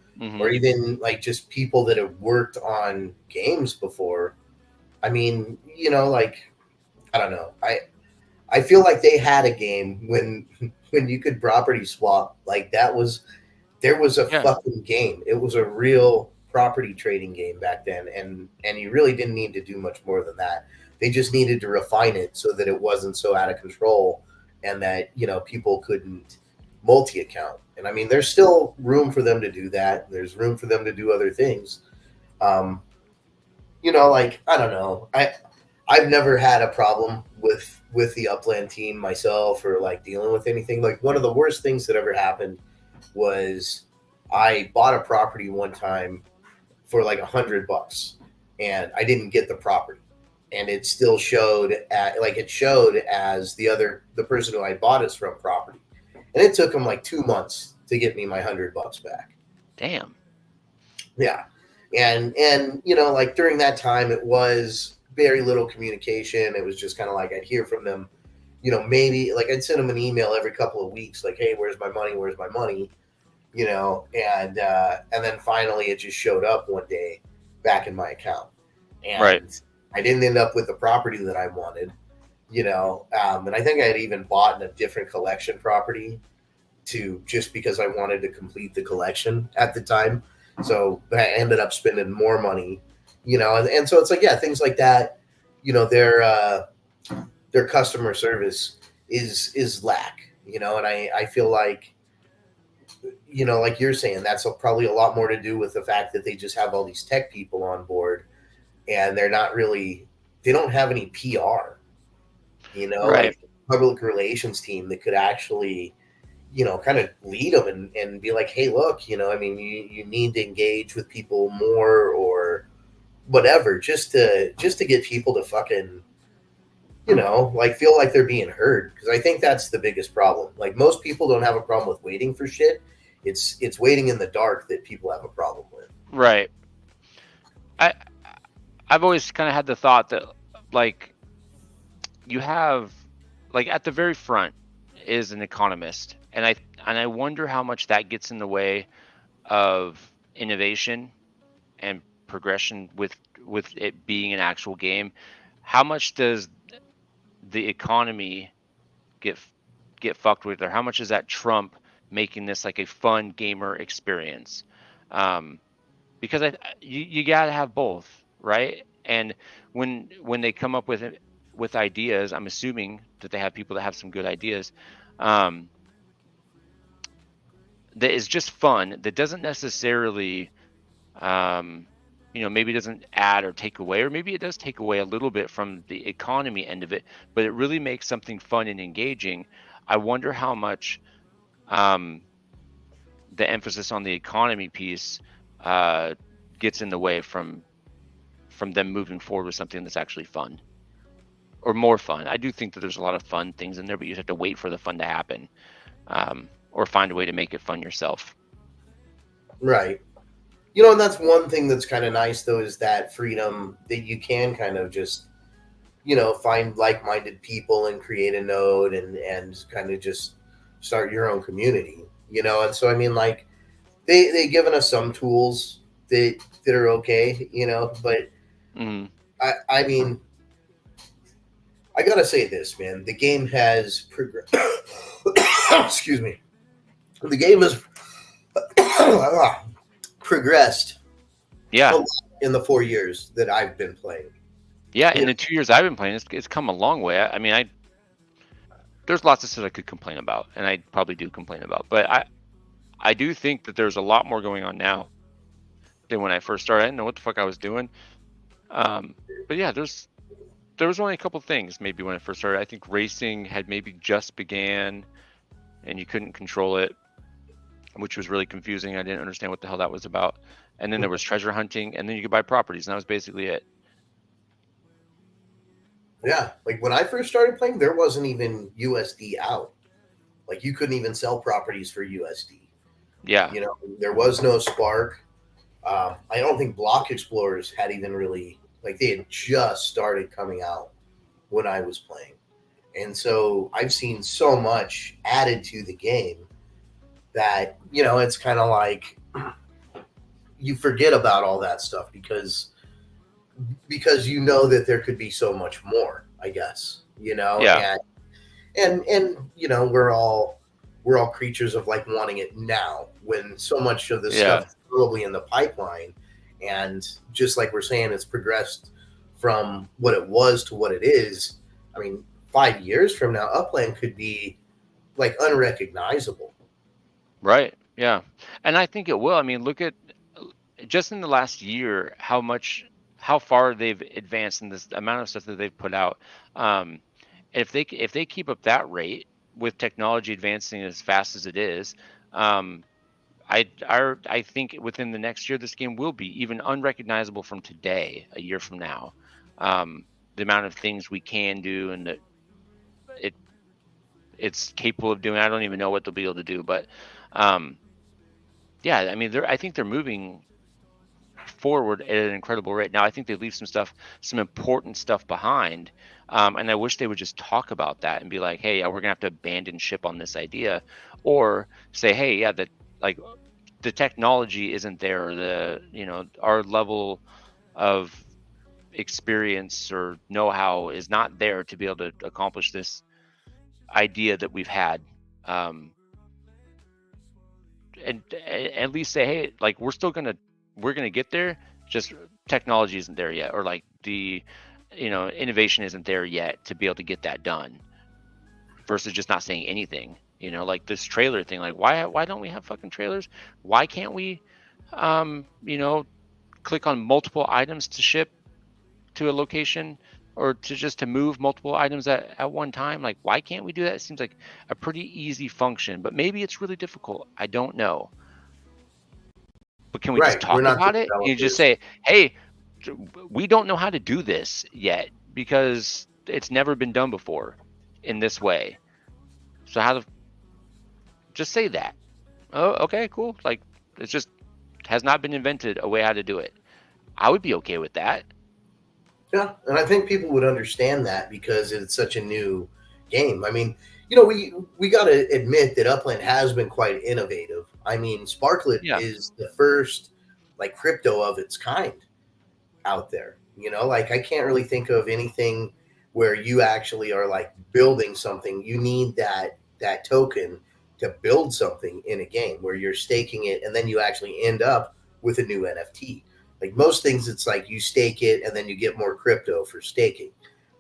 even like just people that have worked on games before. I mean, like, I don't know. I feel like they had a game when you could property swap. Like there was a fucking game. It was a real property trading game back then, and you really didn't need to do much more than that. They just needed to refine it so that it wasn't so out of control, and that people couldn't multi-account. And I mean, there's still room for them to do that. There's room for them to do other things. Like, I don't know. I've never had a problem with the Upland team myself, or like dealing with anything. Like one of the worst things that ever happened was I bought a property one time for like $100, and I didn't get the property, and it still showed as the person who I bought it from property, and it took them like 2 months to get me my $100 back. Damn. Yeah. And like during that time, it was very little communication. It was just kind of like I'd hear from them, maybe like I'd send them an email every couple of weeks, like, hey, where's my money? Where's my money? And then finally it just showed up one day back in my account. And right. I didn't end up with the property that I wanted, and I think I had even bought a different collection property just because I wanted to complete the collection at the time. So I ended up spending more money, and so it's like, yeah, things like that, their customer service is lack, and I feel like, like you're saying, that's probably a lot more to do with the fact that they just have all these tech people on board, and they don't have any PR, right. like public relations team that could actually kind of lead them and be like, hey, look, I mean, you need to engage with people more, or whatever, just to get people to fucking, you know, like feel like they're being heard, because I think that's the biggest problem. Like most people don't have a problem with waiting for shit. It's waiting in the dark that people have a problem with. Right. I I've always kind of had the thought that like you have like at the very front is an economist, and I wonder how much that gets in the way of innovation and progression with it being an actual game. How much does the economy get get fucked with, or how much does that trump making this like a fun gamer experience? Um, because you gotta have both, right? And when they come up with ideas, I'm assuming that they have people that have some good ideas. Um, that is just fun. That doesn't necessarily, um, maybe doesn't add or take away, or maybe it does take away a little bit from the economy end of it, but it really makes something fun and engaging. I wonder how much um, the emphasis on the economy piece gets in the way from them moving forward with something that's actually fun or more fun. I do think that there's a lot of fun things in there, but you have to wait for the fun to happen, or find a way to make it fun yourself. Right. You know, and that's one thing that's kind of nice, though, is that freedom that you can kind of just, you know, find like-minded people and create a node and kind of just start your own community, you know? And so, I mean, like, they given us some tools that are okay, you know, but Mm-hmm. I mean, I gotta say this, man. The game has progressed. Excuse me. The game has progressed Yeah. in the 4 years that I've been playing. Yeah, in the 2 years I've been playing, it's come a long way. I mean, there's lots of stuff I could complain about, and I probably do complain about, but I do think that there's a lot more going on now than when I first started. I didn't know what the fuck I was doing. But yeah, there was only a couple things maybe when I first started. I think racing had maybe just began, and you couldn't control it, which was really confusing. I didn't understand what the hell that was about. And then there was treasure hunting, and then you could buy properties, and that was basically it. Yeah, like when I first started playing, there wasn't even USD out. Like you couldn't even sell properties for USD. Yeah. You know, there was no Spark. I don't think Block Explorers had even really, like, they had just started coming out when I was playing. And so I've seen so much added to the game that, you know, it's kind of like you forget about all that stuff because you know that there could be so much more, I guess, you know? Yeah. And you know, we're all creatures of like wanting it now when so much of this stuff is probably in the pipeline. And just like we're saying, it's progressed from what it was to what it is. I mean, 5 years from now, Upland could be like unrecognizable. Right. Yeah. And I think it will. I mean, look at just in the last year how far they've advanced in this amount of stuff that they've put out. If they keep up that rate with technology advancing as fast as it is, I think within the next year this game will be even unrecognizable from today, a year from now. The amount of things we can do and that it's capable of doing. I don't even know what they'll be able to do, but yeah, I mean, I think they're moving forward at an incredible rate. Now, I think they leave some important stuff behind, and I wish they would just talk about that and be like, hey, we're gonna have to abandon ship on this idea, or say, hey, yeah, that like the technology isn't there, or our level of experience or know-how is not there to be able to accomplish this idea that we've had. And at least say, hey, like we're gonna get there, just technology isn't there yet, or like the innovation isn't there yet to be able to get that done, versus just not saying anything. Like this trailer thing, like why don't we have fucking trailers? Why can't we click on multiple items to ship to a location, or to move multiple items at one time? Like, why can't we do that? It seems like a pretty easy function, but maybe it's really difficult. I don't know. But can we just talk about it? You just say, hey, we don't know how to do this yet because it's never been done before in this way. So how the just say that. Oh, okay, cool. Like it's just has not been invented a way how to do it. I would be okay with that. Yeah, and I think people would understand that because it's such a new game. I mean, we got to admit that Upland has been quite innovative. I mean, Sparklet Yeah. is the first like crypto of its kind out there. Like I can't really think of anything where you actually are like building something. You need that token to build something in a game where you're staking it and then you actually end up with a new NFT. Like most things, it's like you stake it and then you get more crypto for staking.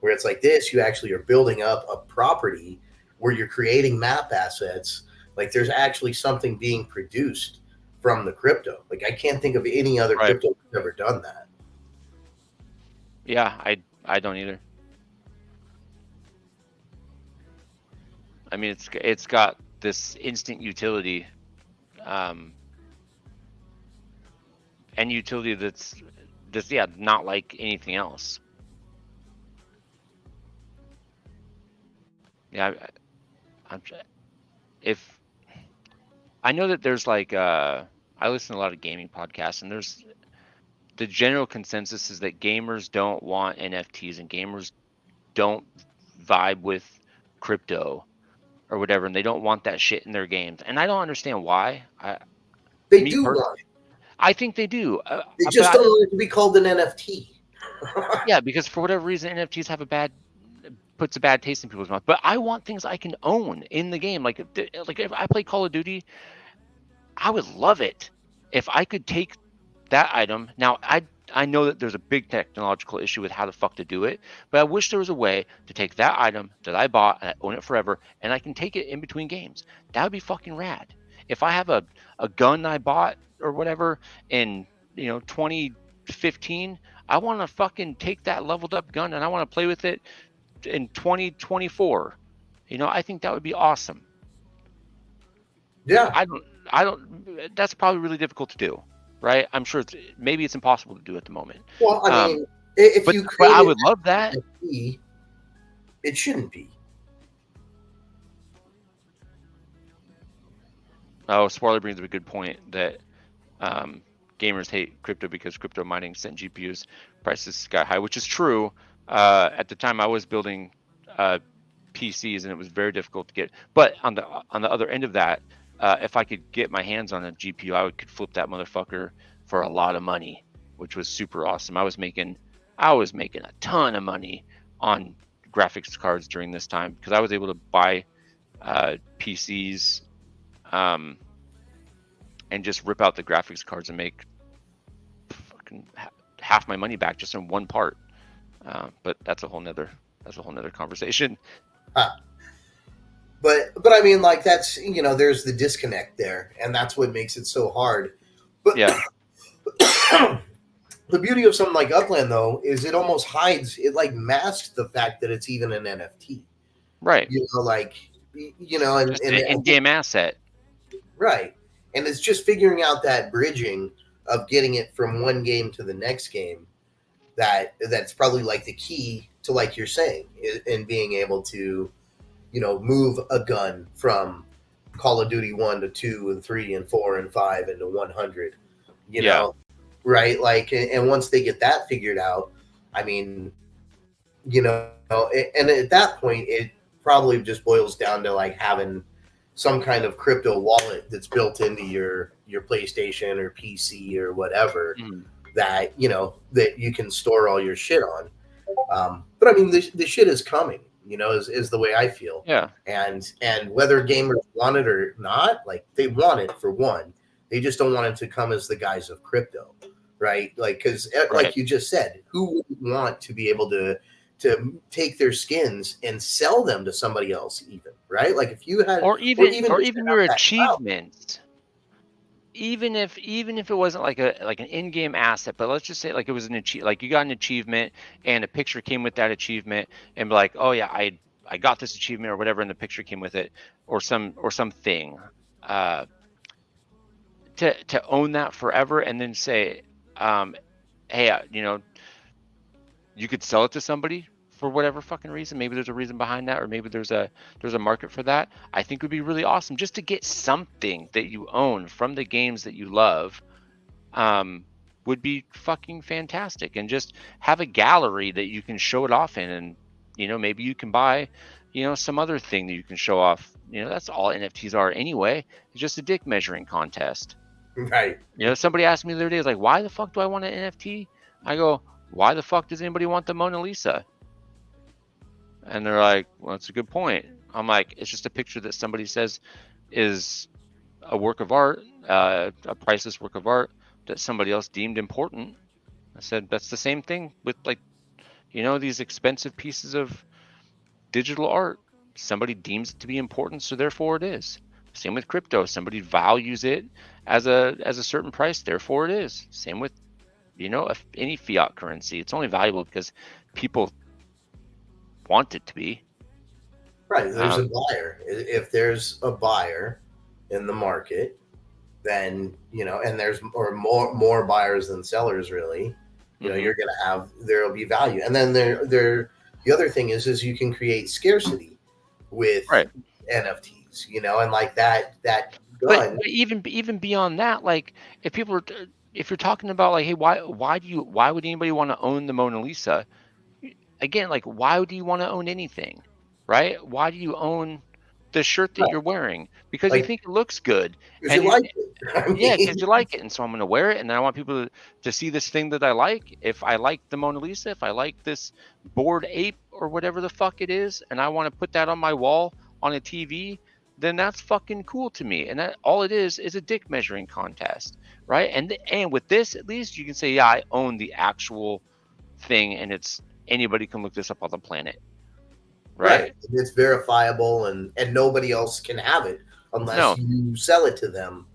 Where it's like this, you actually are building up a property where you're creating map assets. Like there's actually something being produced from the crypto. Like I can't think of any other Right. crypto that's ever done that. Yeah, I don't either. I mean, it's got this instant utility, and utility that's not like anything else. Yeah, if I know that there's like I listen to a lot of gaming podcasts, and there's the general consensus is that gamers don't want NFTs and gamers don't vibe with crypto or whatever, and they don't want that shit in their games. And I don't understand why. They Me do personally, want it. I think they do. They just but don't want it to be called an NFT. yeah, because for whatever reason, NFTs have puts a bad taste in people's mouth. But I want things I can own in the game. Like if I play Call of Duty, I would love it if I could take that item. Now I know that there's a big technological issue with how the fuck to do it, but I wish there was a way to take that item that I bought and I own it forever, and I can take it in between games. That would be fucking rad. If I have a gun I bought or whatever in 2015, I want to fucking take that leveled up gun and I want to play with it in 2024. I think that would be awesome. Yeah. I don't. That's probably really difficult to do, right? I'm sure maybe it's impossible to do at the moment. Well, I mean, if But you create I would love that. NFT, it shouldn't be. Oh, Spoiler brings up a good point that gamers hate crypto because crypto mining sent GPUs prices sky high, which is true. At the time, I was building PCs, and it was very difficult to get. But on the other end of that, if I could get my hands on a GPU, I could flip that motherfucker for a lot of money, which was super awesome. I was making a ton of money on graphics cards during this time because I was able to buy PCs and just rip out the graphics cards and make fucking half my money back just in one part. But that's a whole nother conversation. But I mean, like that's there's the disconnect there, and that's what makes it so hard. But Yeah. The beauty of something like Upland, though, is it almost hides, it like masks the fact that it's even an NFT. Right. And An in-game asset. right, and it's just figuring out that bridging of getting it from one game to the next game. That's probably like the key to, like you're saying, in being able to move a gun from Call of Duty 1 to 2 and 3 and 4 and 5 into 100, right? Like, and once they get that figured out, I mean, and at that point, it probably just boils down to like having some kind of crypto wallet that's built into your PlayStation or PC or whatever that, that you can store all your shit on. But I mean, the shit is coming. Is the way I feel. Yeah. And whether gamers want it or not, like they want it for one. They just don't want it to come as the guise of crypto, right? Like, because like you just said, who wouldn't want to be able to take their skins and sell them to somebody else, even, right? Like if you had, or even your achievements. Even if it wasn't like an in-game asset, but let's just say like it was like you got an achievement and a picture came with that achievement, and be like, oh yeah, I got this achievement or whatever, and the picture came with it, or something. To own that forever, and then say, hey, you could sell it to somebody for whatever fucking reason. Maybe there's a reason behind that, or maybe there's a market for that. I think it would be really awesome just to get something that you own from the games that you love. Would be fucking fantastic, and just have a gallery that you can show it off in, and maybe you can buy some other thing that you can show off. That's all NFTs are anyway. It's just a dick measuring contest. Right. Somebody asked me the other day, like, why the fuck do I want an NFT? I go, why the fuck does anybody want the Mona Lisa? And they're like, well, that's a good point. I'm like, it's just a picture that somebody says is a work of art, a priceless work of art that somebody else deemed important. I said, that's the same thing with, like, these expensive pieces of digital art. Somebody deems it to be important, so therefore it is. Same with crypto. Somebody values it as a certain price, therefore it is. Same with any fiat currency. It's only valuable because people want it to be. Right. There's a buyer. If there's a buyer in the market, then and there's more buyers than sellers, really. You're gonna there'll be value, and then the other thing is you can create scarcity with NFTs, and like that gun. But even beyond that, like if you're talking about like, hey, why would anybody want to own the Mona Lisa? Again, like, why do you want to own anything, right? Why do you own the shirt that you're wearing? Because you think it looks good, and you like it. Yeah, because you like it, and so I'm going to wear it, and then I want people to see this thing that I like. If I like the Mona Lisa, if I like this Bored Ape or whatever the fuck it is, and I want to put that on my wall on a TV, then that's fucking cool to me. And that all it is a dick measuring contest, right? And with this, at least you can say, yeah, I own the actual thing, and it's anybody can look this up on the planet. Right. It's verifiable, and nobody else can have it unless you sell it to them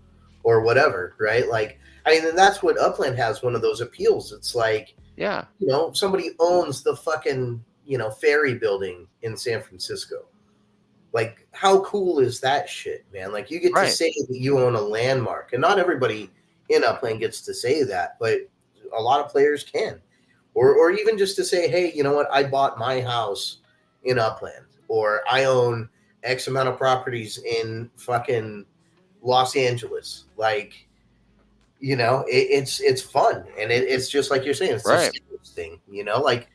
or whatever, right? Like, I mean, and that's what Upland has, one of those appeals. It's like, somebody owns the fucking, ferry building in San Francisco. Like, how cool is that shit, man? Like, you get to say that you own a landmark, and not everybody in Upland gets to say that, but a lot of players can. Or even just to say, hey, you know what? I bought my house in Upland, or I own X amount of properties in fucking Los Angeles. Like, it's fun, and it's just like you're saying, it's a thing. Like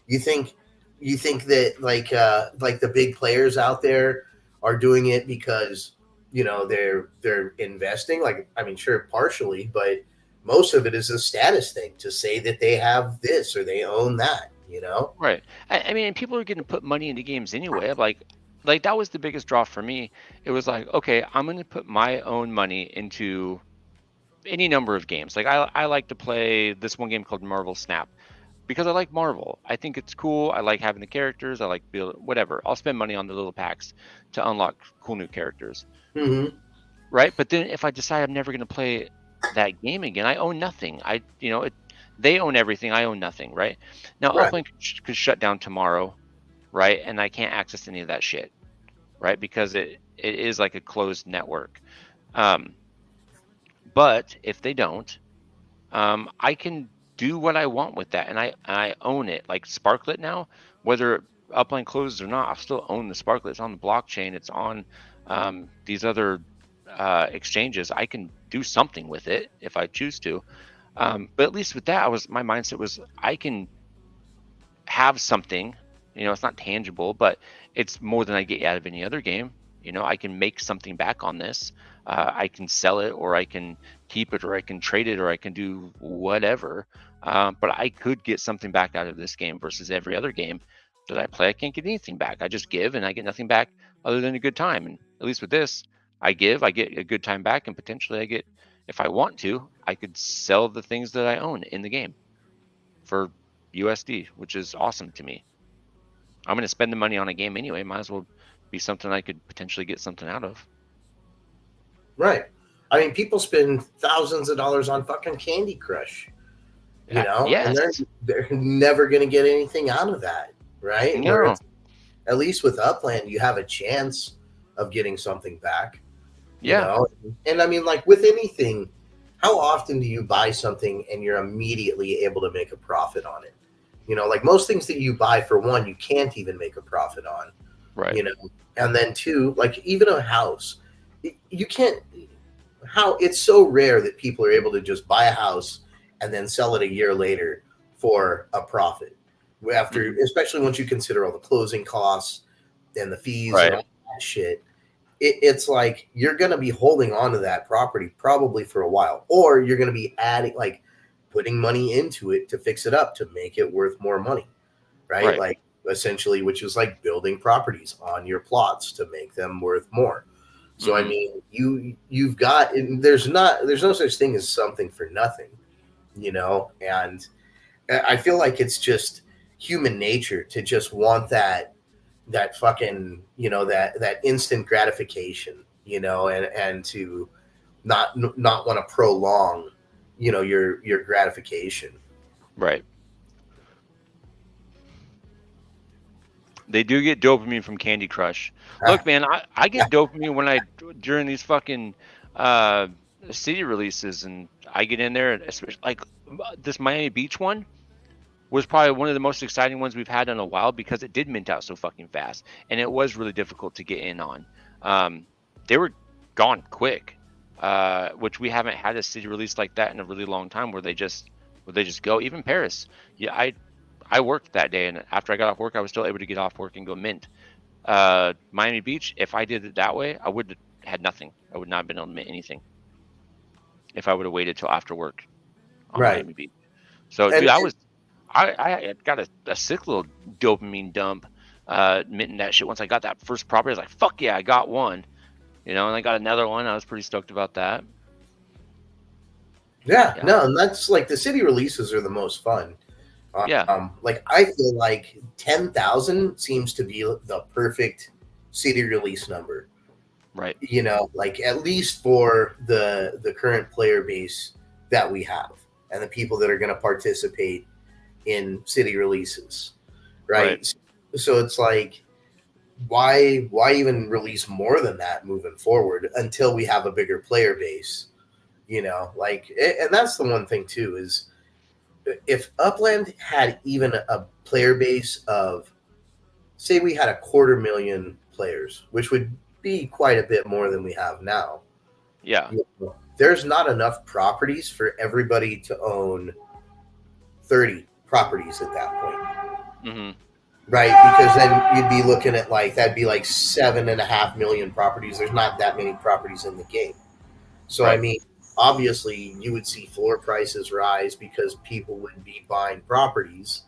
you think that like the big players out there are doing it because they're investing. Like, I mean, sure, partially, but most of it is a status thing to say that they have this or they own that. Right. I mean, people are going to put money into games anyway. Like that was the biggest draw for me. It was like, okay, I'm going to put my own money into any number of games. Like I like to play this one game called Marvel Snap because I like Marvel. I think it's cool. I like having the characters. I like whatever. I'll spend money on the little packs to unlock cool new characters. Mm-hmm. Right. But then if I decide I'm never going to play that game again, I own nothing. They own everything. I own nothing, right? Now, Upland could shut down tomorrow, right? And I can't access any of that shit, right? Because it is like a closed network. But if they don't, I can do what I want with that, and I own it. Like Sparklet now, whether Upland closes or not, I still own the Sparklet. It's on the blockchain. It's on these other exchanges. I can do something with it if I choose to. But at least with that, my mindset was I can have something, it's not tangible, but it's more than I get out of any other game. I can make something back on this. I can sell it, or I can keep it, or I can trade it, or I can do whatever. But I could get something back out of this game versus every other game that I play. I can't get anything back. I just give and I get nothing back other than a good time. And at least with this, I give, I get a good time back, and potentially I get, if I want to, I could sell the things that I own in the game for USD, which is awesome to me. I'm going to spend the money on a game anyway. Might as well be something I could potentially get something out of. Right. I mean, people spend thousands of dollars on fucking Candy Crush, Yes. And they're never going to get anything out of that, right? No. At least with Upland, you have a chance of getting something back. Yeah. And I mean, like with anything, how often do you buy something and you're immediately able to make a profit on it? You know, like most things that you buy, for one, you can't even make a profit on. Right. You know, and then two, like even a house, you can't. How it's so rare that people are able to just buy a house and then sell it a year later for a profit. After, especially once you consider all the closing costs and the fees Right. and all that shit, it's like you're going to be holding on to that property probably for a while, or you're going to be adding, like, putting money into it to fix it up to make it worth more money, right? Right. Like, essentially, which is like building properties on your plots to make them worth more. So I Mhm. mean, you've got, there's no such thing as something for nothing, you know. And I feel like it's just human nature to just want that fucking, you know, that instant gratification, you know, and to not want to prolong, you know, your gratification. Right. They do get dopamine from Candy Crush. Look, man, I get dopamine when during these fucking city releases, and I get in there, and especially like this Miami Beach one was probably one of the most exciting ones we've had in a while because it did mint out so fucking fast, and it was really difficult to get in on. They were gone quick, which we haven't had a city release like that in a really long time, where they just go. Even Paris, yeah, I worked that day, and after I got off work, I was still able to get off work and go mint. Miami Beach, if I did it that way, I would have had nothing. I would not have been able to mint anything if I would have waited till after work on Right. Miami Beach. So, And dude, I got a sick little dopamine dump minting that shit. Once I got that first property, I was like, fuck yeah, I got one. You know, and I got another one. I was pretty stoked about that. yeah, Yeah. no, and that's like the city releases are the most fun. Yeah. Like I feel like 10,000 seems to be the perfect city release number. Right. You know, like at least for the current player base that we have and the people that are going to participate in city releases, right? So it's like, why even release more than that moving forward until we have a bigger player base? You know, like, and that's the one thing too is, if Upland had even a player base of, say, we had 250,000 players, which would be quite a bit more than we have now. Yeah. You know, there's not enough properties for everybody to own 30 properties at that point. Mm-hmm. Right? Because then you'd be looking at like, that'd be like 7.5 million properties. There's not that many properties in the game. So, Right. I mean, obviously you would see floor prices rise because people would be buying properties,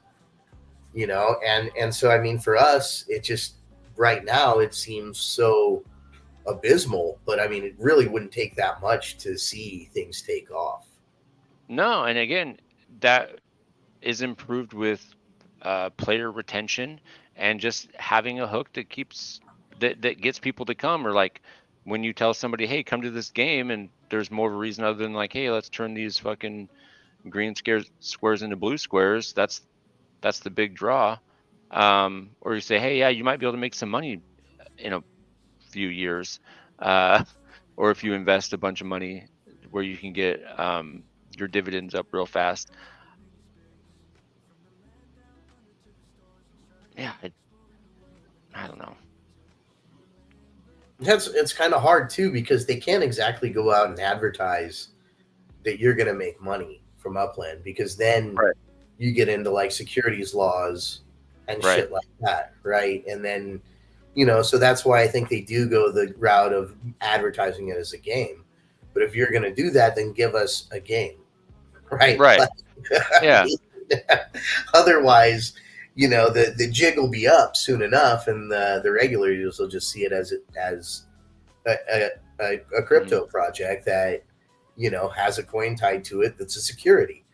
you know, and so I mean, for us, it just, right now it seems so abysmal, but I mean, it really wouldn't take that much to see things take off. No, and again, that is improved with player retention and just having a hook that that gets people to come. Or like when you tell somebody, hey, come to this game, and there's more of a reason other than like, hey, let's turn these fucking green squares into blue squares. That's the big draw. Or you say, hey, yeah, you might be able to make some money in a few years, or if you invest a bunch of money where you can get your dividends up real fast. Yeah, I don't know. It's kind of hard too, because they can't exactly go out and advertise that you're going to make money from Upland, because then Right. you get into like securities laws and Right. shit like that, right? And then, you know, so that's why I think they do go the route of advertising it as a game. But if you're going to do that, then give us a game, right? Right. Like, Yeah. Otherwise, you know, the jig will be up soon enough, and the regular users will just see it as a crypto project that, you know, has a coin tied to it that's a security.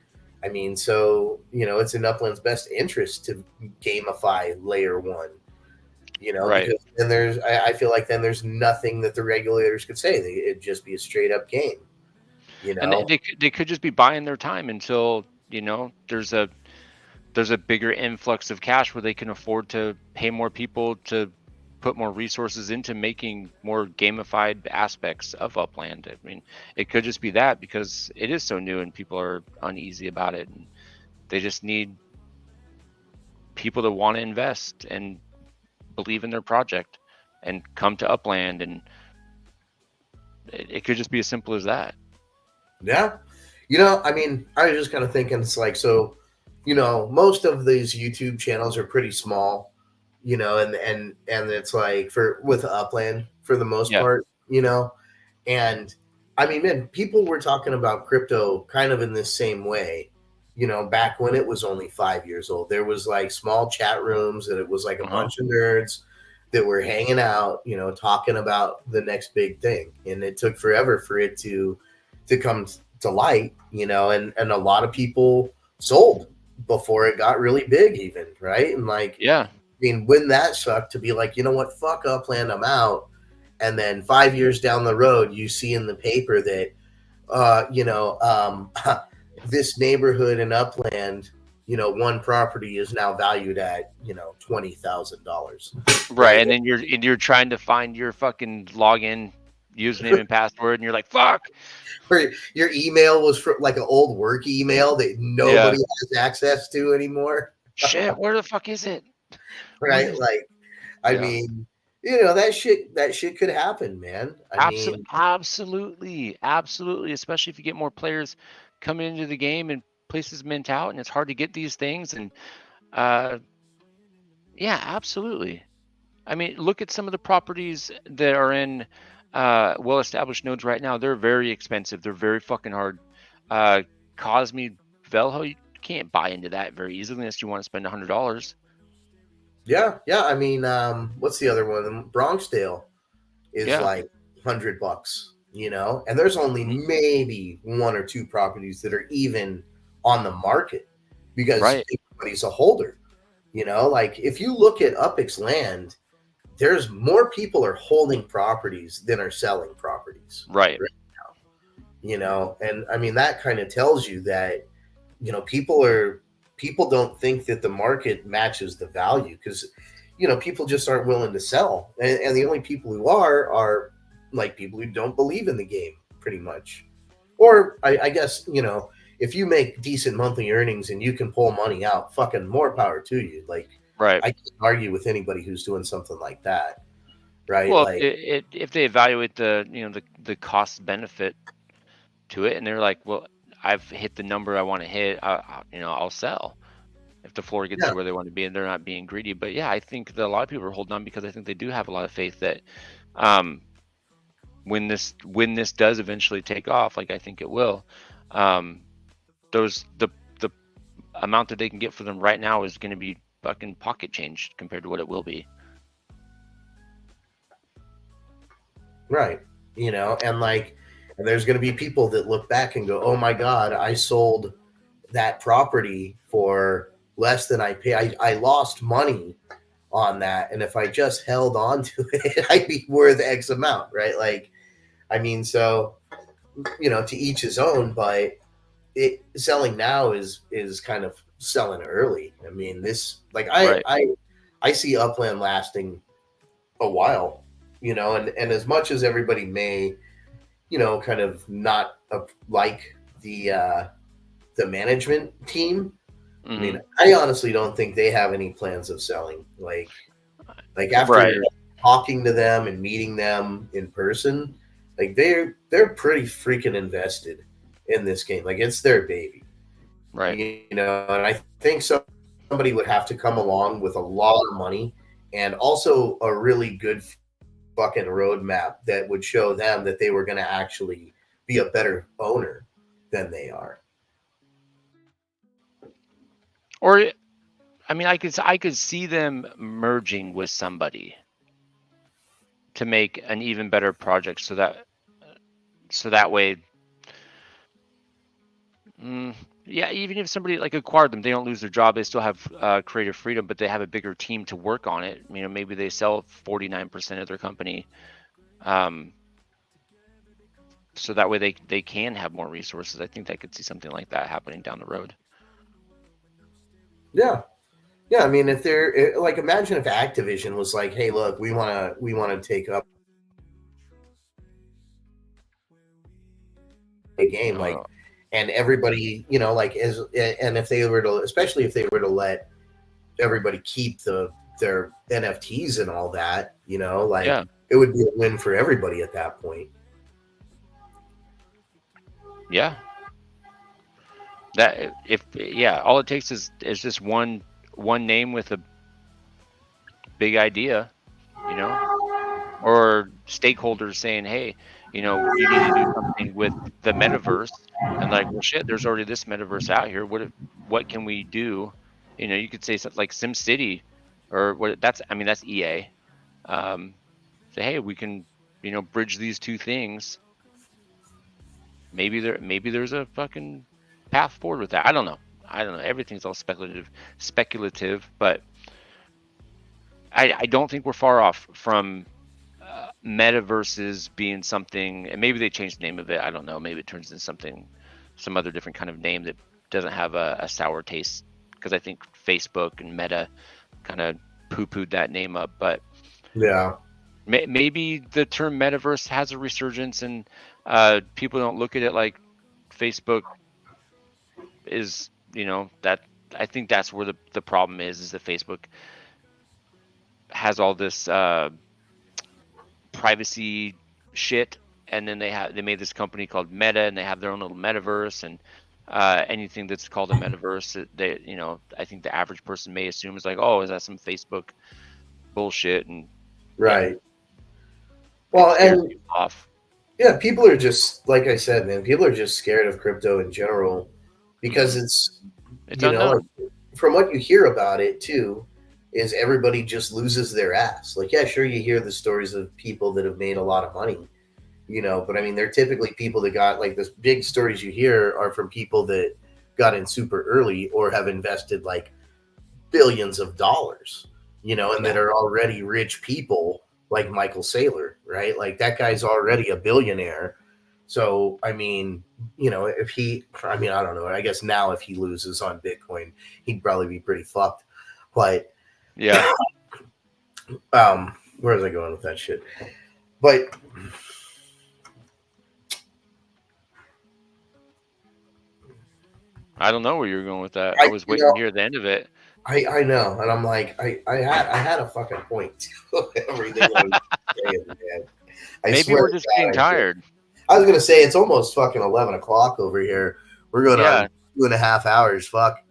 I mean, so, you know, it's in Upland's best interest to gamify layer one, you know, Right. because then I feel like then there's nothing that the regulators could say. It'd just be a straight up game, you And know? they could just be buying their time until, you know, there's a bigger influx of cash where they can afford to pay more people to put more resources into making more gamified aspects of Upland. I mean, it could just be that, because it is so new and people are uneasy about it, and they just need people that want to invest and believe in their project and come to Upland, and it could just be as simple as that. Yeah. I mean, I was just kind of thinking, it's like, so, most of these YouTube channels are pretty small, and it's like with Upland for the most part, and I mean, man, people were talking about crypto kind of in this same way, back when it was only 5 years old. There was like small chat rooms, and it was like a bunch of nerds that were hanging out, talking about the next big thing. And it took forever for it to come to light, and a lot of people sold before it got really big even, right? And like, yeah, I mean, when that sucked to be like, you know what, fuck Upland, I'm out. And then 5 years down the road, you see in the paper that, this neighborhood in Upland, one property is now valued at, $20,000. right. And then you're trying to find your fucking login username and password, and you're like, fuck. Or your email was from like an old work email that nobody has access to anymore. Shit, where the fuck is it? Right? Like, I mean, that shit could happen, man. Absolutely. Especially if you get more players coming into the game and places mint out, and it's hard to get these things. And yeah, absolutely. I mean, look at some of the properties that are in well-established nodes right now. They're very expensive. They're very fucking hard. Cosme Velho, you can't buy into that very easily unless you want to spend $100. Yeah. I mean, what's the other one? Bronxdale is like $100, and there's only maybe one or two properties that are even on the market because everybody's a holder. Like if you look at Upix Land, there's more people are holding properties than are selling properties right now. And I mean, that kind of tells you that, people don't think that the market matches the value because, people just aren't willing to sell. And the only people who are like people who don't believe in the game pretty much. Or I guess, if you make decent monthly earnings and you can pull money out, fucking more power to you. Like, right. I can't argue with anybody who's doing something like that. Right. Well, like, if they evaluate the cost benefit to it, and they're like, well, I've hit the number I want to hit, I'll sell if the floor gets to where they want to be and they're not being greedy. But yeah, I think that a lot of people are holding on because I think they do have a lot of faith that when this does eventually take off, like I think it will, the amount that they can get for them right now is going to be fucking pocket change compared to what it will be. Right. And there's going to be people that look back and go, oh my God, I sold that property for less than I pay. I lost money on that. And if I just held on to it, I'd be worth X amount. Right. Like, I mean, so, to each his own, but selling now is kind of selling early. I mean, I see Upland lasting a while, and as much as everybody may, kind of not like the management team. I mean, I honestly don't think they have any plans of selling. Like after talking to them and meeting them in person, like they're pretty freaking invested in this game. Like it's their baby, right? And I think somebody would have to come along with a lot of money and also a really good fucking roadmap that would show them that they were going to actually be a better owner than they are. Or, I mean, I could see them merging with somebody to make an even better project, so that way, yeah, even if somebody like acquired them, they don't lose their job. They still have creative freedom, but they have a bigger team to work on it. Maybe they sell 49% of their company, so that way they can have more resources. I think I could see something like that happening down the road. Yeah. I mean, if they're like, imagine if Activision was like, "Hey, look, we want to take up a game," like, and everybody, and if they were to, especially if they were to let everybody keep their NFTs and all that, you know, like Yeah. it would be a win for everybody at that point. Yeah. That if all it takes is just one name with a big idea, you know, or stakeholders saying, hey, you know, you need to do something with the metaverse, and like, well, shit, there's already this metaverse out here. What can we do? You know, you could say something like SimCity, or what? That's EA. Say, hey, we can, you know, bridge these two things. Maybe there's a fucking path forward with that. I don't know. Everything's all speculative, but I don't think we're far off from metaverses being something, and maybe they changed the name of it. I don't know. Maybe it turns into some other different kind of name that doesn't have a sour taste, because I think Facebook and Meta kind of poo-pooed that name up. But yeah, maybe the term metaverse has a resurgence, and people don't look at it like Facebook is, you know, that. I think that's where the problem is that Facebook has all this privacy shit, and then they made this company called Meta, and they have their own little metaverse, and anything that's called a metaverse, they, you know, I think the average person may assume is like, oh, is that some Facebook bullshit? And right. Well, and off. Yeah, people are just, like I said, man, people are just scared of crypto in general because it's you know, unknown. like, from what you hear about it too, is everybody just loses their ass. Like, yeah, sure, you hear the stories of people that have made a lot of money, you know, but I mean, they're typically people that got, like, the big stories you hear are from people that got in super early or have invested like billions of dollars, you know, and that are already rich people, like Michael Saylor, right? Like, that guy's already a billionaire. So, I mean, you know, I don't know. I guess now if he loses on Bitcoin, he'd probably be pretty fucked. But yeah, where was I going with that shit? But I don't know where you're going with that. I was waiting to hear the end of it. I know, and I'm like, I had a fucking point to everything I was saying, man. Maybe we're just getting tired. I was gonna say it's almost fucking 11 o'clock over here. We're going on 2.5 hours. Fuck.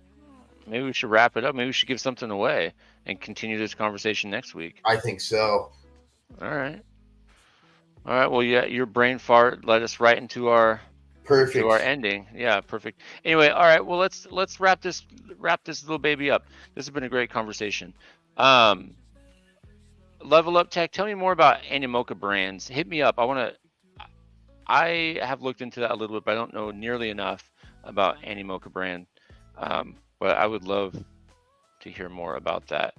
Maybe we should wrap it up. Maybe we should give something away and continue this conversation next week. I think so. All right. Well, yeah, your brain fart led us right into our ending. Yeah, perfect. Anyway, all right. Well, let's wrap this little baby up. This has been a great conversation. Level Up Tech, tell me more about Animoca Brands. Hit me up. I have looked into that a little bit, but I don't know nearly enough about Animoca Brand. But I would love to hear more about that.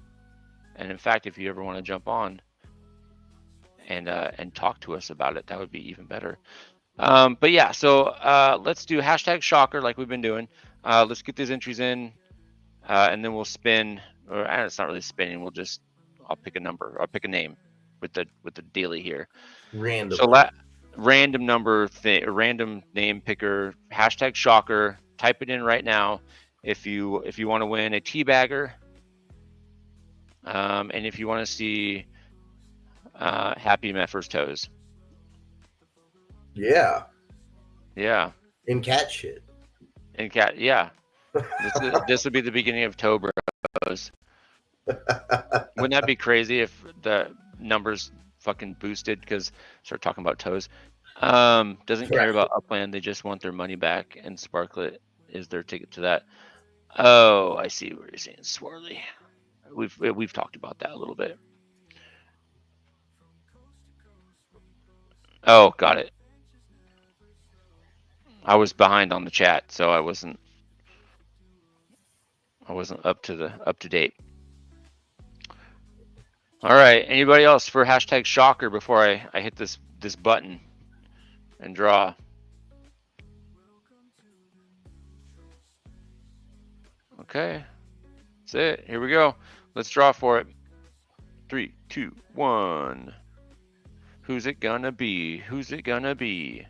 And in fact, if you ever want to jump on and talk to us about it, that would be even better. But yeah, so let's do #Shocker like we've been doing. Let's get these entries in, and then we'll spin. Or it's not really spinning. I'll pick a number. I'll pick a name with the daily here. Random. So random number thing, random name picker. #Shocker. Type it in right now if you want to win a tea bagger. And if you want to see Happy Met First Toes. Yeah. Yeah. In cat shit. Yeah. This would be the beginning of toe bros. Wouldn't that be crazy if the numbers fucking boosted because start talking about toes? Doesn't care about Upland. They just want their money back, and Sparklet is their ticket to that. Oh, I see what you're saying, Swirly. We've talked about that a little bit. Oh, got it. I was behind on the chat, so I wasn't up to date. All right, anybody else for #Shocker before I hit this button and draw? Okay, that's it. Here we go. Let's draw for it. 3, 2, 1. Who's it gonna be? Who's it gonna be?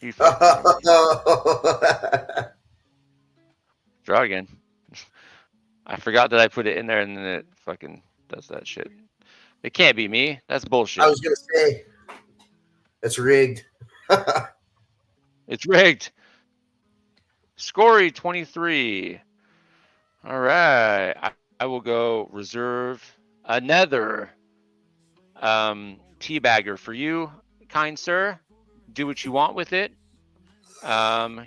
You fucking draw again. I forgot that I put it in there and then it fucking does that shit. It can't be me. That's bullshit. I was gonna say that's rigged. It's rigged. Scory 23. All right. I will go reserve another teabagger for you, kind sir. Do what you want with it.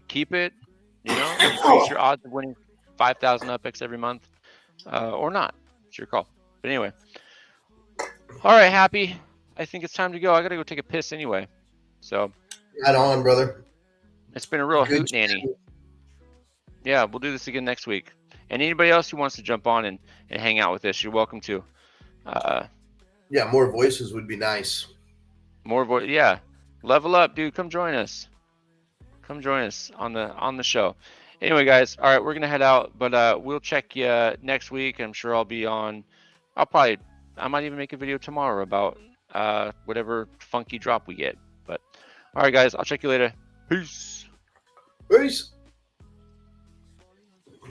Keep it. You know, increase your odds of winning 5,000 UPX every month, or not. It's your call. But anyway. All right, Happy. I think it's time to go. I gotta go take a piss anyway. So. Right on, brother. It's been a real Good hoot nanny. shit. Yeah, we'll do this again next week. And anybody else who wants to jump on and hang out with us, you're welcome to. Yeah, more voices would be nice. Yeah, level up, dude. Come join us. Come join us on the show. Anyway, guys, all right, we're gonna head out, but we'll check you next week. I'm sure I'll be on. I might even make a video tomorrow about whatever funky drop we get. But all right, guys, I'll check you later. Peace. Peace.